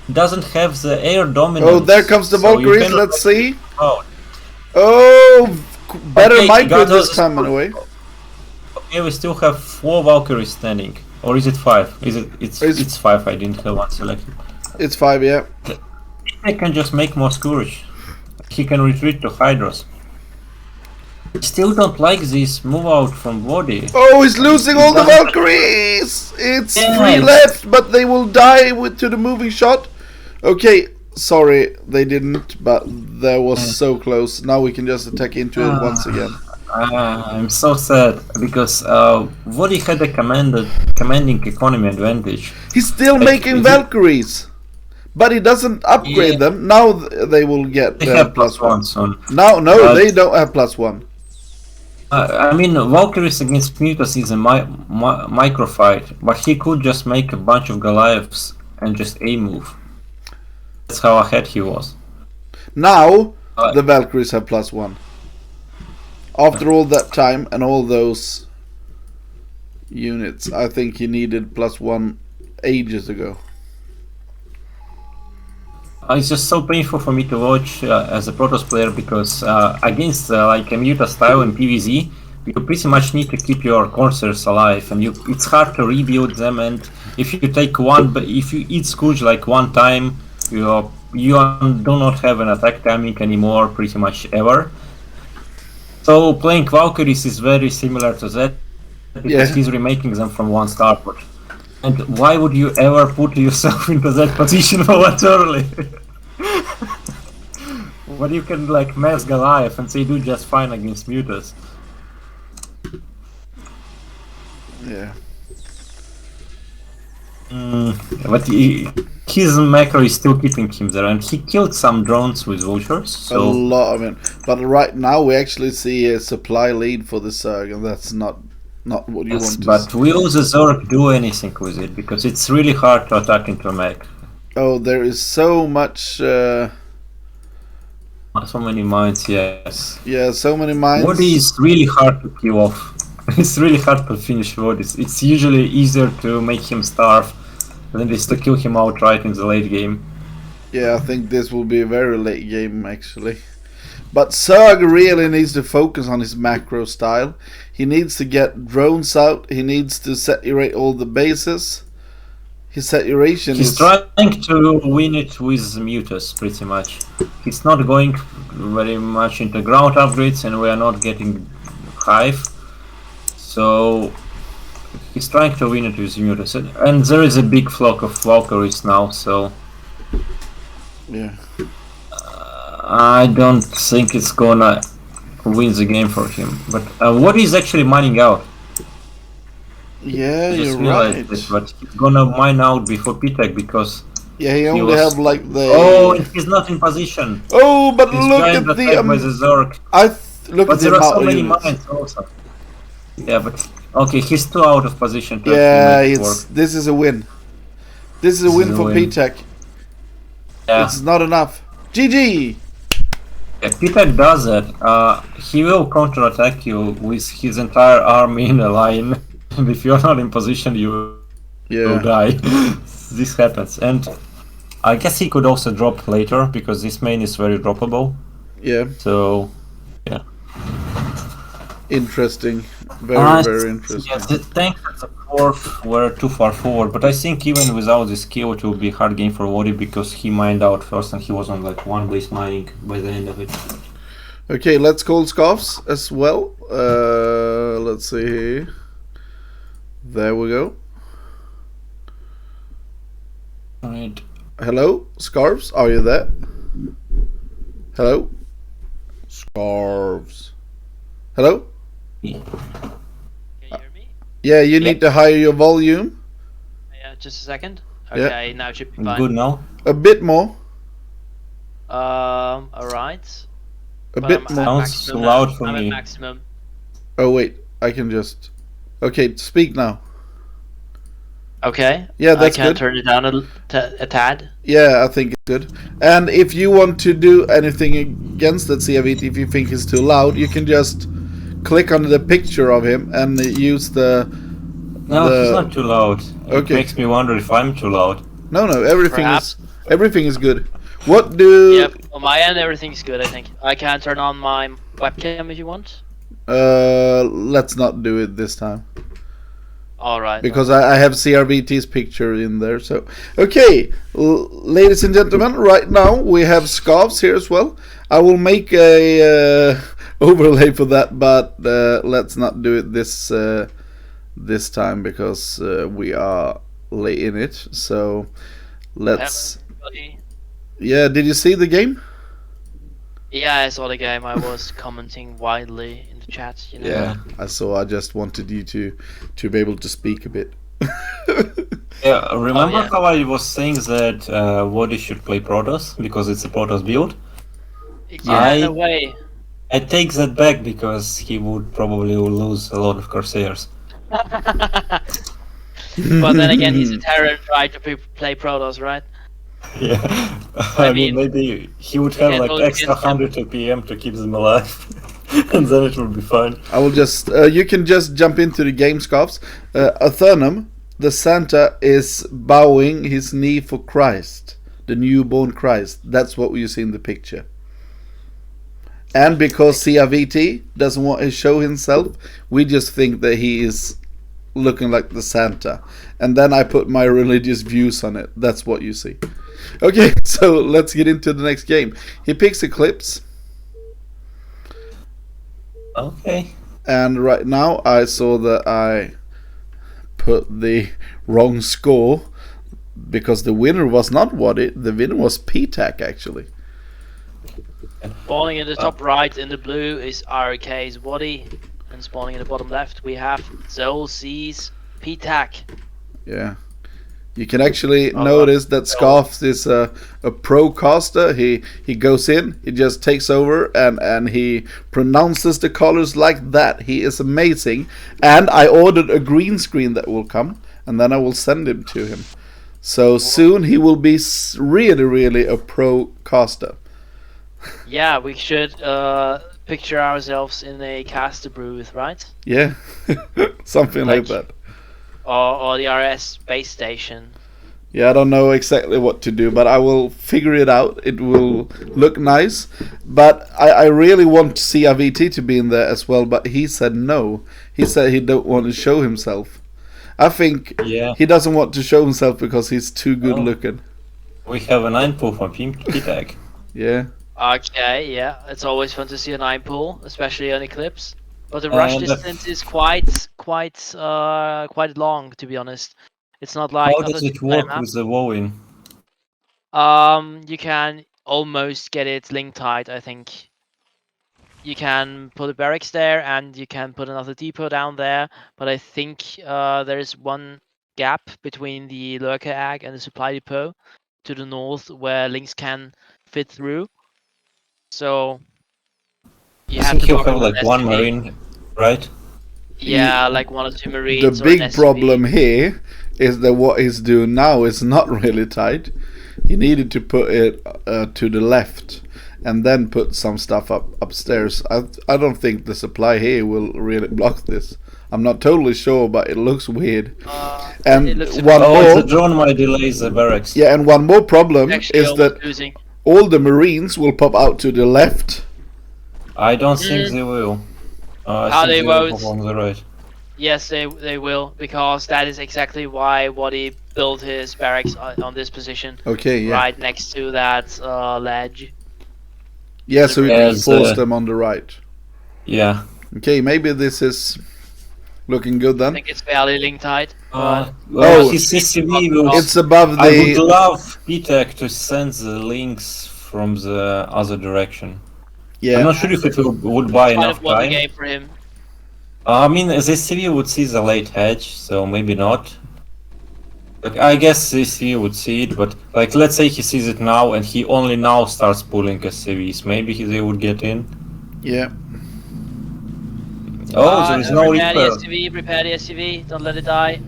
Speaker 3: He doesn't have the air dominance.
Speaker 1: Oh, there comes the Valkyries, let's see.
Speaker 3: Oh,
Speaker 1: better micro this time anyway.
Speaker 3: Okay, we still have 4 Valkyries standing. Or is it 5? It's 5, I didn't have one selected.
Speaker 1: It's 5, yeah.
Speaker 3: I can just make more Scourge. He can retreat to Hydros. I still don't like this move out from Wody.
Speaker 1: Oh, he's losing all the Valkyries! It's 3 left, but they will die to the moving shot. Okay, sorry, they didn't, but that was so close. Now we can just attack into it once again.
Speaker 3: I'm so sad because Wody had a commanding economy advantage.
Speaker 1: He's still making Valkyries, but he doesn't upgrade them. Now they will get +1
Speaker 3: soon.
Speaker 1: Now, no, they don't have +1.
Speaker 3: I mean, Valkyries against mutas is a micro fight, but he could just make a bunch of Goliaths and just A move. That's how ahead he was.
Speaker 1: Now the Valkyries have +1. After all that time and all those units, I think he needed +1 ages ago.
Speaker 3: It's just so painful for me to watch as a Protoss player because against like a muta style in PvZ, you pretty much need to keep your Corsairs alive, and it's hard to rebuild them. And if you take if you eat Scourge like one time, you do not have an attack timing anymore, pretty much ever. So playing Valkyries is very similar to that because he's remaking them from one starport. And why would you ever put yourself into that position that early? But you can like mass Goliath and they do just fine against mutas.
Speaker 1: Yeah.
Speaker 3: But his macro is still keeping him there, and he killed some drones with vultures. So
Speaker 1: a lot of it. But right now we actually see a supply lead for the Zerg, and that's not what you want to
Speaker 3: But will the Zerg do anything with it? Because it's really hard to attack into a mech.
Speaker 1: Oh, there is so much...
Speaker 3: so many mines, yes.
Speaker 1: Yeah, so many mines.
Speaker 3: Wody is really hard to kill off. It's really hard to finish Wody. It's usually easier to make him starve than it is to kill him outright in the late game.
Speaker 1: Yeah, I think this will be a very late game actually. But Zerg really needs to focus on his macro style. He needs to get drones out. He needs to saturate all the bases. His saturation
Speaker 3: He's trying to win it with mutas, pretty much. He's not going very much into ground upgrades, and we are not getting Hive. So he's trying to win it with mutas. And there is a big flock of Valkyries now, so...
Speaker 1: Yeah.
Speaker 3: I don't think it's gonna win the game for him. But what is actually mining out?
Speaker 1: Yeah,
Speaker 3: I just
Speaker 1: you're
Speaker 3: realized
Speaker 1: right.
Speaker 3: it, but he's gonna mine out before P-Tech because
Speaker 1: Yeah, he
Speaker 3: he
Speaker 1: only
Speaker 3: was...
Speaker 1: have like the.
Speaker 3: Oh, and he's not in position.
Speaker 1: Oh, but
Speaker 3: He's
Speaker 1: look
Speaker 3: giant
Speaker 1: at the
Speaker 3: attacked by the Zerg.
Speaker 1: look
Speaker 3: But
Speaker 1: at the
Speaker 3: there are
Speaker 1: amount
Speaker 3: so
Speaker 1: of
Speaker 3: many
Speaker 1: units.
Speaker 3: mines also. Yeah, but okay, he's too out of position to
Speaker 1: Yeah,
Speaker 3: actually make it work.
Speaker 1: this is a win. This is a
Speaker 3: This
Speaker 1: win
Speaker 3: is a
Speaker 1: for
Speaker 3: win.
Speaker 1: P-Tech.
Speaker 3: Yeah,
Speaker 1: It's not enough. GG.
Speaker 3: yeah, P-Tech does that. He will counterattack you with his entire army in a line. And if you're not in position, you will
Speaker 1: Yeah.
Speaker 3: die. This happens. And I guess he could also drop later, because this main is very droppable.
Speaker 1: Yeah.
Speaker 3: So, yeah.
Speaker 1: Interesting. Very interesting.
Speaker 3: Yes, the tanks at the fourth were too far forward, but I think even without this kill it will be a hard game for Wody because he mined out first and he was on like one base mining by the end of it.
Speaker 1: Okay, let's call scarves as well. Let's see here. There we go.
Speaker 3: Alright.
Speaker 1: Hello, scarves. Are you there? Hello, scarves. Hello.
Speaker 4: Can you hear me?
Speaker 1: Yeah, you need to higher your volume
Speaker 4: Yeah, just a second.
Speaker 1: Yeah.
Speaker 4: Okay, now it should be fine.
Speaker 3: Good now?
Speaker 1: a bit more.
Speaker 4: Alright.
Speaker 1: A
Speaker 4: But
Speaker 1: bit
Speaker 4: I'm
Speaker 1: more.
Speaker 4: at
Speaker 3: Sounds
Speaker 4: maximum
Speaker 3: loud
Speaker 4: now.
Speaker 3: for
Speaker 4: I'm
Speaker 3: me.
Speaker 4: at maximum.
Speaker 1: Oh wait, I can just. Okay, speak now.
Speaker 4: Okay.
Speaker 1: Yeah, that's
Speaker 4: I can
Speaker 1: good.
Speaker 4: turn it down a tad.
Speaker 1: Yeah, I think it's good. And if you want to do anything against that CRVT, if you think it's too loud, you can just click on the picture of him and use the.
Speaker 3: No, he's not too loud. It
Speaker 1: Okay.
Speaker 3: makes me wonder if I'm too loud.
Speaker 1: No,
Speaker 4: Perhaps.
Speaker 1: everything is good. What do?
Speaker 4: Yep. On my end, everything's good. I think I can turn on my webcam if you want.
Speaker 1: Let's not do it this time.
Speaker 4: All right.
Speaker 1: Because I have CRVT's picture in there. So, okay, ladies and gentlemen, right now we have scarves here as well. I will make a overlay for that, but let's not do it this time because we are late in it. So, let's.
Speaker 4: Everybody.
Speaker 1: Yeah, did you see the game?
Speaker 4: Yeah, I saw the game. I was commenting widely in the chat. You know.
Speaker 1: Yeah, I saw. I just wanted you to be able to speak a bit.
Speaker 3: Yeah, remember
Speaker 4: yeah.
Speaker 3: how I was saying that Wody should play Protoss because it's a Protoss build?
Speaker 4: Yeah, in a way.
Speaker 3: I take that back because he would probably lose a lot of Corsairs.
Speaker 4: But then again, he's a Terran trying to play Protoss, right?
Speaker 3: Yeah,
Speaker 4: I
Speaker 3: I mean,
Speaker 4: mean,
Speaker 3: maybe he would have
Speaker 4: can't
Speaker 3: like
Speaker 4: hold
Speaker 3: extra
Speaker 4: against him.
Speaker 3: 100 APM to keep them alive, and then it would be fine.
Speaker 1: I will just. You can just jump into the game, scarves. Athernum, the Santa, is bowing his knee for Christ, the newborn Christ. That's what you see in the picture. And because CRVT doesn't want to show himself, we just think that he is looking like the Santa. And then I put my religious views on it. That's what you see. Okay, so let's get into the next game. He picks Eclipse.
Speaker 3: Okay.
Speaker 1: And right now I saw that I put the wrong score because the winner was not Wody. The winner was P-Tac actually.
Speaker 4: Spawning in the top right in the blue is iRk-A's Wody, and spawning in the bottom left we have SouL C's P-Tac.
Speaker 1: Yeah. You can actually notice that Scarf is a pro caster. He goes in, he just takes over, and he pronounces the colors like that. He is amazing. And I ordered a green screen that will come, and then I will send him to him. So soon he will be really a pro caster.
Speaker 4: Yeah, we should picture ourselves in a caster booth, right?
Speaker 1: Yeah, something like that.
Speaker 4: Or the RS space station.
Speaker 1: Yeah, I don't know exactly what to do, but I will figure it out. It will look nice. But I really want CRVT to be in there as well, but he said no. He said he don't want to show himself. I think he doesn't want to show himself because he's too good looking.
Speaker 3: We have a 9 pull from P-Tag.
Speaker 1: Yeah.
Speaker 4: Okay, yeah. It's always fun to see a 9 pull, especially on Eclipse. But the rush distance is quite long, to be honest. It's not like.
Speaker 3: How does it work with the Wowin?
Speaker 4: You can almost get it link tied, I think. you can put a barracks there, and you can put another depot down there. But I think there is one gap between the iRk-A and the supply depot to the north where links can fit through. So you
Speaker 2: I
Speaker 4: have
Speaker 2: think
Speaker 4: to
Speaker 2: he'll
Speaker 4: buffer
Speaker 2: have
Speaker 4: with
Speaker 2: like one
Speaker 4: SCV.
Speaker 2: marine, right?
Speaker 4: Yeah, like 1 or 2
Speaker 1: The
Speaker 4: marines or an
Speaker 1: big
Speaker 4: SCV.
Speaker 1: problem here is that what he's doing now is not really tight. He needed to put it to the left and then put some stuff upstairs. I don't think the supply here will really block this. I'm not totally sure, but it looks weird. And
Speaker 4: It looks a
Speaker 1: one
Speaker 4: bit-
Speaker 2: Oh,
Speaker 1: more,
Speaker 2: the drone might delay the barracks.
Speaker 1: yeah, and one more problem
Speaker 4: actually
Speaker 1: is
Speaker 4: almost
Speaker 1: that
Speaker 4: losing.
Speaker 1: all the Marines will pop out to the left.
Speaker 2: I don't think they will. I
Speaker 4: How
Speaker 2: think
Speaker 4: they
Speaker 2: they will
Speaker 4: won't.
Speaker 2: pop on the right.
Speaker 4: Yes, they will, because that is exactly why Waddy built his barracks on this position,
Speaker 1: Okay, yeah.
Speaker 4: right next to that ledge.
Speaker 1: Yeah,
Speaker 4: the
Speaker 1: so he
Speaker 4: Marines.
Speaker 1: forced them on the right.
Speaker 2: Yeah.
Speaker 1: Okay, maybe this is looking good
Speaker 4: I
Speaker 1: then.
Speaker 4: think it's barely link tight, but
Speaker 2: Well,
Speaker 1: Oh,
Speaker 2: his CCV will.
Speaker 1: It's above
Speaker 2: I would
Speaker 1: the.
Speaker 2: love PTEC to send the links from the other direction. I'm
Speaker 1: Yeah,
Speaker 2: not sure if it would buy
Speaker 4: it's kind
Speaker 2: enough
Speaker 4: of one
Speaker 2: time.
Speaker 4: game for him.
Speaker 2: I mean, the CV would see the late hedge, so maybe not. Like, I guess the CV would see it, but like, let's say he sees it now and he only now starts pulling SCVs. Maybe they would get in.
Speaker 1: yeah.
Speaker 2: Oh, there is no
Speaker 4: Prepare the
Speaker 2: repair.
Speaker 4: SCV, prepare the SCV, don't let it die.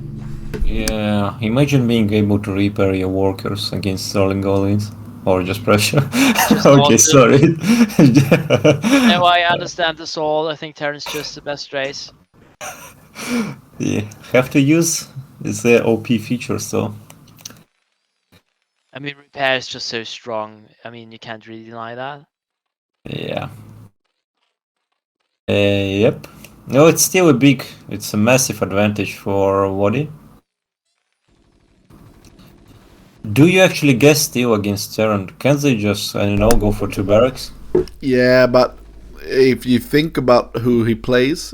Speaker 2: Yeah, imagine being able to repair your workers against Sterling Golems. Or just pressure.
Speaker 4: Just
Speaker 2: Okay,
Speaker 4: awesome.
Speaker 2: sorry.
Speaker 4: No, I understand the SouL. I think Terran's just the best race.
Speaker 2: Yeah, have to use the OP features though.
Speaker 4: I mean, repair is just so strong. I mean, you can't really deny that.
Speaker 2: Yeah. Yep. No, it's still it's a massive advantage for Wadi. Do you actually guess still against Terran? Can't they just, I don't know, go for 2 barracks?
Speaker 1: Yeah, but if you think about who he plays,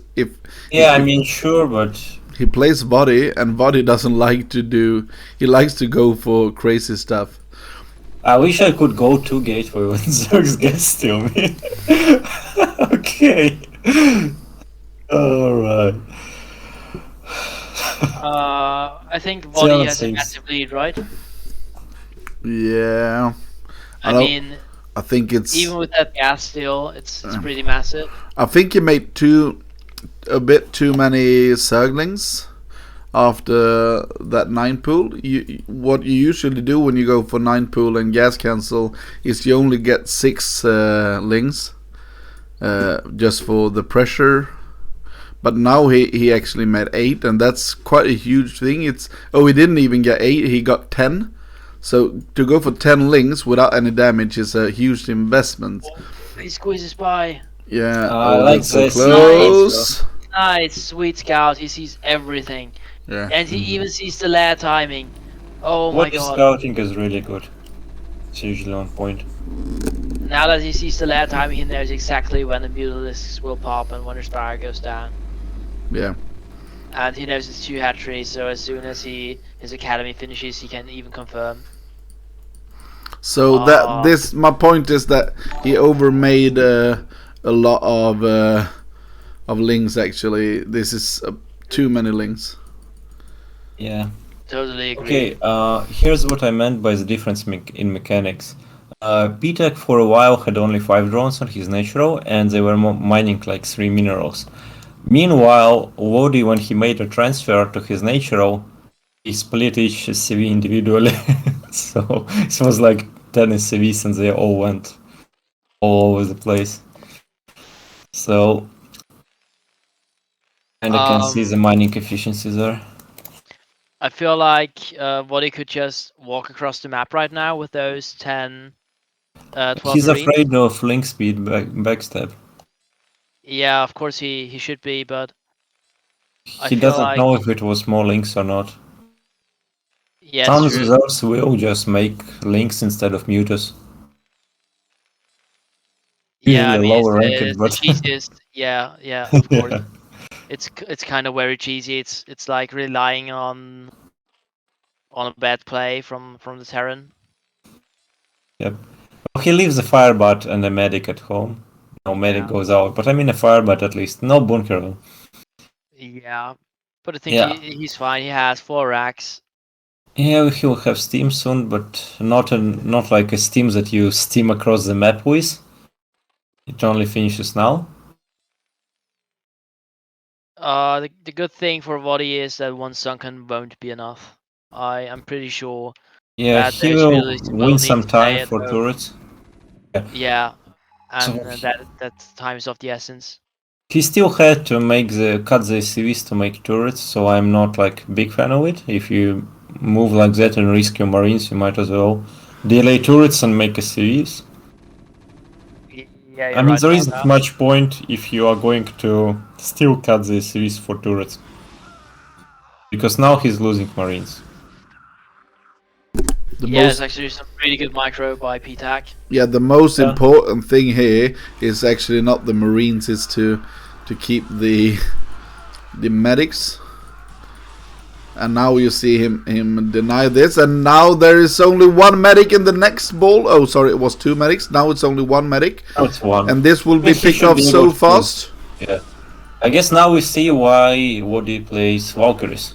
Speaker 2: Yeah, I mean, sure, but
Speaker 1: he plays Body, and Body doesn't like to do. He likes to go for crazy stuff.
Speaker 2: I wish I could go 2 gateway when Zergs gets still me. Okay. Alright.
Speaker 4: I think Waddy
Speaker 2: Terran
Speaker 4: has a
Speaker 2: saves.
Speaker 4: massive lead, right?
Speaker 1: Yeah,
Speaker 4: I
Speaker 1: don't-
Speaker 4: mean,
Speaker 1: I think it's.
Speaker 4: even with that gas still, it's pretty massive.
Speaker 1: I think he made a bit too many Zerglings after that 9 pool. What you usually do when you go for 9 pool and gas cancel is you only get 6 lings just for the pressure. But now he actually made 8, and that's quite a huge thing. He didn't even get 8, he got 10. So to go for 10 lings without any damage is a huge investment.
Speaker 4: He squeezes by.
Speaker 1: Yeah,
Speaker 2: I like
Speaker 1: that's so
Speaker 2: this.
Speaker 1: close.
Speaker 4: Nice, sweet scout. He sees everything.
Speaker 1: Yeah.
Speaker 4: And he even sees the lair timing. Oh my
Speaker 2: What
Speaker 4: god.
Speaker 2: scouting is really good. It's usually on point.
Speaker 4: Now that he sees the lair timing, he knows exactly when the Mutalisks will pop and when the star goes down.
Speaker 1: Yeah.
Speaker 4: And he knows it's 2 hatcheries, so as soon as his academy finishes, he can even confirm.
Speaker 1: So my point is that he overmade a lot of links. Actually, this is too many links.
Speaker 2: Yeah.
Speaker 4: Totally agree.
Speaker 2: Okay, here's what I meant by the difference in mechanics. PTEC for a while had only 5 drones on his natural, and they were mining like 3 minerals. Meanwhile, Wadi, when he made a transfer to his natural, he split each CV individually. So it was like 10 SCVs and they all went all over the place. So, and I can see the mining efficiency there.
Speaker 4: I feel like Waddy could just walk across the map right now with those 10, 12
Speaker 2: He's
Speaker 4: Marines.
Speaker 2: afraid of link speed backstab.
Speaker 4: Yeah, of course he should be, but I
Speaker 2: He
Speaker 4: feel
Speaker 2: doesn't
Speaker 4: like,
Speaker 2: know if it was more links or not.
Speaker 4: yeah,
Speaker 2: Some
Speaker 4: it's true.
Speaker 2: users will just make links instead of mutas.
Speaker 4: Yeah, I
Speaker 2: Usually
Speaker 4: mean,
Speaker 2: lower ranked,
Speaker 4: it's the
Speaker 2: but
Speaker 4: cheesiest. Yeah, of course.
Speaker 2: yeah.
Speaker 4: It's kind of very cheesy. It's like relying on a bad play from the Terran.
Speaker 2: Yep. Well, he leaves a firebot and a medic at home.
Speaker 3: no medic goes out. But I mean a firebat at least, no bunker.
Speaker 4: Yeah, but I think
Speaker 3: Yeah.
Speaker 4: he's fine. He has 4 racks.
Speaker 3: Yeah, he'll have steam soon, but not like a steam that you steam across the map with. It only finishes now.
Speaker 4: The good thing for Vodi is that 1 sunken won't be enough. I am pretty sure.
Speaker 3: Yeah,
Speaker 4: that
Speaker 3: he
Speaker 4: there's
Speaker 3: will
Speaker 4: really
Speaker 3: win
Speaker 4: need
Speaker 3: some
Speaker 4: to play
Speaker 3: time
Speaker 4: it,
Speaker 3: for
Speaker 4: though.
Speaker 3: turrets.
Speaker 4: Yeah, and
Speaker 3: So
Speaker 4: that time is of the essence.
Speaker 3: he still had to cut the CVs to make turrets, so I'm not like big fan of it. If you move like that and risk your marines, you might as well delay turrets and make a CVs.
Speaker 4: Yeah,
Speaker 3: I mean, there isn't much point if you are going to still cut the CVs for turrets. Because now he's losing marines.
Speaker 4: It's actually some really good micro by PTAC.
Speaker 1: Yeah, the most important thing here is actually not the marines, is to keep the medics. And now you see him deny this, and now there is only 1 medic in the next ball. Oh, sorry, it was 2 medics. Now it's only 1 medic.
Speaker 3: Now it's 1.
Speaker 1: And this will be picked up so fast.
Speaker 3: Yeah. I guess now we see why Wody plays Valkyries.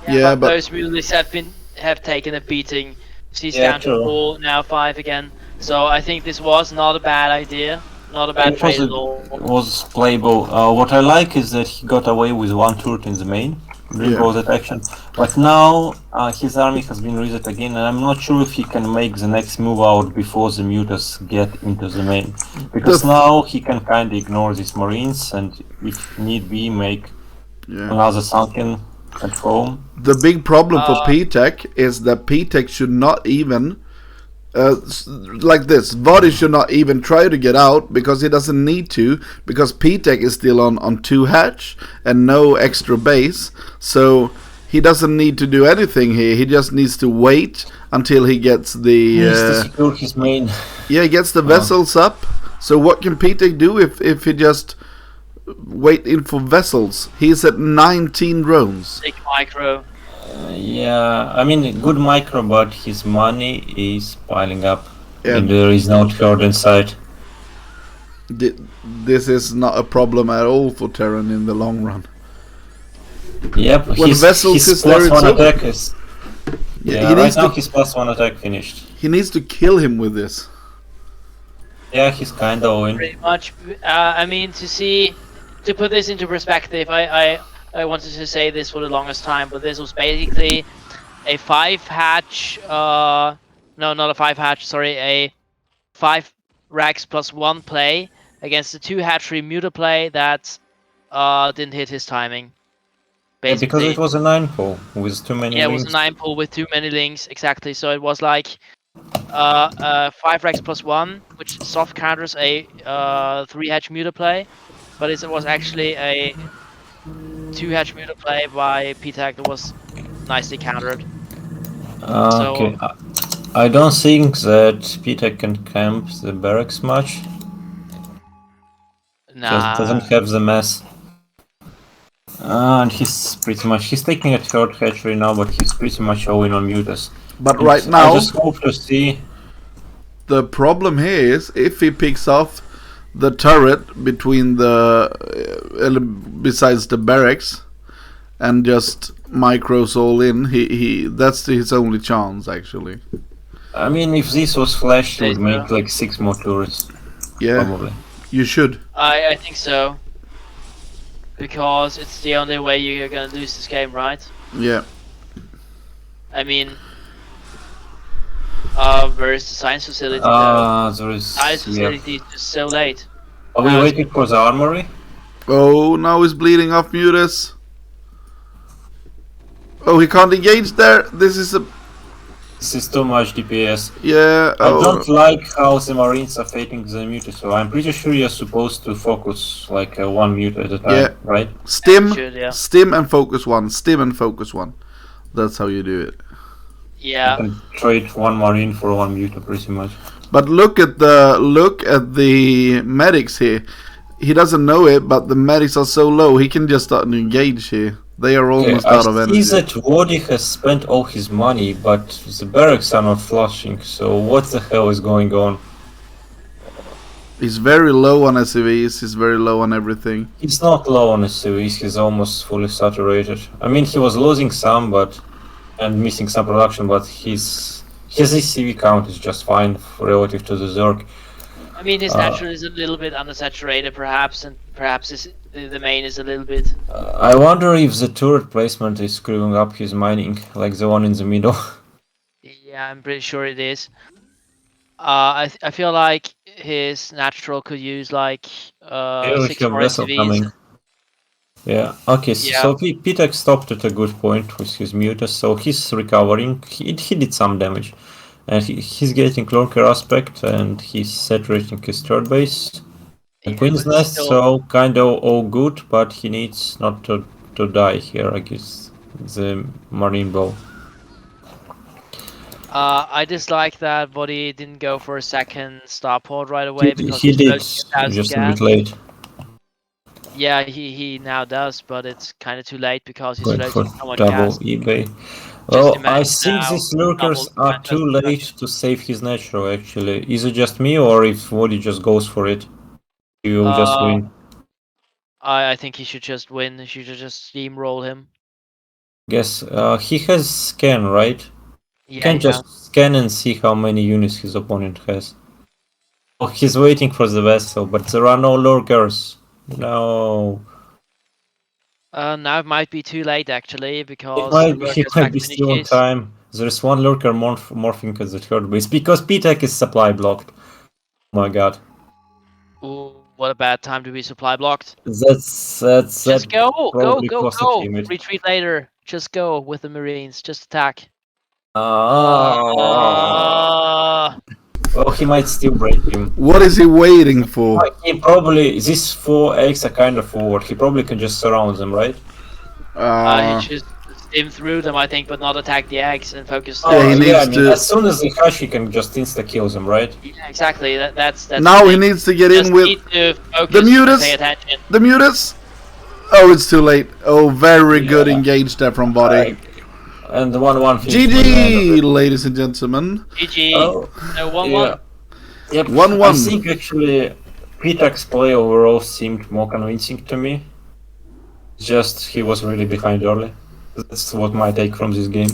Speaker 4: Yeah, but those mules have taken a beating. She's down to 4, now 5 again. So I think this was not a bad idea. Not a bad trade at all.
Speaker 3: It was playable. What I like is that he got away with 1 turret in the main during all that action. But now his army has been reset again, and I'm not sure if he can make the next move out before the mutas get into the main. Because now he can kind of ignore these marines, and if need be, make another sunken at home.
Speaker 1: The big problem for PTAC is that PTAC should not even like this. Vodi should not even try to get out, because he doesn't need to, because PTAC is still on 2 hatch and no extra base, so he doesn't need to do anything here. He just needs to wait until he gets the
Speaker 3: he needs to secure his main.
Speaker 1: Yeah, he gets the vessels up. So what can PTAC do if he just wait in for vessels? He's at 19 drones.
Speaker 4: Big micro.
Speaker 3: Yeah, I mean, good micro, but his money is piling up. And there is no third in sight.
Speaker 1: This is not a problem at all for Terran in the long run.
Speaker 3: Yep,
Speaker 1: when vessels is there,
Speaker 3: +1 attack is... Yeah, right now his +1 attack finished.
Speaker 1: He needs to kill him with this.
Speaker 3: Yeah, he's kinda in.
Speaker 4: Pretty much. I mean, to put this into perspective, I wanted to say this for the longest time, but this was basically a 5 hatch, no, not a 5 hatch, sorry, a 5 racks +1 play against a 2 hatchery muta play that didn't hit his timing.
Speaker 3: Yeah, because it was a 9 pull with too many links.
Speaker 4: Yeah, it was a 9 pull with too many links, exactly. So it was like 5 racks +1, which soft counters a 3 hatch muta play, but it was actually a 2 hatch muta play by PTAC that was nicely countered.
Speaker 3: Okay. I don't think that PTAC can camp the barracks much.
Speaker 4: Nah.
Speaker 3: Just doesn't have the mass. And he's taking a 3rd hatchery now, but he's pretty much all in on mutas.
Speaker 1: But right now,
Speaker 3: I just hope to see.
Speaker 1: The problem here is if he picks off the turret between besides the barracks and just micros all in, that's his only chance actually.
Speaker 3: I mean, if this was flash, he would make like 6 more turrets.
Speaker 1: Yeah,
Speaker 3: probably.
Speaker 1: You should.
Speaker 4: I think so. Because it's the only way you're gonna lose this game, right?
Speaker 1: Yeah.
Speaker 4: I mean, where is the science facility?
Speaker 3: There is.
Speaker 4: Science facility is just so late.
Speaker 3: Are we waiting for the armory?
Speaker 1: Oh, now he's bleeding off mutas. Oh, he can't engage there. This is
Speaker 3: too much DPS.
Speaker 1: Yeah.
Speaker 3: I don't like how the marines are fighting the muta, so I'm pretty sure you're supposed to focus like 1 muta at a time, right?
Speaker 1: Stim and focus 1. Stim and focus 1. That's how you do it.
Speaker 4: Yeah.
Speaker 3: You can trade 1 marine for 1 muta pretty much.
Speaker 1: But look at the medics here. He doesn't know it, but the medics are so low. He can just start to engage here. They are almost out of energy.
Speaker 3: I see that Wody has spent all his money, but the barracks are not flushing. So what the hell is going on?
Speaker 1: He's very low on SCVs. He's very low on everything.
Speaker 3: He's not low on SCVs. He's almost fully saturated. I mean, he was losing some, and missing some production, but his SCV count is just fine relative to the Zerg.
Speaker 4: I mean, his natural is a little bit undersaturated, perhaps, and perhaps the main is a little bit.
Speaker 3: I wonder if the turret placement is screwing up his mining, like the one in the middle.
Speaker 4: Yeah, I'm pretty sure it is. I feel like his natural could use like
Speaker 3: Here we
Speaker 4: 6
Speaker 3: have
Speaker 4: more
Speaker 3: vessel
Speaker 4: SCVs.
Speaker 3: coming. Yeah. Okay.
Speaker 4: Yeah.
Speaker 3: So Pitek stopped at a good point with his mutas, so he's recovering. He did some damage, and he's getting lurker aspect, and he's saturating his third base.
Speaker 4: Yeah,
Speaker 3: Queen's
Speaker 4: but
Speaker 3: Nest,
Speaker 4: still-
Speaker 3: so kind of all good, but he needs not to die here. I guess the Marine Bow.
Speaker 4: I dislike that Body didn't go for a second starport right away because
Speaker 3: He
Speaker 4: he's
Speaker 3: did
Speaker 4: close to 1,000
Speaker 3: just a
Speaker 4: gas.
Speaker 3: bit late.
Speaker 4: Yeah, he now does, but it's kind of too late because he's
Speaker 3: Going for
Speaker 4: floating so much
Speaker 3: double
Speaker 4: gas.
Speaker 3: eBay. Well, I
Speaker 4: imagine
Speaker 3: think
Speaker 4: now,
Speaker 3: these lurkers
Speaker 4: double
Speaker 3: are too
Speaker 4: manifest
Speaker 3: late to save his natural. Actually, is it just me, or if Wody just goes for it, he will just win?
Speaker 4: I think he should just win. He should just steamroll him.
Speaker 3: Guess he has scan, right?
Speaker 4: Yeah,
Speaker 3: You can
Speaker 4: he
Speaker 3: just scan and see how many units his opponent has. Oh, he's waiting for the vessel, but there are no lurkers. No.
Speaker 4: Now it might be too late actually because
Speaker 3: He
Speaker 4: the lurkers
Speaker 3: might
Speaker 4: back
Speaker 3: be still on
Speaker 4: finishes.
Speaker 3: time. There's one lurker morphing at the third base because Pitek is supply blocked. Oh my god.
Speaker 4: Ooh, what a bad time to be supply blocked.
Speaker 3: That's
Speaker 4: Just go,
Speaker 3: probably
Speaker 4: go,
Speaker 3: cost
Speaker 4: go.
Speaker 3: him it.
Speaker 4: Retreat later. Just go with the Marines. Just attack.
Speaker 3: Well, he might still break him.
Speaker 1: What is he waiting for?
Speaker 3: He probably, these 4 eggs are kind of forward. He probably can just surround them, right?
Speaker 4: He just stim through them, I think, but not attack the eggs and focus.
Speaker 1: Yeah, he needs
Speaker 3: I mean,
Speaker 1: to-
Speaker 3: as soon as they hatch, he can just insta-kill them, right?
Speaker 4: Yeah, exactly. That's
Speaker 1: Now
Speaker 4: the
Speaker 1: he
Speaker 4: thing.
Speaker 1: needs to get
Speaker 4: Just
Speaker 1: in with
Speaker 4: need to focus
Speaker 1: the
Speaker 4: and
Speaker 1: mutas.
Speaker 4: pay attention.
Speaker 1: the mutas. Oh, it's too late. Oh, very good
Speaker 3: Yeah.
Speaker 1: engaged there from Body.
Speaker 3: And the 1-1
Speaker 1: GG, ladies and gentlemen.
Speaker 4: GG.
Speaker 3: Oh,
Speaker 4: No 1-1.
Speaker 3: yeah. Yep.
Speaker 1: 1-1.
Speaker 3: I think actually Pitek's play overall seemed more convincing to me. Just he was really behind early. That's what my take from this game.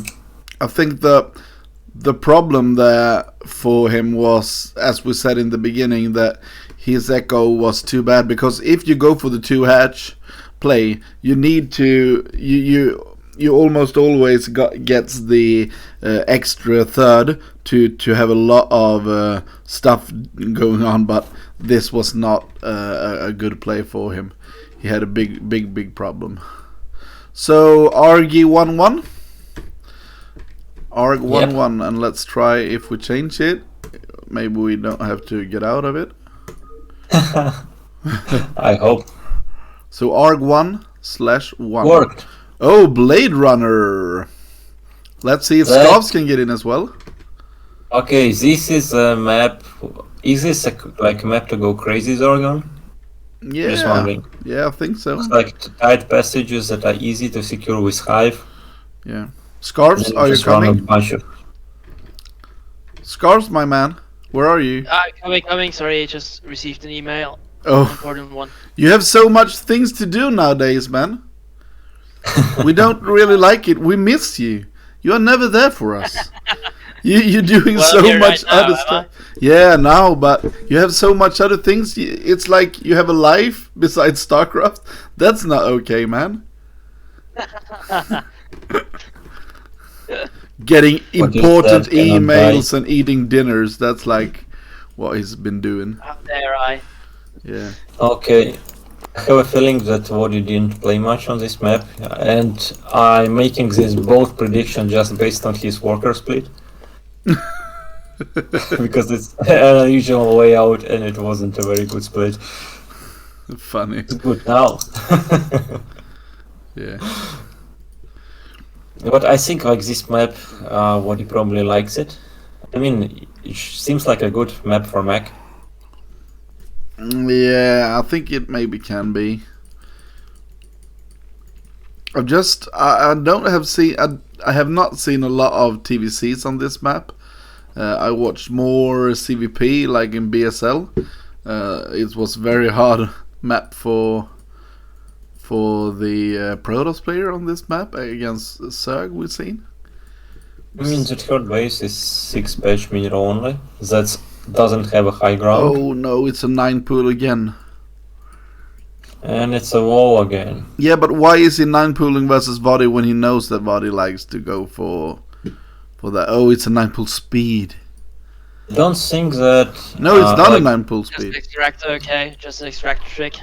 Speaker 1: I think the problem there for him was, as we said in the beginning, that his echo was too bad, because if you go for the 2-hatch play, you need to you almost always gets the extra third to have a lot of stuff going on, but this was not a good play for him. He had a big problem. So ARG 1-1. ARG 1-1, and let's try if we change it. Maybe we don't have to get out of it.
Speaker 3: I hope.
Speaker 1: So ARG 1/1.
Speaker 3: Worked.
Speaker 1: Oh, Blade Runner. Let's see if
Speaker 3: That-
Speaker 1: Scarves can get in as well.
Speaker 3: Okay, this is a map. Is this like a map to go crazy, Zorgon? Just
Speaker 1: Yeah,
Speaker 3: wondering.
Speaker 1: yeah, I think so.
Speaker 3: It's like tight passages that are easy to secure with Hive.
Speaker 1: Yeah. Scarves,
Speaker 3: Then
Speaker 1: are you
Speaker 3: just run a
Speaker 1: coming?
Speaker 3: bunch of.
Speaker 1: Scarves, my man. Where are you?
Speaker 4: Coming. Sorry, I just received an email.
Speaker 1: Oh,
Speaker 4: Important one.
Speaker 1: you have so much things to do nowadays, man. We don't really like it. We miss you. You are never there for us. You're doing
Speaker 4: Well,
Speaker 1: so
Speaker 4: here
Speaker 1: much
Speaker 4: right now,
Speaker 1: other
Speaker 4: am
Speaker 1: stuff. Yeah, now, but you have so much other things. It's like you have a life besides StarCraft. That's not okay, man. Getting
Speaker 3: What is
Speaker 1: important
Speaker 3: that? Cannot
Speaker 1: emails and eating dinners. That's like what he's been doing.
Speaker 4: How dare I?
Speaker 1: Yeah.
Speaker 3: Okay. I have a feeling that Wody didn't play much on this map, and I'm making this bold prediction just based on his worker split. Because it's an unusual way out and it wasn't a very good split.
Speaker 1: Funny.
Speaker 3: It's good now.
Speaker 1: Yeah.
Speaker 3: But I think like this map, Wody probably likes it. I mean, it seems like a good map for Mac.
Speaker 1: Yeah, I think it maybe can be. I don't have seen. I have not seen a lot of TVCs on this map. I watched more CVP, like in BSL, It was very hard map for the Protoss player on this map against Zerg we've seen.
Speaker 3: I mean, the third base is 6 patch meter only. That doesn't have a high ground.
Speaker 1: Oh no, it's a 9 pool again.
Speaker 3: And it's a wall again.
Speaker 1: Yeah, but why is he 9 pooling versus Vadi when he knows that Vadi likes to go for that? Oh, it's a 9 pool speed.
Speaker 3: Don't think that...
Speaker 1: No, it's not
Speaker 3: like,
Speaker 1: a 9 pool
Speaker 4: Just
Speaker 1: speed.
Speaker 4: extractor, okay? Just an extractor trick.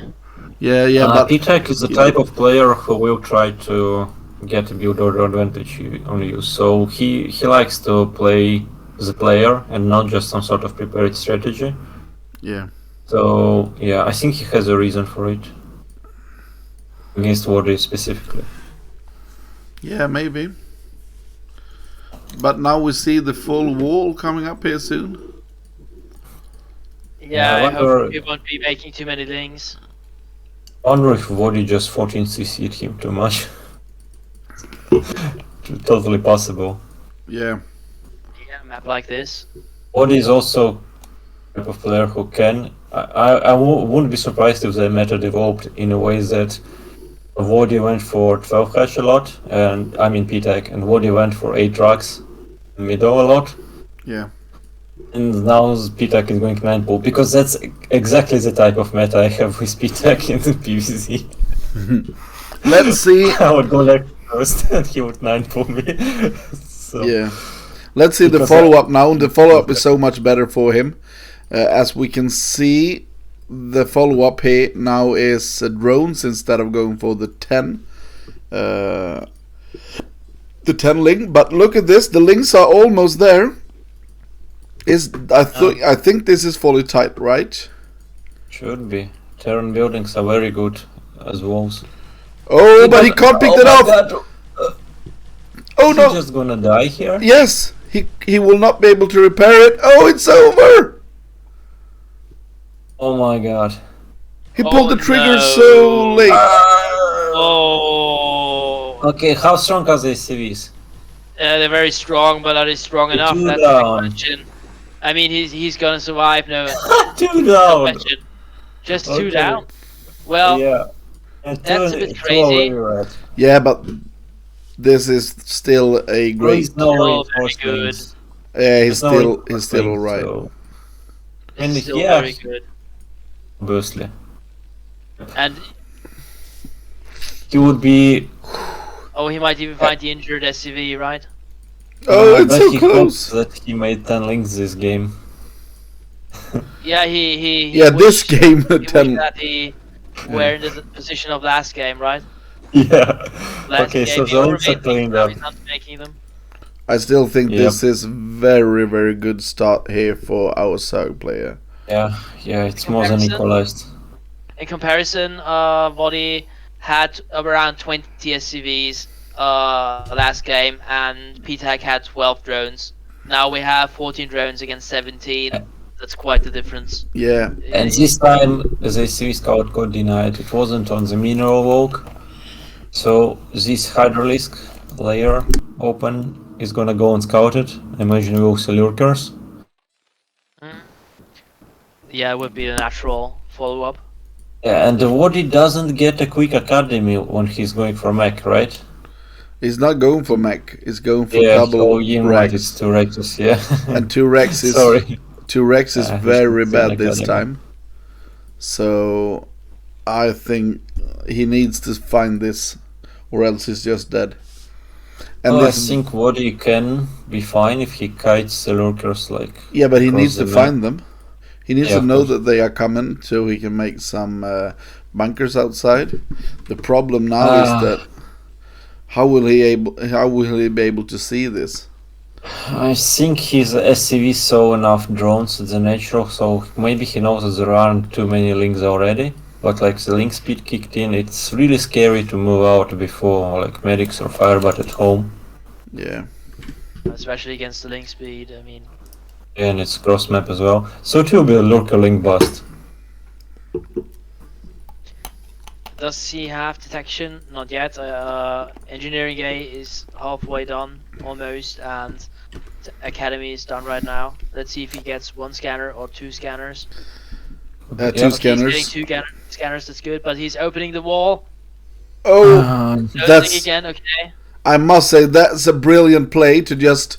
Speaker 1: Yeah, but
Speaker 3: P-Tech is the type of player who will try to get a build order advantage on you. So he likes to play the player and not just some sort of prepared strategy.
Speaker 1: yeah.
Speaker 3: So yeah, I think he has a reason for it. Against Wardy specifically.
Speaker 1: Yeah, maybe. But now we see the full wall coming up here soon.
Speaker 4: Yeah,
Speaker 3: I
Speaker 4: I hope
Speaker 3: wonder-
Speaker 4: we won't be making too many links.
Speaker 3: I wonder if Wardy just 14 CC'd him too much. Totally possible.
Speaker 1: Yeah.
Speaker 4: Yeah, a map like this.
Speaker 3: Wardy is also a type of player who can. I wouldn't be surprised if the meta developed in a way that Wardy went for 12 hatch a lot, and I mean P-Tech, and Wardy went for 8 trucks middle a lot.
Speaker 1: Yeah.
Speaker 3: And now P-Tech is going 9 pool, because that's exactly the type of meta I have with P-Tech in the PvZ.
Speaker 1: Let's see.
Speaker 3: I would go like first and he would 9 pool me. So,
Speaker 1: Yeah. Let's see the
Speaker 3: Because
Speaker 1: follow-up now. The follow-up is so much better for him. As we can see, the follow-up here now is drones instead of going for the 10. The 10 link. But look at this. The links are almost there. I think this is fully tight, right?
Speaker 3: should be. Terran buildings are very good as walls.
Speaker 1: Oh, but he can't pick that
Speaker 3: my
Speaker 1: up.
Speaker 3: God.
Speaker 1: Oh
Speaker 3: Is
Speaker 1: no.
Speaker 3: he just gonna die here?
Speaker 1: Yes. He will not be able to repair it. Oh, it's over.
Speaker 3: Oh my god.
Speaker 1: He pulled
Speaker 4: Oh,
Speaker 1: the trigger
Speaker 4: no.
Speaker 1: so late.
Speaker 4: Oh,
Speaker 3: Okay, how strong are the CVs?
Speaker 4: they're very strong, but are they strong enough?
Speaker 3: Two
Speaker 4: That's the
Speaker 3: down.
Speaker 4: question. I mean, he's gonna survive. No,
Speaker 3: 2
Speaker 4: no
Speaker 3: down.
Speaker 4: question. Just
Speaker 3: Okay.
Speaker 4: 2 down. Well,
Speaker 3: Yeah. And
Speaker 4: that's a
Speaker 3: two-
Speaker 4: bit
Speaker 3: two
Speaker 4: crazy.
Speaker 3: already red.
Speaker 1: Yeah, but this is still a great.
Speaker 3: There's no
Speaker 4: Still very
Speaker 3: reinforcements.
Speaker 1: Yeah, he's
Speaker 3: There's no
Speaker 1: still
Speaker 3: reinforcements,
Speaker 1: alright.
Speaker 3: so
Speaker 4: it's
Speaker 3: And
Speaker 4: still
Speaker 3: yeah.
Speaker 4: very good.
Speaker 3: obviously.
Speaker 4: And
Speaker 3: He would be.
Speaker 4: oh, he might even find the injured SCV, right?
Speaker 1: Oh,
Speaker 3: I
Speaker 1: it's
Speaker 3: bet
Speaker 1: so
Speaker 3: he
Speaker 1: close.
Speaker 3: hopes that he made 10 links this game.
Speaker 4: Yeah, he
Speaker 1: Yeah, this
Speaker 4: wished-
Speaker 1: game
Speaker 4: he wished
Speaker 1: 10.
Speaker 4: that he were in the position of last game, right?
Speaker 3: Yeah.
Speaker 4: Last
Speaker 3: Okay,
Speaker 4: game
Speaker 3: so
Speaker 4: he
Speaker 3: the links are
Speaker 4: overmade things,
Speaker 3: cleaned
Speaker 4: now
Speaker 3: up.
Speaker 4: he's not making them.
Speaker 1: I still think
Speaker 3: Yep.
Speaker 1: this is very, very good start here for our SouL player.
Speaker 3: Yeah, it's more than
Speaker 4: Comparison?
Speaker 3: equalized.
Speaker 4: In comparison, Vodi had around 20 SCVs last game, and P-Tech had 12 drones. Now we have 14 drones against 17. That's quite the difference.
Speaker 1: Yeah,
Speaker 3: And this time the CV scout got denied. It wasn't on the mineral walk. So this Hydralisk layer open is gonna go unscouted. I imagine we'll see lurkers.
Speaker 4: Yeah, it would be a natural follow-up.
Speaker 3: Yeah, and the Wadi doesn't get a quick academy when he's going for mech, right?
Speaker 1: he's not going for mech. He's going for
Speaker 3: Yeah,
Speaker 1: double
Speaker 3: so you're right, it's
Speaker 1: Rex.
Speaker 3: 2 Rexes, yeah.
Speaker 1: And 2 Rex is
Speaker 3: Sorry.
Speaker 1: 2 Rex is
Speaker 3: I
Speaker 1: very
Speaker 3: should say
Speaker 1: bad
Speaker 3: like
Speaker 1: this
Speaker 3: that,
Speaker 1: time. So I think he needs to find this, or else he's just dead. And
Speaker 3: I
Speaker 1: this,
Speaker 3: think Wadi can be fine if he kites the lurkers like.
Speaker 1: yeah, but he
Speaker 3: across
Speaker 1: needs
Speaker 3: the
Speaker 1: to
Speaker 3: map.
Speaker 1: find them. He needs
Speaker 3: Yeah,
Speaker 1: to
Speaker 3: of
Speaker 1: know
Speaker 3: course.
Speaker 1: that they are coming, so he can make some bunkers outside. The problem now is that how will he be able to see this?
Speaker 3: I think his SCV saw enough drones at the natural, so maybe he knows that there aren't too many links already. But like the link speed kicked in, it's really scary to move out before like medics or firebat at home.
Speaker 1: Yeah.
Speaker 4: Especially against the link speed. I mean,
Speaker 3: And it's cross map as well. So it will be a lurker link bust.
Speaker 4: does he have detection? Not yet. Engineering A is halfway done, almost, and Academy is done right now. Let's see if he gets 1 scanner or 2 scanners.
Speaker 1: Two
Speaker 3: Yeah.
Speaker 4: Okay, he's
Speaker 1: scanners.
Speaker 4: getting two scanners, that's good, but he's opening the wall.
Speaker 1: Oh,
Speaker 3: Um,
Speaker 4: Closing
Speaker 1: that's.
Speaker 4: again, okay.
Speaker 1: I must say that's a brilliant play to just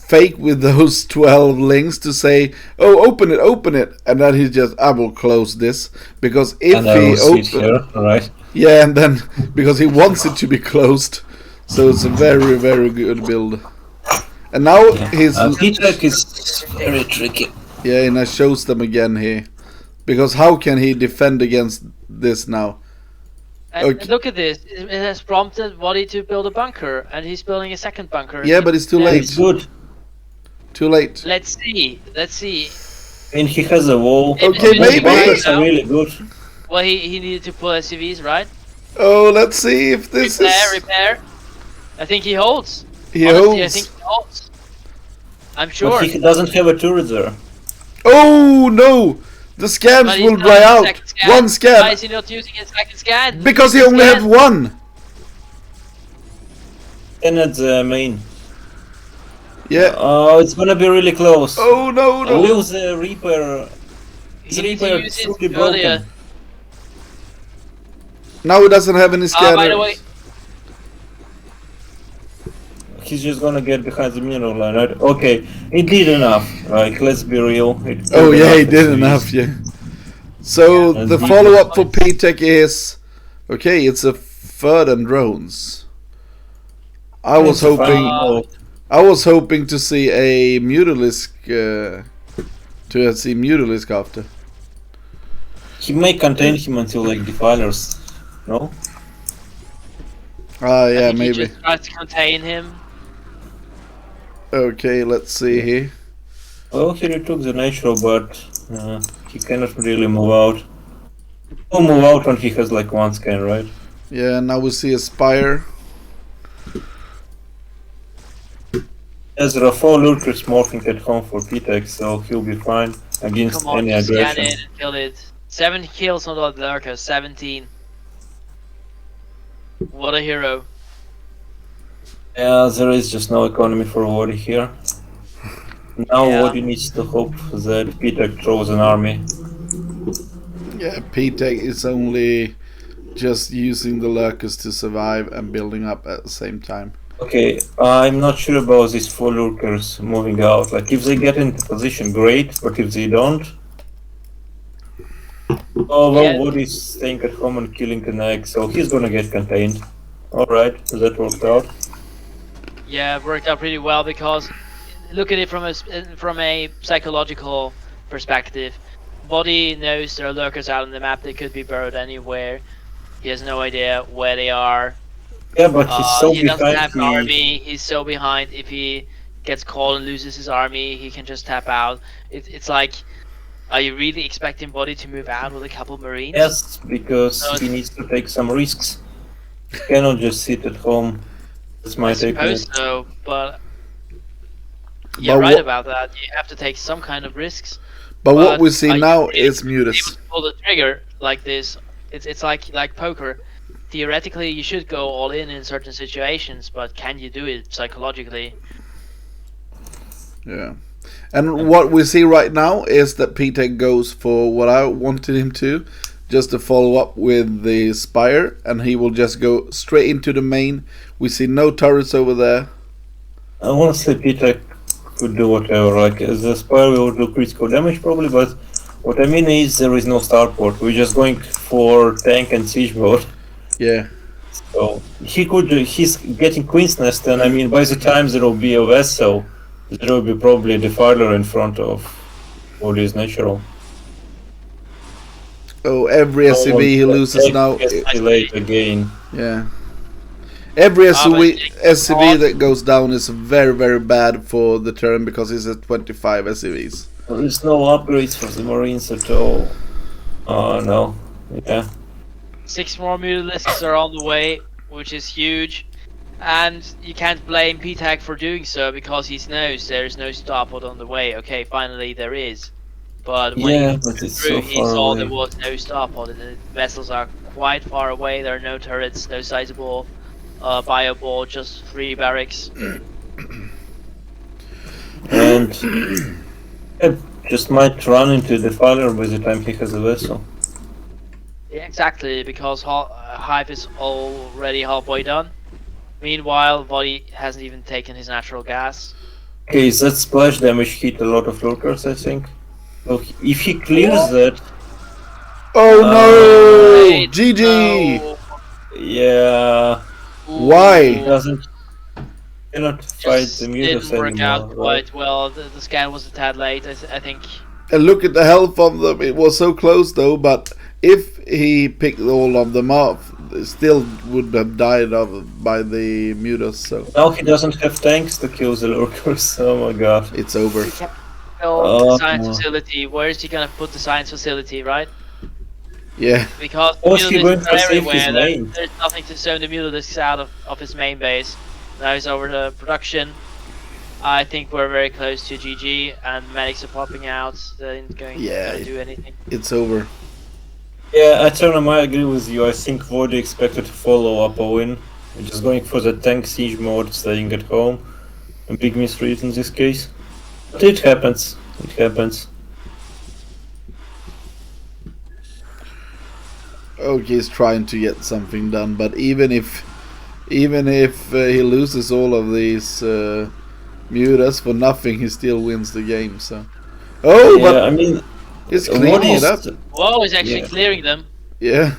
Speaker 1: fake with those 12 links to say, "Oh, open it," and then he just, "I will close this," because if
Speaker 3: and I
Speaker 1: he
Speaker 3: will sit
Speaker 1: open,
Speaker 3: here, right?
Speaker 1: yeah, and then because he wants it to be closed, so it's a very very good build. And now he's
Speaker 3: P-Tech is very tricky.
Speaker 1: yeah, and I shows them again here, because how can he defend against this now?
Speaker 4: And
Speaker 1: Okay.
Speaker 4: look at this. It has prompted Wadi to build a bunker, and he's building a second bunker.
Speaker 1: Yeah, but it's too late.
Speaker 3: It's good.
Speaker 1: Too late.
Speaker 4: Let's see. Let's see.
Speaker 3: And he has a wall.
Speaker 1: Okay,
Speaker 4: Maybe-
Speaker 1: maybe.
Speaker 3: Bunkers are really good.
Speaker 4: Well, he needed to pull SCVs, right?
Speaker 1: Oh, let's see if this is.
Speaker 4: Repair. I think he holds.
Speaker 1: He
Speaker 4: Honestly, I
Speaker 1: holds.
Speaker 4: think he holds. I'm sure.
Speaker 3: But he doesn't have a turret there.
Speaker 1: Oh no! The scans
Speaker 4: But he's
Speaker 1: will
Speaker 4: not
Speaker 1: dry
Speaker 4: using
Speaker 1: out.
Speaker 4: second scan.
Speaker 1: One
Speaker 4: Why
Speaker 1: scan
Speaker 4: is he not using his second scan?
Speaker 1: because he only had one.
Speaker 3: And at the main.
Speaker 1: Yeah.
Speaker 3: Oh, it's gonna be really close.
Speaker 1: Oh no no!
Speaker 3: Lose the Reaper.
Speaker 4: He
Speaker 3: The
Speaker 4: needs to
Speaker 3: Reaper
Speaker 4: use it
Speaker 3: fully
Speaker 4: earlier.
Speaker 3: broken.
Speaker 1: Now he doesn't have any scanners.
Speaker 4: By the way,
Speaker 3: He's just gonna get behind the mineral line, right? Okay, he did enough. Like, let's be real. It
Speaker 1: Oh yeah, he
Speaker 3: enough
Speaker 1: did
Speaker 3: SCVs.
Speaker 1: enough. Yeah. So
Speaker 3: Yeah,
Speaker 1: the
Speaker 3: and
Speaker 1: follow up for P-Tech is okay. It's a third and drones. I was
Speaker 3: It's
Speaker 1: hoping.
Speaker 3: fine.
Speaker 1: I was hoping to see a Mutalisk. To see Mutalisk after.
Speaker 3: He may contain him until like defilers. No?
Speaker 1: Ah
Speaker 4: I
Speaker 1: yeah,
Speaker 4: think he
Speaker 1: maybe.
Speaker 4: just tries to contain him.
Speaker 1: Okay, let's see here.
Speaker 3: Well, he retook the natural, but he cannot really move out. He'll move out when he has like one scan, right?
Speaker 1: Yeah, now we see a Spire.
Speaker 3: As there are 4 lurkers morphing at home for P-Tech, so he'll be fine against
Speaker 4: Come on,
Speaker 3: any
Speaker 4: just scan
Speaker 3: aggression.
Speaker 4: it and kill it. 7 kills on the lurker, 17. What a hero.
Speaker 3: Yeah, there is just no economy for Wadi here. Now
Speaker 4: Yeah.
Speaker 3: Wadi needs to hope that P-Tech throws an army.
Speaker 1: Yeah, P-Tech is only just using the lurkers to survive and building up at the same time.
Speaker 3: Okay, I'm not sure about these 4 lurkers moving out. Like, if they get into position, great, but if they don't... Oh, well,
Speaker 4: Yeah.
Speaker 3: Wadi's staying at home and killing an egg, so he's gonna get contained. Alright, that worked out.
Speaker 4: Yeah, it worked out pretty well because look at it from a psychological perspective. Body knows there are lurkers out on the map. They could be burrowed anywhere. He has no idea where they are.
Speaker 3: Yeah, but he's so
Speaker 4: He doesn't
Speaker 3: behind
Speaker 4: have an
Speaker 3: the...
Speaker 4: army. He's so behind. If he gets called and loses his army, he can just tap out. It's like, are you really expecting Body to move out with a couple Marines?
Speaker 3: Yes, because
Speaker 4: No,
Speaker 3: he needs to take some risks. He cannot just sit at home. That's my
Speaker 4: I
Speaker 3: take on
Speaker 4: suppose
Speaker 3: it.
Speaker 4: so, but you're
Speaker 1: But
Speaker 4: right
Speaker 1: what-
Speaker 4: about that. You have to take some kind of risks.
Speaker 1: But what
Speaker 4: But
Speaker 1: we see
Speaker 4: are you
Speaker 1: now
Speaker 4: really
Speaker 1: is
Speaker 4: able
Speaker 1: Mutas.
Speaker 4: to pull the trigger like this. It's like poker. Theoretically, you should go all in certain situations, but can you do it psychologically?
Speaker 1: Yeah. And what we see right now is that P-Tech goes for what I wanted him to, just to follow up with the Spire, and he will just go straight into the main. We see no turrets over there.
Speaker 3: I want to say P-Tech could do whatever, like the Spire will do critical damage probably, but what I mean is there is no starport. We're just going for tank and siege mode.
Speaker 1: Yeah.
Speaker 3: So he's getting Queen's Nest, and I mean by the time there will be a vessel, there will be probably a defiler in front of what is natural.
Speaker 1: Oh, every SCV he loses now.
Speaker 3: Gets delayed again.
Speaker 1: Yeah. Every SCV,
Speaker 4: but
Speaker 1: SCV that goes down is very, very bad for the turn because he's at 25 SCVs.
Speaker 3: There is no upgrades for the Marines at all. Oh no. Yeah.
Speaker 4: 6 more Mutalisks are on the way, which is huge. And you can't blame P-Tech for doing so because he knows there is no starport on the way. Okay, finally there is. But when
Speaker 3: Yeah,
Speaker 4: he
Speaker 3: but
Speaker 4: went
Speaker 3: it's
Speaker 4: through,
Speaker 3: so
Speaker 4: he
Speaker 3: far
Speaker 4: saw
Speaker 3: away.
Speaker 4: there was no starport. The vessels are quite far away. There are no turrets, no sizable bio-board, just 3 barracks.
Speaker 3: And
Speaker 2: just might run into the Defiler by the time he has a vessel.
Speaker 4: Yeah, exactly, because Hive is already halfway done. Meanwhile, Body hasn't even taken his natural gas.
Speaker 2: Okay, that splash damage hit a lot of lurkers, I think. So if he clears that,
Speaker 1: Oh no!
Speaker 4: Wait,
Speaker 1: GG!
Speaker 4: no.
Speaker 2: yeah,
Speaker 1: Why?
Speaker 2: he cannot fight the
Speaker 4: Just
Speaker 2: Mutas
Speaker 4: didn't work out
Speaker 2: anymore, right?
Speaker 4: quite well. The scan was a tad late, I think.
Speaker 1: And look at the health of them. It was so close though, but if he picked all of them off, they still would have died by the mutas. So
Speaker 2: Now he doesn't have tanks to kill the lurkers. Oh my god.
Speaker 1: it's over.
Speaker 4: The science facility. Where is he gonna put the science facility, right?
Speaker 1: Yeah.
Speaker 4: Because
Speaker 2: How is he going
Speaker 4: mutalisks
Speaker 2: to
Speaker 4: are
Speaker 2: save his
Speaker 4: everywhere.
Speaker 2: main?
Speaker 4: There's nothing to zone the mutalisks out of his main base. Now he's over to production. I think we're very close to GG, and medics are popping out. They're not going to do anything.
Speaker 1: It's over.
Speaker 2: Yeah, Eternum, I agree with you. I think Void expected to follow up a win. Just going for the tank siege mode, staying at home. A big misread in this case. But it happens. It happens.
Speaker 1: Okay, he's trying to get something done, but even if he loses all of these mutas for nothing, he still wins the game. So,
Speaker 2: Yeah,
Speaker 1: but
Speaker 2: I mean,
Speaker 1: he's cleaning it up.
Speaker 4: Whoa, he's actually clearing them.
Speaker 1: Yeah.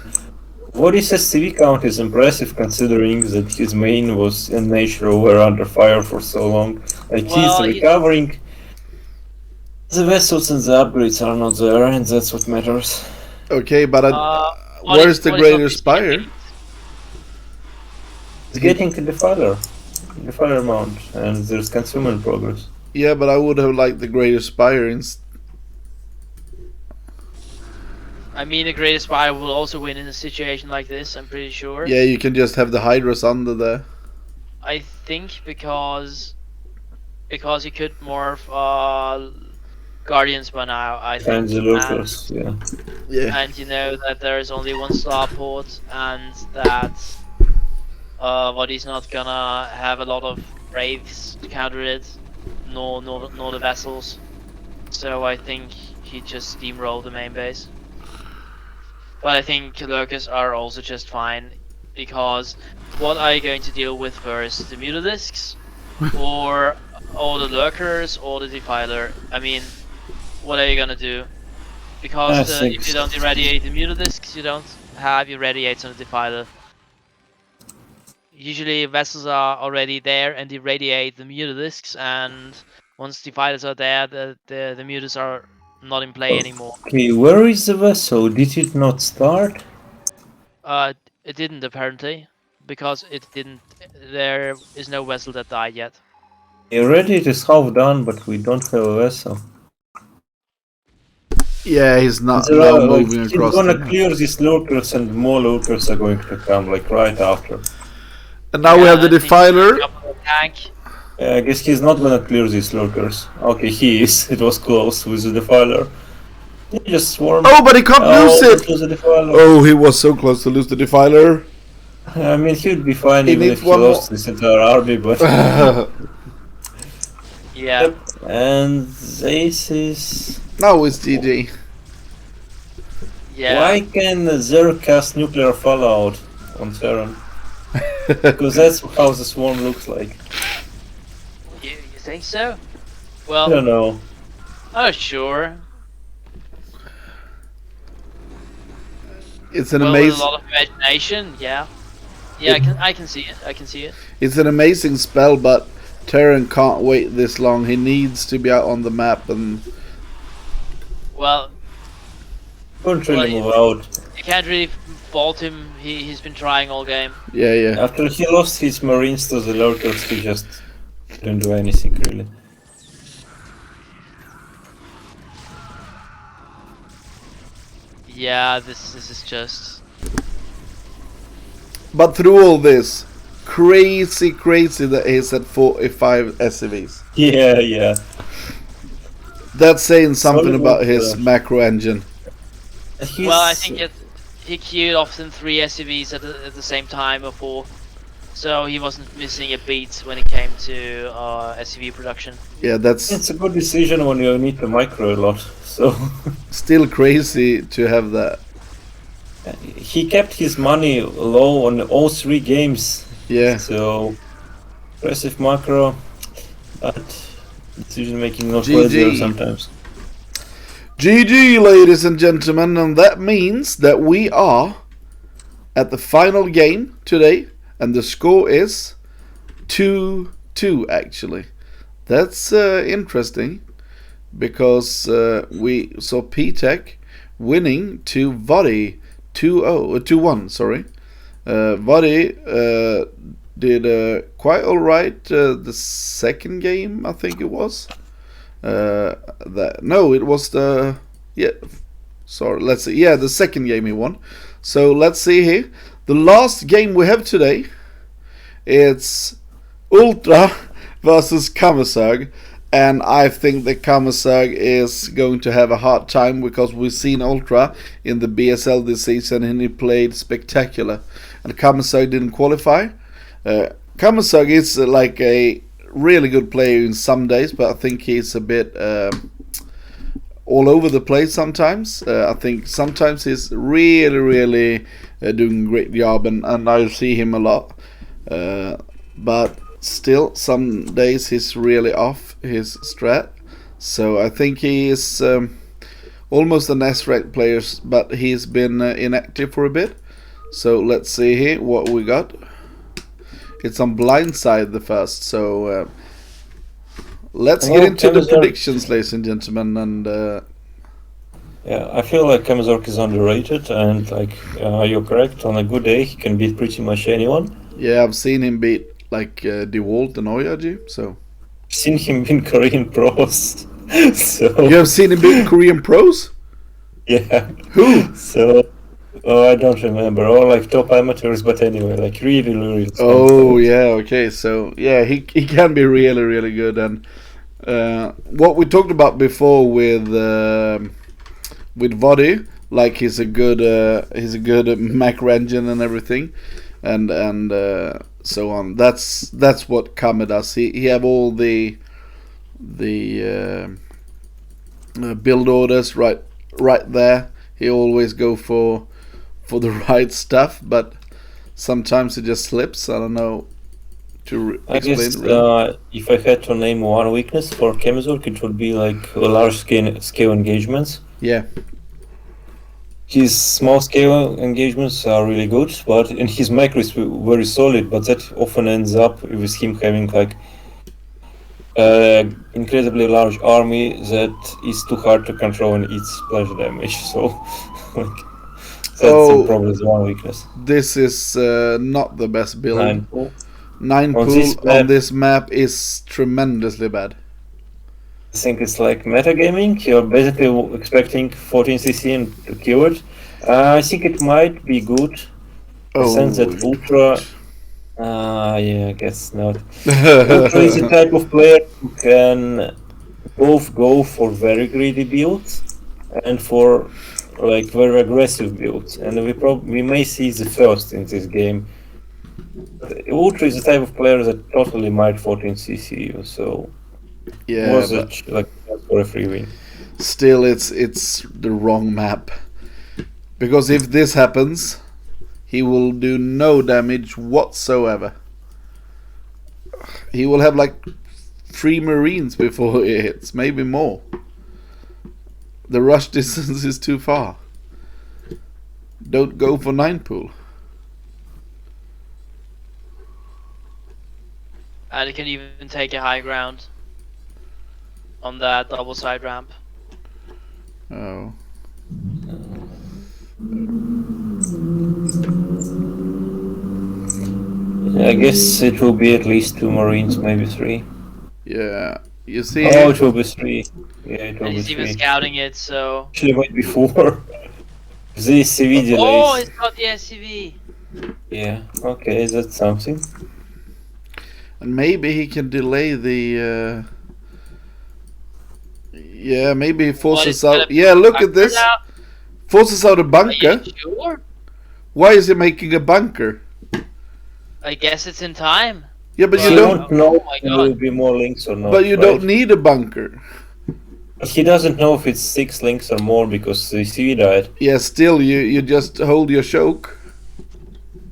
Speaker 2: Vodis' CV count is impressive considering that his main was in nature were under fire for so long. Like
Speaker 4: Well,
Speaker 2: he's recovering. The vessels and the upgrades are not there, and that's what matters.
Speaker 1: Okay, but where's the
Speaker 4: what is
Speaker 1: greater
Speaker 4: not
Speaker 1: spire?
Speaker 2: It's getting to the fire mount, and there's consumer progress.
Speaker 1: Yeah, but I would have liked the greater spire.
Speaker 4: I mean, the greatest spire will also win in a situation like this, I'm pretty sure.
Speaker 1: Yeah, you can just have the Hydras under there.
Speaker 4: I think because you could morph Guardians by now, I think.
Speaker 2: And the locals, yeah.
Speaker 1: Yeah.
Speaker 4: And you know that there is only one starport, and that Body's not gonna have a lot of wraiths to counter it, nor the vessels. So I think he just steamrolled the main base. But I think Lurkers are also just fine, because what are you going to deal with first? The Mutalisks? or the Lurkers, or the Defiler? I mean, what are you gonna do? Because if you don't irradiate the Mutalisks, you don't have your radiates on the Defiler. Usually vessels are already there and irradiate the Mutalisks, and once Defilers are there, the Mutas are not in play anymore.
Speaker 2: Okay, where is the vessel? Did it not start?
Speaker 4: It didn't apparently, because it didn't. There is no vessel that died yet.
Speaker 2: Already it is half done, but we don't have a vessel.
Speaker 1: Yeah, he's not moving across.
Speaker 2: He's gonna clear these lurkers, and more lurkers are going to come, like right after.
Speaker 1: And now we have the Defiler.
Speaker 4: Tank.
Speaker 2: I guess he's not gonna clear these lurkers. Okay, he is. It was close with the Defiler. He just swarmed.
Speaker 1: Oh, but he can't lose it!
Speaker 2: Lose the Defiler.
Speaker 1: Oh, he was so close to lose the Defiler.
Speaker 2: I mean, he would be fine
Speaker 1: He
Speaker 2: even
Speaker 1: needs
Speaker 2: if he
Speaker 1: one
Speaker 2: lost this entire army, but...
Speaker 4: Yeah.
Speaker 2: Yep. And this is...
Speaker 1: Now it's GG.
Speaker 4: Yeah.
Speaker 2: Why can Zerg cast nuclear fallout on Terran? Because that's how the swarm looks like.
Speaker 4: You think so?
Speaker 2: I
Speaker 4: Well,
Speaker 2: don't know.
Speaker 4: oh sure.
Speaker 1: It's an
Speaker 4: With a
Speaker 1: amazing.
Speaker 4: lot of imagination, yeah. Yeah, I can see it. I can see it.
Speaker 1: It's an amazing spell, but Terran can't wait this long. He needs to be out on the map, and
Speaker 4: Well,
Speaker 2: Couldn't really
Speaker 4: Well,
Speaker 2: move out.
Speaker 4: you can't really fault him. He's been trying all game.
Speaker 1: yeah.
Speaker 2: After he lost his marines to the lurkers, he just didn't do anything really.
Speaker 4: Yeah, this is just.
Speaker 1: But through all this, crazy that he's at 45 SCVs.
Speaker 2: Yeah.
Speaker 1: That's saying something
Speaker 2: Solid
Speaker 1: about
Speaker 2: work,
Speaker 1: his macro engine.
Speaker 4: Well, I think he queued often 3 SCVs at the same time, or 4. So he wasn't missing a beat when it came to SCV production.
Speaker 1: Yeah, that's
Speaker 2: It's a good decision when you need to micro a lot. So
Speaker 1: still crazy to have that.
Speaker 2: he kept his money low on all 3 games.
Speaker 1: Yeah.
Speaker 2: So impressive macro, but decision making not
Speaker 1: GG.
Speaker 2: pleasure sometimes.
Speaker 1: GG, ladies and gentlemen, and that means that we are at the final game today, and the score is 2-2 actually. That's interesting, because we saw P-Tech winning to Vodi 2-1, sorry. Vodi did quite alright the second game, I think it was. It was the let's see. Yeah, the second game he won. So let's see here. The last game we have today, it's Ultra versus Kammersag, and I think that Kammersag is going to have a hard time, because we've seen Ultra in the BSL this season and he played spectacular, and Kammersag didn't qualify. Kammersag is like a really good player in some days, but I think he's a bit all over the place sometimes. I think sometimes he's really doing a great job, and I see him a lot. But still, some days he's really off his strat. So I think he is almost an S-rank player, but he's been inactive for a bit. So let's see here what we got. It's on Blindside the first, so let's get into the predictions, ladies and gentlemen. And
Speaker 2: yeah, I feel like Kamazork is underrated, and like you're correct. On a good day, he can beat pretty much anyone.
Speaker 1: Yeah, I've seen him beat like DeWalt and Oyaji. So
Speaker 2: seen him in Korean pros. So
Speaker 1: you have seen him beat Korean pros?
Speaker 2: Yeah.
Speaker 1: Who?
Speaker 2: So. Oh, I don't remember. All like top amateurs, but anyway, like really.
Speaker 1: Oh yeah, okay. So yeah, he can be really good, and what we talked about before with Vodi, like he's a good macro engine and everything, and so on. That's what Kame does. He have all the build orders right there. He always go for the right stuff, but sometimes it just slips. I don't know to explain.
Speaker 2: I guess if I had to name one weakness for Kamazork, it would be like large scale engagements.
Speaker 1: Yeah.
Speaker 2: His small scale engagements are really good, but and his macro is very solid, but that often ends up with him having like incredibly large army that is too hard to control and eats splash damage. So like that's probably one weakness.
Speaker 1: This is not the best build.
Speaker 2: 9 pool.
Speaker 1: 9 pool on this map is tremendously bad.
Speaker 2: I think it's like metagaming. You're basically expecting 14cc and to kill it. I think it might be good. In the sense that Ultra... yeah, I guess not. Ultra is the type of player who can both go for very greedy builds and for like very aggressive builds, and we may see the first in this game. But Ultra is the type of player that totally might 14cc you, so
Speaker 1: yeah,
Speaker 2: was like for a free win.
Speaker 1: Still, it's the wrong map, because if this happens, he will do no damage whatsoever. He will have like 3 Marines before it hits, maybe more. The rush distance is too far. Don't go for 9 pool.
Speaker 4: And it can even take a high ground on that double side ramp.
Speaker 1: Oh.
Speaker 2: I guess it will be at least 2 Marines, maybe 3.
Speaker 1: Yeah, you see.
Speaker 2: Oh, it will be 3. Yeah, it will
Speaker 4: and
Speaker 2: be
Speaker 4: he's
Speaker 2: 3.
Speaker 4: even scouting it, so.
Speaker 2: Actually, it might be 4. The CV delays.
Speaker 4: Oh, it's got the SCV.
Speaker 2: Yeah. Okay, that's something.
Speaker 1: And maybe he can delay the. Yeah, maybe he forces out. Yeah, look at this.
Speaker 4: Now?
Speaker 1: Forces out a bunker.
Speaker 4: Are you sure?
Speaker 1: Why is he making a bunker?
Speaker 4: I guess it's in time.
Speaker 1: Yeah, but
Speaker 2: So
Speaker 1: you
Speaker 2: you
Speaker 1: don't.
Speaker 2: don't know
Speaker 4: Oh my
Speaker 2: if there will
Speaker 4: god.
Speaker 2: be more links or not.
Speaker 1: But you
Speaker 2: right?
Speaker 1: don't need a bunker.
Speaker 2: He doesn't know if it's 6 links or more because the CV died.
Speaker 1: Yeah, still you just hold your choke.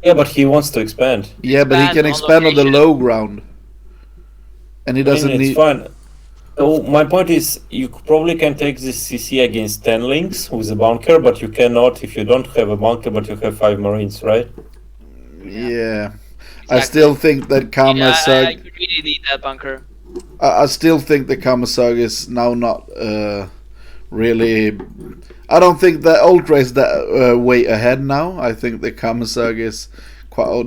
Speaker 2: Yeah, but he wants to expand.
Speaker 1: Yeah, but he can expand on the
Speaker 4: location.
Speaker 1: low ground, and he
Speaker 2: I mean,
Speaker 1: doesn't
Speaker 2: it's
Speaker 1: need.
Speaker 2: fine. So my point is, you probably can take this CC against 10 links with a bunker, but you cannot if you don't have a bunker, but you have 5 marines, right?
Speaker 1: Yeah, I
Speaker 4: Exactly.
Speaker 1: still think that
Speaker 4: I
Speaker 1: Kamasag.
Speaker 4: could really need that bunker.
Speaker 1: I still think the Kamasag is now not really. I don't think the Ultra is that way ahead now. I think the Kamasag is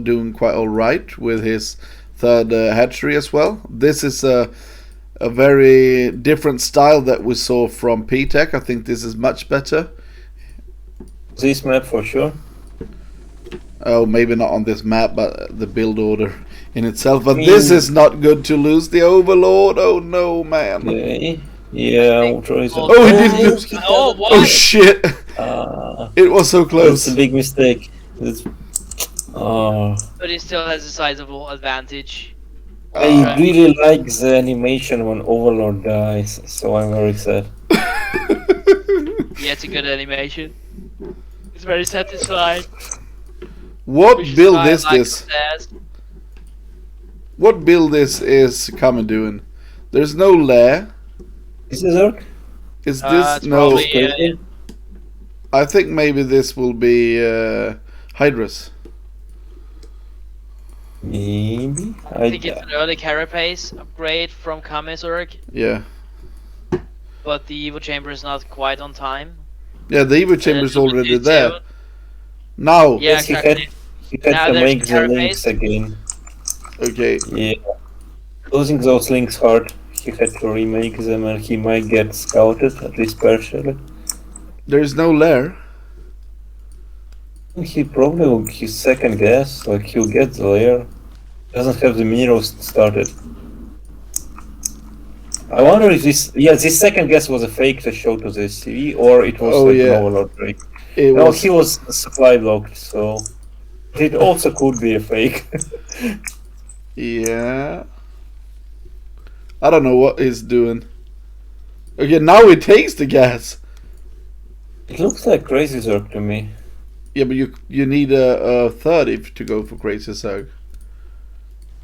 Speaker 1: doing quite all right with his third hatchery as well. This is a very different style that we saw from P-Tech. I think this is much better.
Speaker 2: This map for sure.
Speaker 1: Oh, maybe not on this map, but the build order in itself. But
Speaker 2: I mean-
Speaker 1: this is not good to lose the Overlord. Oh no, man.
Speaker 2: Okay. Yeah, Ultra is.
Speaker 1: Oh, he did lose.
Speaker 4: Oh, what?
Speaker 1: Oh shit! It was so
Speaker 2: It's
Speaker 1: close.
Speaker 2: a big mistake. It's,
Speaker 4: But he still has a sizable advantage.
Speaker 2: I really like the animation when Overlord dies, so I'm very sad.
Speaker 4: Yeah, it's a good animation. It's very satisfying.
Speaker 1: What
Speaker 4: Which is
Speaker 1: build
Speaker 4: why I
Speaker 1: is
Speaker 4: like
Speaker 1: this?
Speaker 4: upstairs.
Speaker 1: What build this is Kama doing? There's no lair.
Speaker 2: Is this Orc?
Speaker 1: Is this
Speaker 4: It's
Speaker 1: no?
Speaker 4: probably,
Speaker 1: I think maybe this will be Hydras.
Speaker 2: Maybe.
Speaker 4: I think it's an early carapace upgrade from Kamezurg,
Speaker 1: Yeah.
Speaker 4: but the Evo Chamber is not quite on time.
Speaker 1: Yeah, the Evo chamber is
Speaker 4: And it's
Speaker 1: already
Speaker 4: too
Speaker 1: there.
Speaker 4: soon.
Speaker 1: Now.
Speaker 4: Yeah,
Speaker 2: Yes,
Speaker 4: exactly.
Speaker 2: he had
Speaker 4: Now
Speaker 2: to
Speaker 4: there's
Speaker 2: make the
Speaker 4: carapace.
Speaker 2: links again.
Speaker 1: Okay.
Speaker 2: Yeah. Losing those links hard. He had to remake them and he might get scouted, at least partially.
Speaker 1: There's no lair.
Speaker 2: He probably will his second guess, like he'll get the layer. Doesn't have the mirrors started. I wonder if this second guess was a fake to show to the CV or it was like an overload break.
Speaker 1: It
Speaker 2: No,
Speaker 1: was.
Speaker 2: he was supply blocked, so it also could be a fake.
Speaker 1: Yeah. I don't know what he's doing. Okay, now he takes the gas.
Speaker 2: It looks like Crazy Zerg to me.
Speaker 1: Yeah, but you need a third if to go for Crazy Zerg.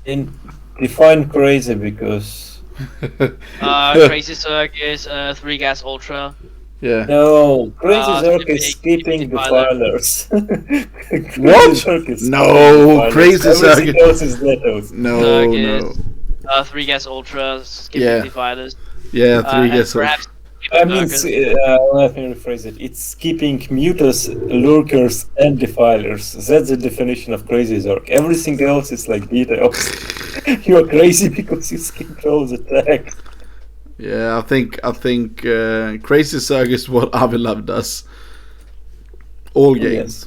Speaker 2: And define crazy because
Speaker 4: Crazy Zerg is 3 gas ultra.
Speaker 1: Yeah.
Speaker 2: no, Crazy Zerg is skipping
Speaker 4: skipping
Speaker 2: defilers.
Speaker 1: What?
Speaker 2: Zerg is
Speaker 1: No,
Speaker 2: skipping defilers.
Speaker 1: Crazy Zerg-
Speaker 2: Everything else is letos.
Speaker 1: No,
Speaker 4: Zerg
Speaker 1: no.
Speaker 4: is 3 gas ultra, skipping
Speaker 1: Yeah.
Speaker 4: defilers.
Speaker 1: Yeah, three
Speaker 4: And
Speaker 1: guesses.
Speaker 4: perhaps
Speaker 2: I mean,
Speaker 4: lurkers.
Speaker 2: let me rephrase it. It's skipping mutas, lurkers, and defilers. That's the definition of Crazy Zerg. Everything else is like details. You are crazy because you skip those attacks.
Speaker 1: Yeah, I think Crazy Zerg is what Avilav does. All games.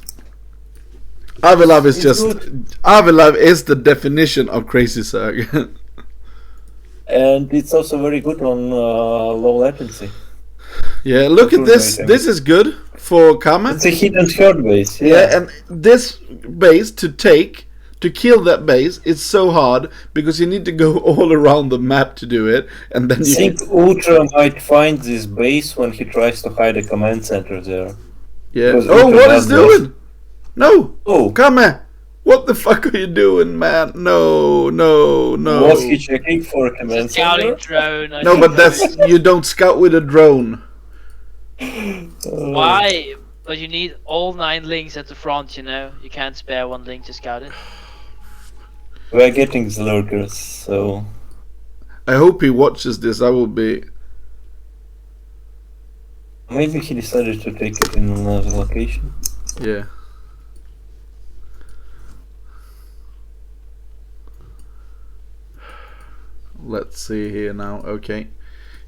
Speaker 1: Avilav is
Speaker 2: It's
Speaker 1: just
Speaker 2: good.
Speaker 1: Avilav is the definition of Crazy Zerg.
Speaker 2: And it's also very good on low latency.
Speaker 1: Yeah, look at
Speaker 2: Good
Speaker 1: this.
Speaker 2: rating.
Speaker 1: This is good for Kama.
Speaker 2: It's a hidden short base.
Speaker 1: Yeah, and this base to kill that base, it's so hard because you need to go all around the map to do it, and then
Speaker 2: I
Speaker 1: you
Speaker 2: think Ultra might find this base when he tries to hide a command center there.
Speaker 1: yeah.
Speaker 2: because
Speaker 1: Oh,
Speaker 2: Ultra
Speaker 1: what
Speaker 2: does
Speaker 1: is doing? No,
Speaker 2: Oh,
Speaker 1: Kama, what the fuck are you doing, man? No.
Speaker 2: was he checking for a command
Speaker 4: Scouting
Speaker 2: center?
Speaker 4: drone. I
Speaker 1: No,
Speaker 4: think
Speaker 1: but that's you don't scout with a drone.
Speaker 4: why. But you need all 9 links at the front. You know, you can't spare 1 link to scout it.
Speaker 2: We're getting the lurkers, so
Speaker 1: I hope he watches this. I will be.
Speaker 2: maybe he decided to take it in another location.
Speaker 1: Yeah. Let's see here now. Okay.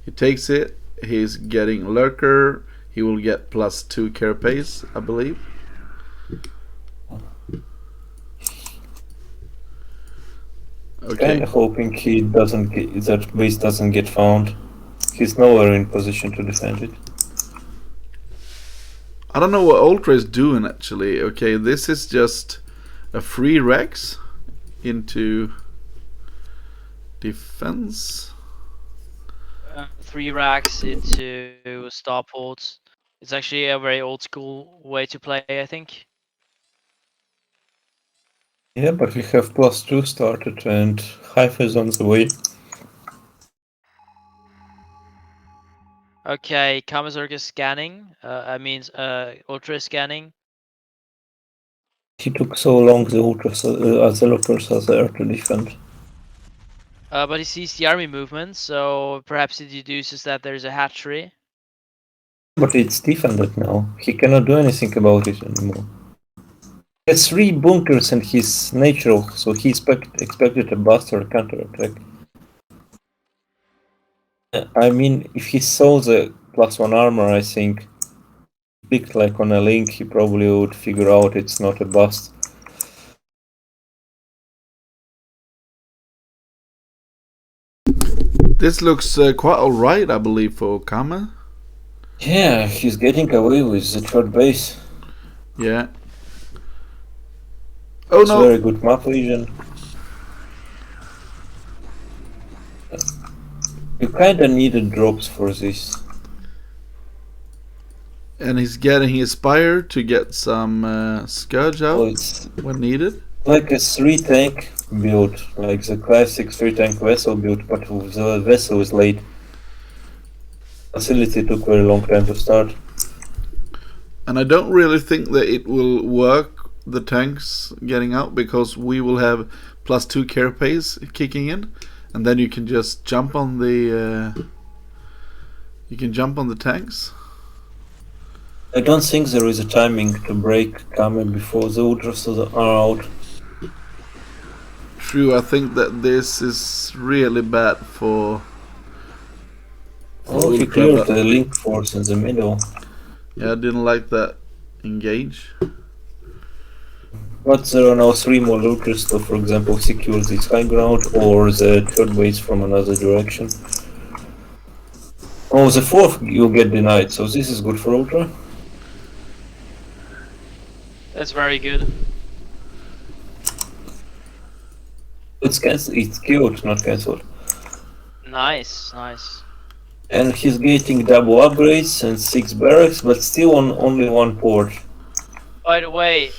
Speaker 1: He takes it. He's getting lurker. He will get +2 carapace, I believe.
Speaker 2: Kind
Speaker 1: Okay.
Speaker 2: of hoping he doesn't get, that base doesn't get found. He's nowhere in position to defend it.
Speaker 1: I don't know what Ultra is doing actually. Okay, this is just a free Rex. into defense.
Speaker 4: 3 racks into starports. It's actually a very old school way to play, I think.
Speaker 2: Yeah, but we have +2 started and Hive is on the way.
Speaker 4: Okay, Kamazurk is scanning. Ultra is scanning.
Speaker 2: He took so long, the Ultras, the Lookers are there to defend.
Speaker 4: But he sees the army movement, so perhaps he deduces that there's a hatchery.
Speaker 2: But it's defended now. He cannot do anything about it anymore. He has 3 bunkers and he's natural, so he expected a bust or counter-attack. I mean, if he saw the +1 armor, I think, clicked like on a link, he probably would figure out it's not a bust.
Speaker 1: This looks quite alright, I believe, for Kama.
Speaker 2: Yeah, he's getting away with the third base.
Speaker 1: Yeah. Oh
Speaker 2: It's
Speaker 1: no!
Speaker 2: very good map vision. You kinda needed drops for this.
Speaker 1: And he's getting his spire to get some Scourge out
Speaker 2: It's
Speaker 1: when needed.
Speaker 2: like a 3-tank build, like the classic 3-tank vessel build, but the vessel is late. Facility took very long time to start.
Speaker 1: And I don't really think that it will work, the tanks getting out, because we will have +2 carapace kicking in, and then you can just jump on the tanks.
Speaker 2: I don't think there is a timing to break Kame before the Ultras are out.
Speaker 1: True, I think that this is really bad for
Speaker 2: Oh, he cleared the link force in the middle.
Speaker 1: Yeah, I didn't like that engage.
Speaker 2: But there are now 3 more looters to, for example, secure this high ground or the third base from another direction. Oh, the 4th you get denied, so this is good for Ultra.
Speaker 4: That's very good.
Speaker 2: It's cancelled, it's killed, not cancelled.
Speaker 4: Nice, nice.
Speaker 2: And he's getting double upgrades and 6 barracks, but still on only 1 port.
Speaker 4: By the way,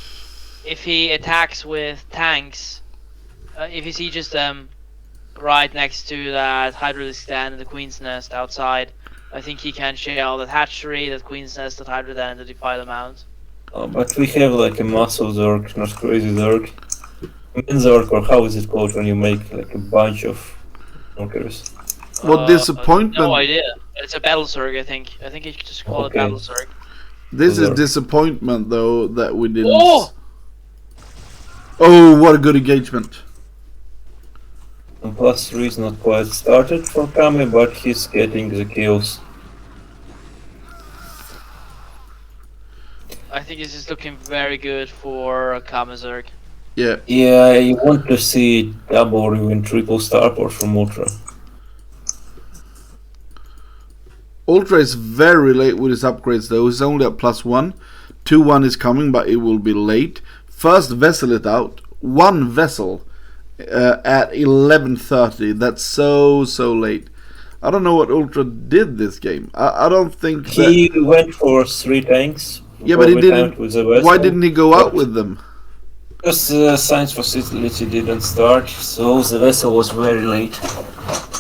Speaker 4: if he attacks with tanks, if he sieges them right next to that hydraulic stand and the Queen's Nest outside, I think he can shell that hatchery, that Queen's Nest, that hydraulic stand, and the defiler mount.
Speaker 2: But we have like a muscle Zerg, not crazy Zerg. Main Zerg, or how is it called when you make like a bunch of bunkers?
Speaker 1: What disappointment!
Speaker 4: No idea. It's a battle Zerg, I think. I think you should just call it battle Zerg.
Speaker 1: This is disappointment, though, that we didn't.
Speaker 4: Oh!
Speaker 1: Oh, what a good engagement!
Speaker 2: And +3 is not quite started for Kame, but he's getting the kills.
Speaker 4: I think this is looking very good for Kamazurk.
Speaker 1: Yeah.
Speaker 2: Yeah, you want to see double or even triple starport from Ultra.
Speaker 1: Ultra is very late with his upgrades, though. He's only at +1. 2-1 is coming, but it will be late. First vessel is out. 1 vessel at 11:30. That's so late. I don't know what Ultra did this game. I don't think
Speaker 2: He went for 3 tanks.
Speaker 1: Yeah, but he didn't.
Speaker 2: With the vessel,
Speaker 1: why didn't he go out with them?
Speaker 2: Because the science facility didn't start, so the vessel was very late.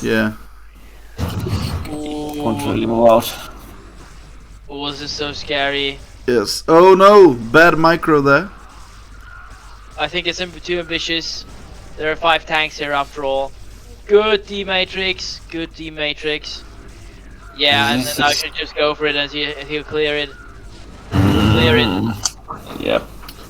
Speaker 1: Yeah.
Speaker 2: Can't really move out.
Speaker 4: Oh, this is so scary.
Speaker 1: Yes. Oh no! Bad micro there.
Speaker 4: I think it's too ambitious. There are 5 tanks here after all. Good D-Matrix, good D-Matrix. Yeah, and then I should just go for it and he'll clear it. Clear it.
Speaker 2: Yep.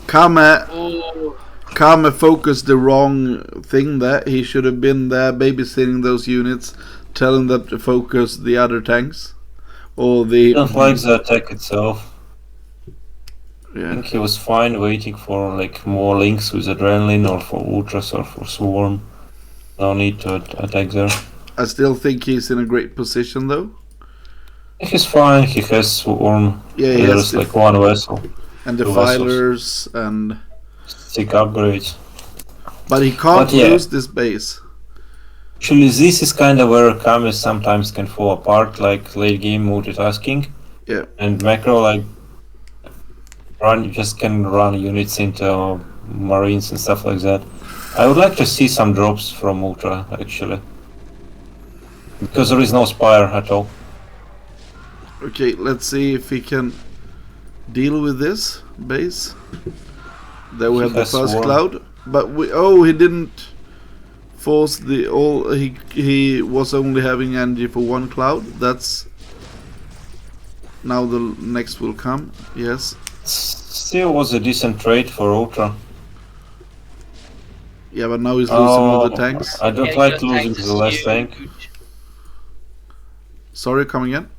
Speaker 1: Kame focused the wrong thing there. He should have been there babysitting those units, telling them to focus the other tanks. Or the...
Speaker 2: I don't like the attack itself.
Speaker 1: Yeah.
Speaker 2: I think he was fine waiting for like more links with adrenaline or for ultras or for swarm. No need to attack there.
Speaker 1: I still think he's in a great position, though.
Speaker 2: He's fine, he has swarm.
Speaker 1: Yeah,
Speaker 2: there's like 1 vessel.
Speaker 1: And defilers and...
Speaker 2: 6 upgrades.
Speaker 1: But he can't
Speaker 2: But yeah.
Speaker 1: lose this base.
Speaker 2: Actually, this is kind of where Kamis sometimes can fall apart, like late game multitasking.
Speaker 1: Yeah.
Speaker 2: And macro, like, just can run units into marines and stuff like that. I would like to see some drops from Ultra, actually. Because there is no Spire at all.
Speaker 1: Okay, let's see if he can deal with this base. There we
Speaker 2: He
Speaker 1: have the
Speaker 2: has
Speaker 1: first
Speaker 2: swarm.
Speaker 1: cloud. But he didn't force the all. He was only having energy for one cloud. That's now the next will come. Yes.
Speaker 2: Still was a decent trade for Ultra.
Speaker 1: Yeah, but now he's losing all the tanks.
Speaker 2: I don't
Speaker 4: Getting
Speaker 2: like
Speaker 4: those
Speaker 2: losing
Speaker 4: tanks is
Speaker 2: the last tank.
Speaker 4: huge.
Speaker 1: Sorry, come again.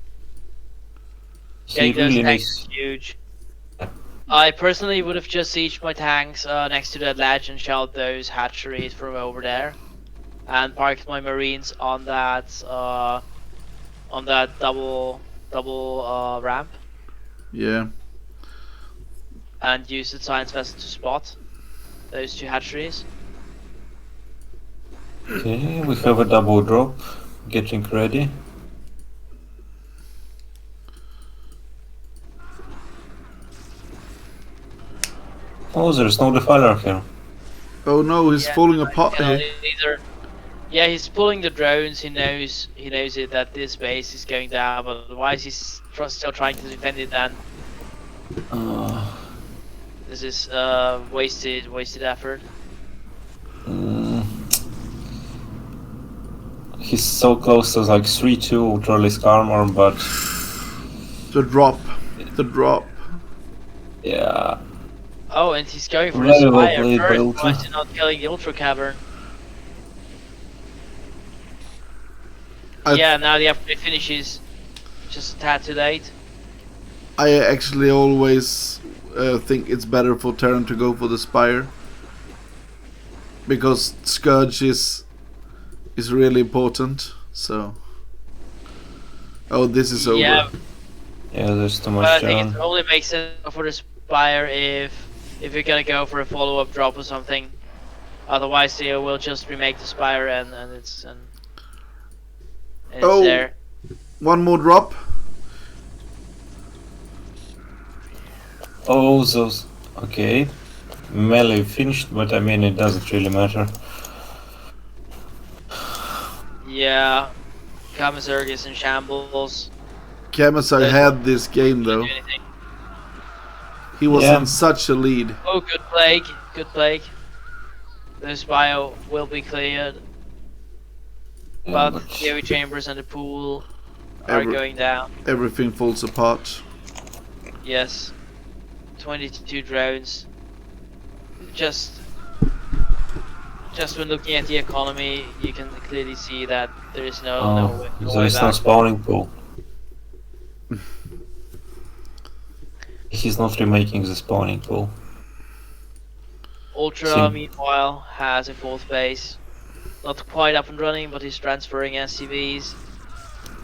Speaker 2: He
Speaker 4: Getting those
Speaker 2: really
Speaker 4: tanks
Speaker 2: needs.
Speaker 4: is huge. I personally would have just sieged my tanks next to that ledge and shot those hatcheries from over there, and parked my marines on that double ramp,
Speaker 1: Yeah.
Speaker 4: and used the science vessel to spot those two hatcheries.
Speaker 2: Okay, we have a double drop. Getting ready. Oh, there's no defiler here.
Speaker 1: Oh no, he's
Speaker 4: Yeah,
Speaker 1: falling apart
Speaker 4: you know,
Speaker 1: here.
Speaker 4: yeah, he's pulling the drones. He knows it that this base is going down, but otherwise he's still trying to defend it. Then this is wasted effort.
Speaker 2: He's so close to like 3-2 Ultralisk armor, but
Speaker 1: The drop.
Speaker 2: yeah.
Speaker 4: Oh, and he's going for the
Speaker 2: Very well
Speaker 4: Spire
Speaker 2: played by
Speaker 4: first.
Speaker 2: Ultra.
Speaker 4: Why is he not killing the Ultra Cavern? Yeah, now the upgrade finishes just a tad too late.
Speaker 1: I actually always think it's better for Terran to go for the Spire, because Scourge is really important. So, oh, this is over.
Speaker 4: Yeah,
Speaker 2: Yeah, there's too
Speaker 4: but
Speaker 2: much
Speaker 4: I think
Speaker 2: Terran.
Speaker 4: it only makes sense for the Spire if you're gonna go for a follow-up drop or something. Otherwise, they will just remake the Spire and it's
Speaker 1: Oh.
Speaker 4: there.
Speaker 1: One more drop.
Speaker 2: Oh, those. Okay. Melee finished, but I mean, it doesn't really matter.
Speaker 4: Yeah, Kamazurg is in shambles.
Speaker 1: Kamasai had this game
Speaker 4: Couldn't
Speaker 1: though.
Speaker 4: do anything.
Speaker 1: He was
Speaker 2: Yeah.
Speaker 1: in such a lead.
Speaker 4: Oh, good plague. The Spire will be cleared.
Speaker 2: Yeah,
Speaker 4: But the heavy chambers and the pool are
Speaker 1: Every-
Speaker 4: going down.
Speaker 1: Everything falls apart.
Speaker 4: Yes. 22 drones. Just when looking at the economy, you can clearly see that there is no way
Speaker 2: there is no
Speaker 4: back.
Speaker 2: spawning pool. He's not remaking the spawning pool.
Speaker 4: Ultra,
Speaker 2: Sim-
Speaker 4: meanwhile, has a fourth base. Not quite up and running, but he's transferring SCVs.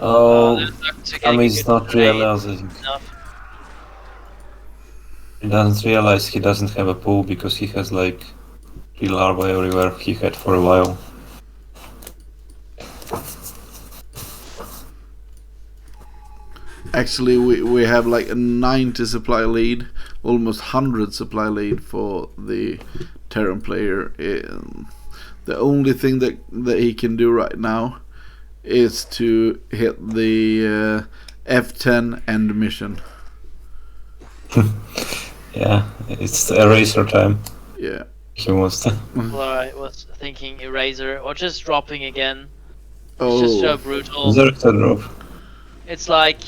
Speaker 2: Oh,
Speaker 4: I mean,
Speaker 2: he's not realizing.
Speaker 4: enough.
Speaker 2: He doesn't realize he doesn't have a pool because he has like 3 larvae everywhere he had for a while.
Speaker 1: Actually, we have like a 90 supply lead, almost 100 supply lead for the Terran player. The only thing that he can do right now is to hit the F10 end mission.
Speaker 2: Yeah, it's eraser time.
Speaker 1: Yeah.
Speaker 2: He wants to.
Speaker 4: Well, I was thinking Eraser, or just dropping again. It's
Speaker 1: Oh,
Speaker 4: just so brutal.
Speaker 2: There's a drop.
Speaker 4: It's like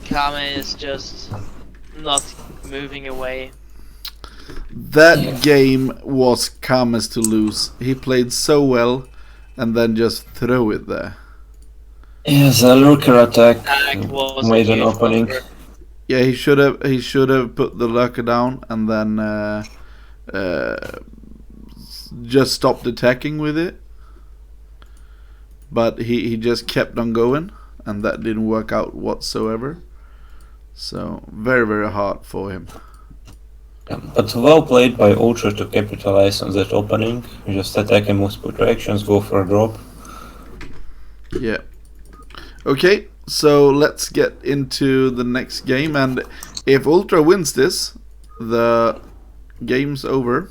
Speaker 4: Kame is just not moving away.
Speaker 1: that game was Kames to lose. He played so well, and then just throw it there.
Speaker 2: Yeah, the lurker attack
Speaker 4: Attack was a
Speaker 2: made an
Speaker 4: huge
Speaker 2: opening.
Speaker 4: blunder.
Speaker 1: Yeah, he should have put the lurker down and then just stopped attacking with it. But he just kept on going, and that didn't work out whatsoever. So very, very hard for him.
Speaker 3: But well played by Ultra to capitalize on that opening. Just attack and multiple directions, go for a drop.
Speaker 1: Yeah. Okay, so let's get into the next game, and if Ultra wins this, the game's over.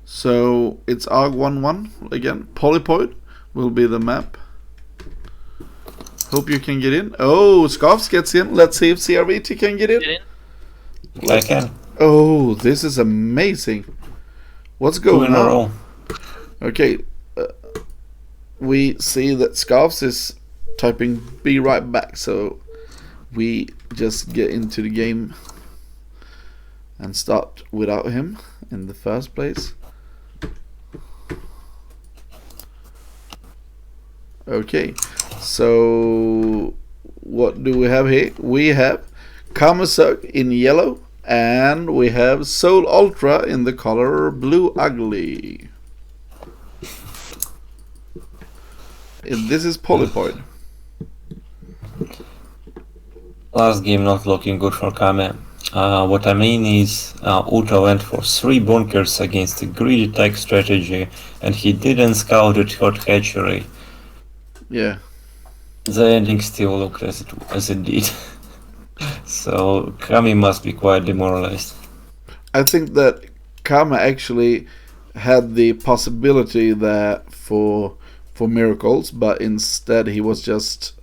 Speaker 1: So it's ARG-1-1 again. Polypoid will be the map. Hope you can get in. Oh, Scarfs gets in. Let's see if CRVT can get in.
Speaker 3: I can.
Speaker 1: Oh, this is amazing. What's going on? Okay, we see that Scarfs is typing "be right back," so we just get into the game and start without him in the first place. Okay, so what do we have here? We have Kamasuk in yellow, and we have SouL Ultra in the color Blue Ugly. And this is Polypoid.
Speaker 3: Last game not looking good for Kame. What I mean is Ultra went for 3 bunkers against a greedy tech strategy, and he didn't scout it hot hatchery.
Speaker 1: Yeah.
Speaker 3: The ending still looked as it did. So Kami must be quite demoralized.
Speaker 1: I think that Kama actually had the possibility there for miracles, but instead he was just...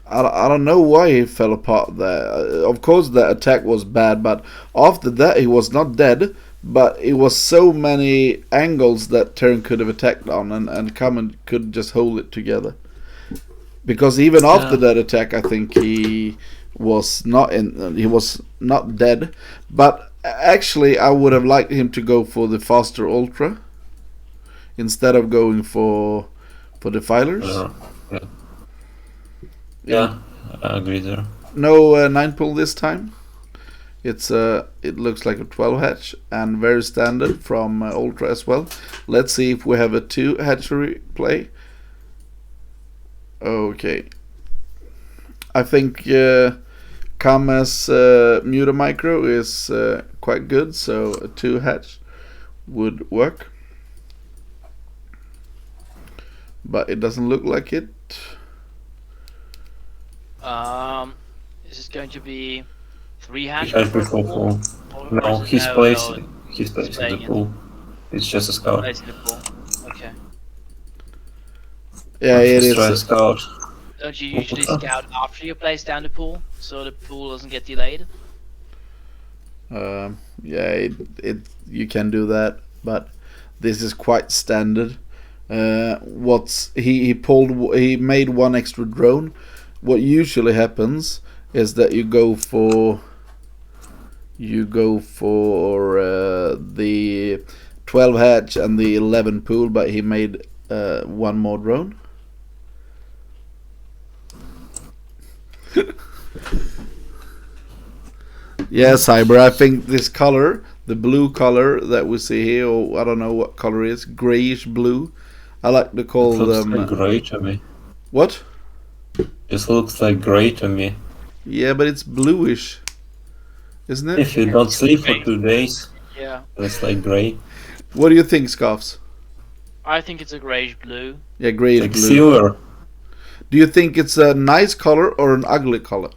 Speaker 1: I don't know why he fell apart there. Of course the attack was bad, but after that he was not dead, but it was so many angles that Terran could have attacked on, and Kama could just hold it together. Because even after that attack, I think he was not dead. But actually, I would have liked him to go for the faster Ultra instead of going for defilers.
Speaker 3: Yeah, I agree there.
Speaker 1: No 9-pull this time. It looks like a 12 hatch and very standard from Ultra as well. Let's see if we have a 2 hatchery play. Okay. I think Kama's Muta Micro is quite good, so a 2 hatch would work. But it doesn't look like it.
Speaker 4: Is this going to be 3 hatch?
Speaker 3: No, he's placing the pool. It's just a scout.
Speaker 4: Okay.
Speaker 1: Yeah, it is.
Speaker 3: A scout.
Speaker 4: Don't you usually scout after you place down the pool, so the pool doesn't get delayed?
Speaker 1: Yeah, you can do that, but this is quite standard. He made 1 extra drone. What usually happens is that you go for the 12 hatch and the 11 pool, but he made 1 more drone. Yeah, Cyber, I think this color, the blue color that we see here, or I don't know what color it is, grayish blue, I like to call them...
Speaker 3: Looks like grey to me.
Speaker 1: What?
Speaker 3: This looks like grey to me.
Speaker 1: Yeah, but it's bluish, isn't it?
Speaker 3: If you don't sleep for 2 days,
Speaker 4: yeah,
Speaker 3: it's like grey.
Speaker 1: What do you think, Scarfs?
Speaker 4: I think it's a greyish blue.
Speaker 1: Yeah, grayish
Speaker 3: like
Speaker 1: blue.
Speaker 3: Silver.
Speaker 1: Do you think it's a nice color or an ugly color?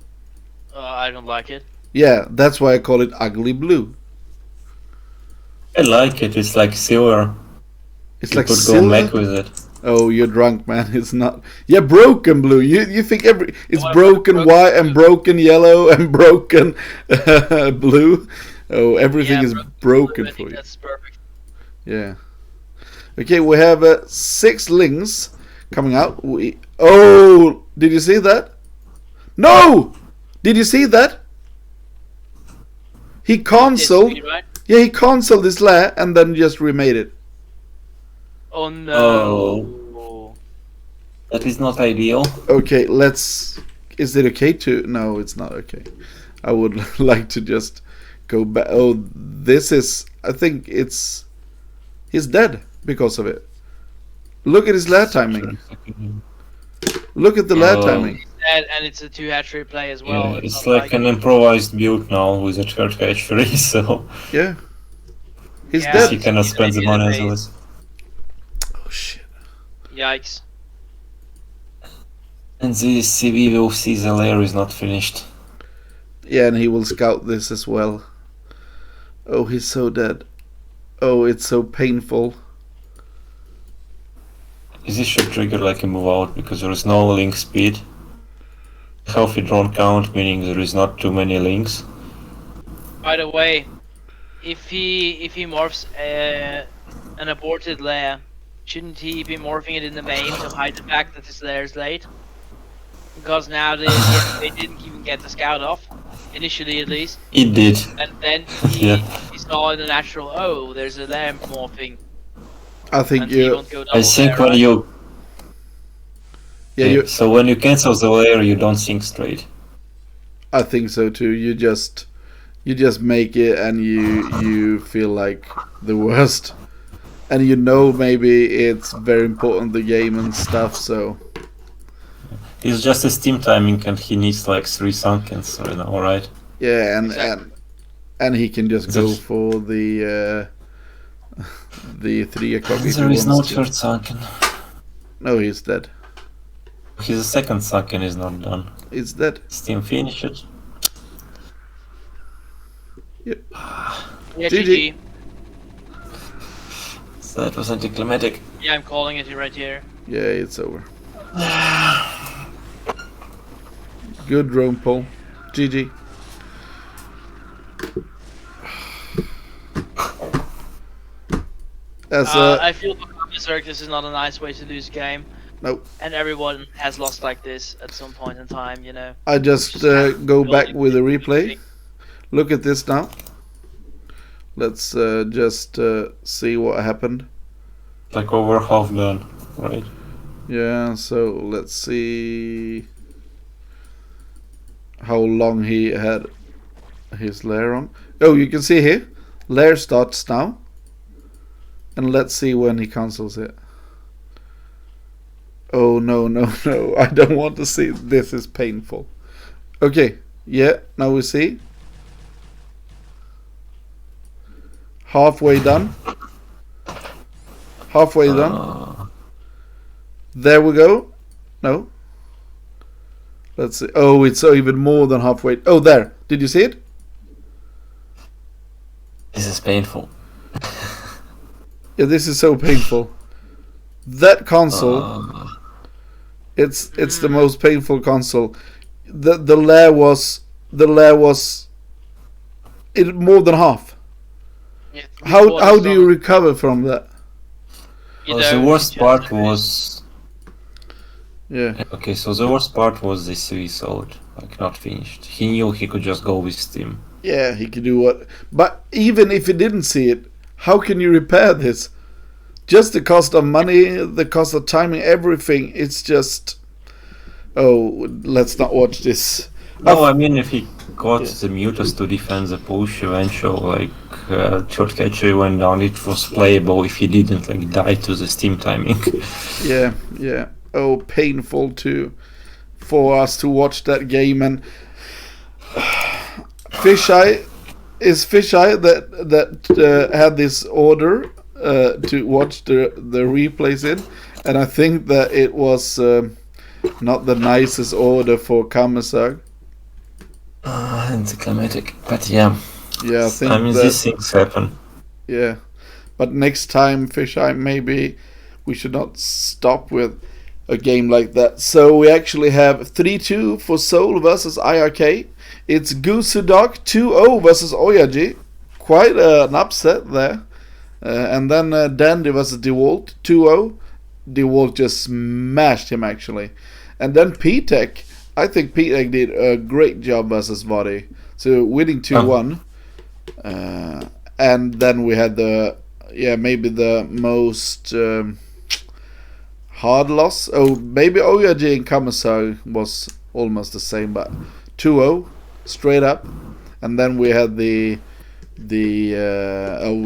Speaker 4: I don't like it.
Speaker 1: Yeah, that's why I call it ugly blue.
Speaker 3: I like it. It's like silver.
Speaker 1: It's
Speaker 3: you
Speaker 1: like
Speaker 3: could
Speaker 1: silver?
Speaker 3: go mech with it.
Speaker 1: Oh, you're drunk, man. It's not. Yeah, broken blue. You think it's broken white and broken yellow and broken blue. Oh, everything is broken for you.
Speaker 4: That's perfect.
Speaker 1: Yeah. Okay, we have 6 lings coming out. Oh, did you see that? No! Did you see that? He cancelled.
Speaker 4: Right?
Speaker 1: Yeah, he cancelled his lair and then just remade it.
Speaker 4: Oh no.
Speaker 3: Oh. That is not ideal.
Speaker 1: Okay, let's... Is it okay to... No, it's not okay. I would like to just go back. Oh, this is... I think it's... He's dead because of it. Look at his lair timing. Look at the lair timing.
Speaker 4: dead, and it's a 2 hatchery play as well.
Speaker 3: Yeah, it's
Speaker 4: not
Speaker 3: like an improvised build now with a third hatchery, so
Speaker 1: Yeah. He's
Speaker 4: Yeah,
Speaker 1: dead.
Speaker 3: he cannot
Speaker 4: he's
Speaker 3: spend the
Speaker 4: maybe the
Speaker 3: money as
Speaker 4: base.
Speaker 3: always.
Speaker 1: Oh shit.
Speaker 4: Yikes.
Speaker 3: And the BWCL layer is not finished.
Speaker 1: Yeah, and he will scout this as well. Oh, he's so dead. Oh, it's so painful.
Speaker 3: This should trigger like a move out because there is no link speed. Healthy drone count, meaning there is not too many links.
Speaker 4: By the way, if he morphs an aborted lair, shouldn't he be morphing it in the main to hide the fact that his lair is late? Because now they didn't even get the scout off, initially at least.
Speaker 3: It did.
Speaker 4: And then
Speaker 3: Yeah.
Speaker 4: he saw in the natural, oh, there's a lair morphing.
Speaker 1: I think
Speaker 4: And he
Speaker 1: you.
Speaker 4: won't go double
Speaker 3: I think
Speaker 4: there,
Speaker 3: when
Speaker 4: right?
Speaker 3: you
Speaker 1: Yeah,
Speaker 3: okay,
Speaker 1: you.
Speaker 3: so when you cancel the layer, you don't think straight.
Speaker 1: I think so too. You just make it, and you feel like the worst, and you know maybe it's very important the game and stuff. So
Speaker 3: It's just a steam timing, and he needs like 3 sunkens right now, right?
Speaker 1: yeah,
Speaker 4: Exactly.
Speaker 1: and he can just go
Speaker 3: That's-
Speaker 1: for the 3 o'clock. if he
Speaker 3: There is no
Speaker 1: wants to.
Speaker 3: third sunken.
Speaker 1: No, he's dead.
Speaker 3: His second sunken is not done.
Speaker 1: He's dead.
Speaker 3: Steam finish it.
Speaker 4: Yeah,
Speaker 1: GG.
Speaker 4: GG.
Speaker 3: So that was anticlimactic.
Speaker 4: Yeah, I'm calling it right here.
Speaker 1: Yeah, it's over. Good drone pull. GG. As
Speaker 4: I feel for Berserk, this is not a nice way to lose a game.
Speaker 1: Nope.
Speaker 4: And everyone has lost like this at some point in time, you know.
Speaker 1: I just
Speaker 4: Just
Speaker 1: go back
Speaker 4: building
Speaker 1: with a
Speaker 4: the
Speaker 1: replay.
Speaker 4: thing.
Speaker 1: Look at this now. Let's just see what happened.
Speaker 3: Like over half done, right?
Speaker 1: Yeah, so let's see how long he had his lair on. Oh, you can see here. Lair starts now. And let's see when he cancels it. Oh, no, no, no. I don't want to see. This is painful. Okay, yeah, now we see. Halfway done. Halfway done. There we go. No. Let's see. Oh, it's even more than halfway. Oh, there. Did you see it?
Speaker 3: This is painful.
Speaker 1: Yeah, this is so painful. That console, it's the most painful console. The lair was it more than half.
Speaker 4: Yeah,
Speaker 1: How do you recover from that?
Speaker 4: You
Speaker 3: The
Speaker 4: don't,
Speaker 3: worst
Speaker 4: you
Speaker 3: part
Speaker 4: just-
Speaker 3: was
Speaker 1: Yeah.
Speaker 3: okay. So the worst part was this SouL, like not finished. He knew he could just go with Steam.
Speaker 1: Yeah, he could do what. But even if he didn't see it, how can you repair this? Just the cost of money, the cost of timing, everything. It's just. Oh, let's not watch this.
Speaker 3: No, I mean if he got the mutas to defend the push, eventually third catcher went down. It was playable if he didn't like die to the Steam timing.
Speaker 1: Yeah, yeah. Oh, painful for us to watch that game. And Fisheye that had this order to watch the replays in, and I think that it was not the nicest order for Kamasag.
Speaker 3: Anticlimactic, but yeah.
Speaker 1: Yeah, I think
Speaker 3: I mean
Speaker 1: that,
Speaker 3: these things happen.
Speaker 1: yeah. But next time, Fisheye, maybe we should not stop with a game like that. So we actually have 3-2 for SouL versus iRk-A. It's Goosudog 2-0 versus Oyaji. Quite an upset there. And then Dandy versus DeWalt 2-0. DeWalt just smashed him actually. And then P-Tech. I think P-Tech did a great job versus Vody. So winning 2-1. And then we had maybe the most hard loss. Oh, maybe Oyaji and Kamasar was almost the same, but 2-0 straight up. And then we had we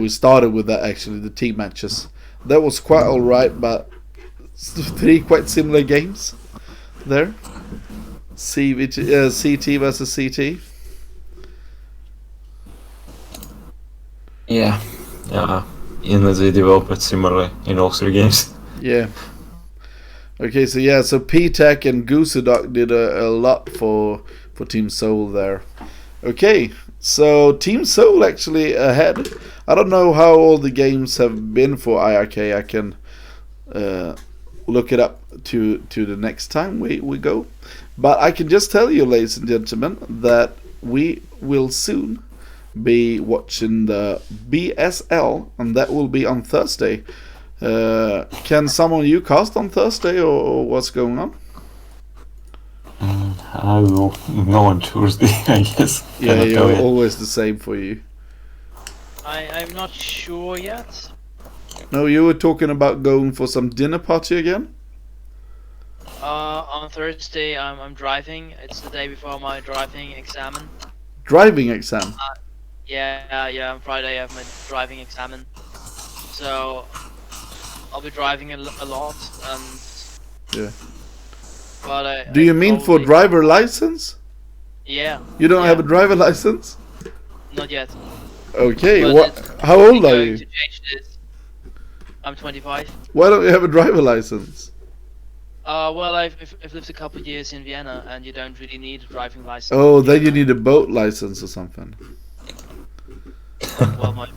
Speaker 1: started with that actually, the team matches. That was quite alright, but 3 quite similar games there. CT versus CT.
Speaker 3: Yeah. In the developed similarly in all 3 games.
Speaker 1: Yeah. Okay, so P-Tech and Goosey Duck did a lot for Team SouL there. Okay, so Team SouL actually ahead. I don't know how all the games have been for iRk-A. I can look it up to the next time we go. But I can just tell you, ladies and gentlemen, that we will soon be watching the BSL, and that will be on Thursday. Can someone you cast on Thursday, or what's going on?
Speaker 2: I will know on Tuesday, I guess.
Speaker 1: Yeah, you're always the same for you.
Speaker 4: I'm not sure yet.
Speaker 1: No, you were talking about going for some dinner party again?
Speaker 4: On Thursday I'm driving. It's the day before my driving exam.
Speaker 1: Driving exam?
Speaker 4: Yeah. On Friday I have my driving exam. So I'll be driving a lot, and
Speaker 1: yeah.
Speaker 4: But
Speaker 1: do you mean for driver license?
Speaker 4: Yeah.
Speaker 1: You don't have a driver license?
Speaker 4: Not yet.
Speaker 1: Okay.
Speaker 4: But
Speaker 1: how old are you?
Speaker 4: To change this. I'm 25.
Speaker 1: Why don't you have a driver license?
Speaker 4: Well, I've lived a couple of years in Vienna, and you don't really need a driving license.
Speaker 1: Oh, then you need a boat license or something.
Speaker 4: Well,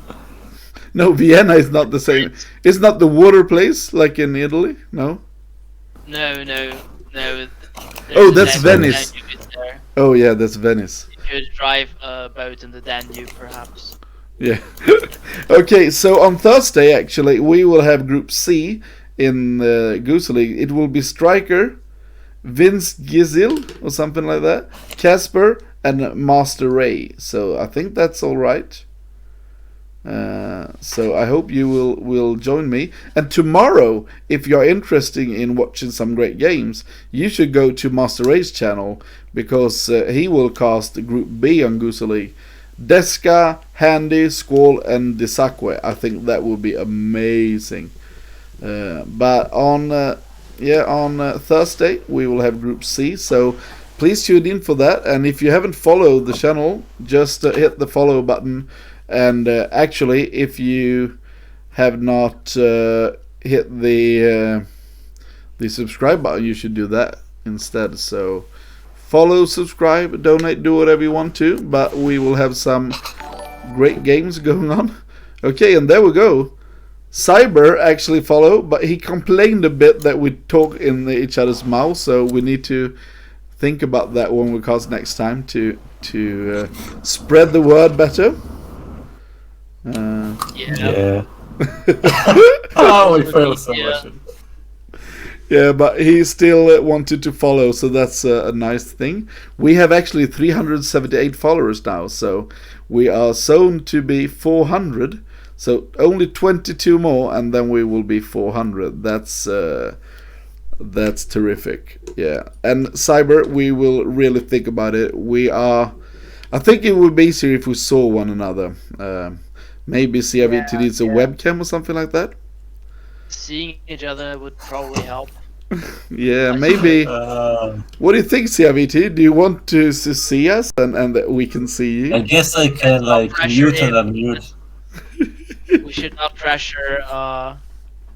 Speaker 1: no, Vienna is not the same. It's not the water place like in Italy. No.
Speaker 4: No.
Speaker 1: Oh, that's Venice. Oh yeah, that's Venice.
Speaker 4: You could drive a boat in the Danube, perhaps.
Speaker 1: Yeah. Okay, so on Thursday, actually, we will have Group C in the Goose League. It will be Striker, Vince Gizil, or something like that, Casper, and Master Ray. So I think that's all right. So I hope you will join me. And tomorrow, if you're interested in watching some great games, you should go to Master Ray's channel, because he will cast Group B on Goose League. Deska, Handy, Squall, and Desakwe. I think that would be amazing. But on Thursday we will have Group C. So please tune in for that. And if you haven't followed the channel, just hit the follow button. And actually, if you have not hit the subscribe button, you should do that instead. So follow, subscribe, donate, do whatever you want to. But we will have some great games going on. Okay, and there we go. Cyber actually followed, but he complained a bit that we talk in each other's mouth. So we need to think about that when we cast next time to spread the word better.
Speaker 2: Yeah.
Speaker 3: Oh, we failed so much.
Speaker 1: Yeah, but he still wanted to follow, so that's a nice thing. We have actually 378 followers now, so we are soon to be 400. So only 22 more, and then we will be 400. That's terrific. Yeah, and Cyber, we will really think about it. I think it would be easier if we saw one another. Maybe see if it needs a webcam or something like that.
Speaker 4: Seeing each other would probably help.
Speaker 1: Yeah, maybe. What do you think, CRVT? Do you want to see us and that we can see you?
Speaker 3: I guess I can mute and unmute.
Speaker 4: We should not pressure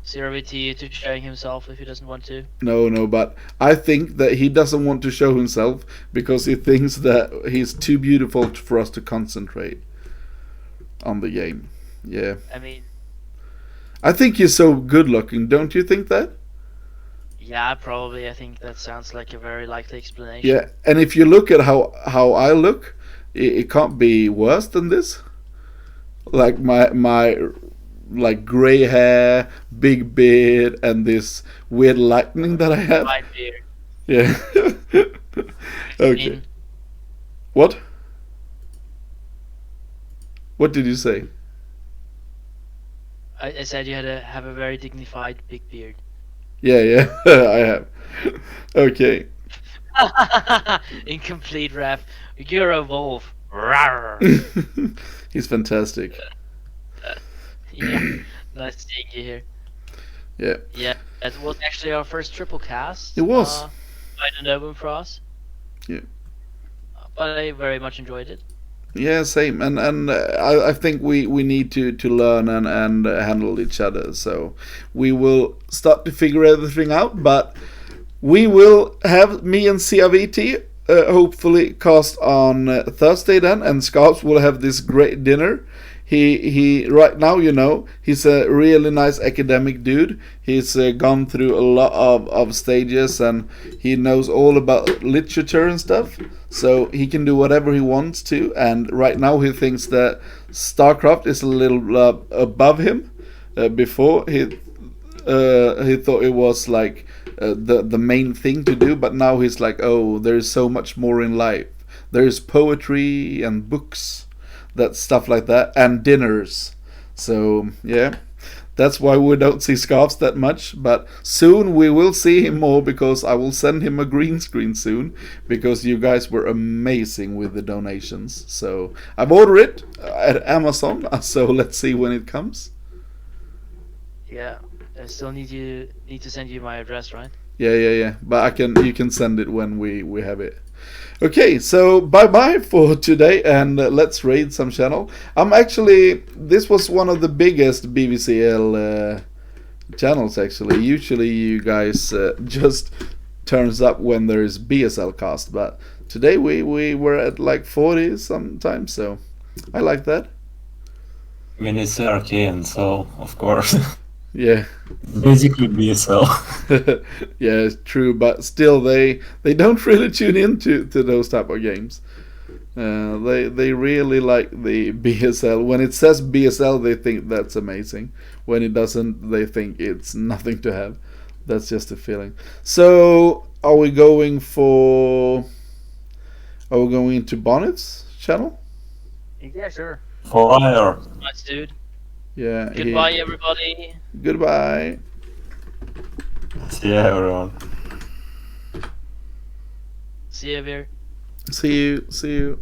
Speaker 4: CRVT to showing himself if he doesn't want to.
Speaker 1: No, but I think that he doesn't want to show himself because he thinks that he's too beautiful for us to concentrate on the game. Yeah. I think he's so good looking, don't you think that?
Speaker 4: Yeah, probably. I think that sounds like a very likely explanation.
Speaker 1: Yeah, and if you look at how I look, it can't be worse than this. Like my like gray hair, big beard, and this weird lightning that I have.
Speaker 4: White beard.
Speaker 1: Yeah. Okay. What? What did you say?
Speaker 4: I said you had to have a very dignified big beard.
Speaker 1: Yeah, I have. Okay.
Speaker 4: Incomplete ref. You're a wolf.
Speaker 1: He's fantastic.
Speaker 4: Yeah, nice seeing you here.
Speaker 1: Yeah.
Speaker 4: Yeah, it was actually our first triple cast.
Speaker 1: It was.
Speaker 4: By the Novum for us.
Speaker 1: Yeah.
Speaker 4: But I very much enjoyed it.
Speaker 1: Yeah, same. And I think we need to learn and handle each other. So we will start to figure everything out. But we will have me and CRVT hopefully cast on Thursday then, and Scarps will have this great dinner. He right now, you know, he's a really nice academic dude. He's gone through a lot of stages, and he knows all about literature and stuff. So he can do whatever he wants to. And right now he thinks that Starcraft is a little above him. Before he thought it was like the main thing to do, but now he's like, oh, there's so much more in life. There's poetry and books, that stuff like that, and dinners. So yeah, that's why we don't see Scarves that much. But soon we will see him more, because I will send him a green screen soon, because you guys were amazing with the donations. So I've ordered it at Amazon, so let's see when it comes.
Speaker 4: Yeah, I still need to send you my address, right?
Speaker 1: Yeah. But you can send it when we have it. Okay, so bye for today, and let's raid some channel. This was one of the biggest BWCL channels actually. Usually you guys just turns up when there's BSL cast, but today we were at like 40 sometimes, so I like that.
Speaker 3: I mean, it's arcane, so of course.
Speaker 1: Yeah.
Speaker 3: Basically BSL.
Speaker 1: Yeah, it's true, but still they don't really tune into those type of games. They really like the BSL. When it says BSL, they think that's amazing. When it doesn't, they think it's nothing to have. That's just a feeling. So are we going into Bonnet's channel?
Speaker 4: Yeah, sure.
Speaker 3: Fire.
Speaker 4: Nice dude.
Speaker 1: Yeah.
Speaker 4: Goodbye, everybody.
Speaker 1: Goodbye.
Speaker 3: See ya, everyone.
Speaker 4: See you, Vir.
Speaker 1: See you.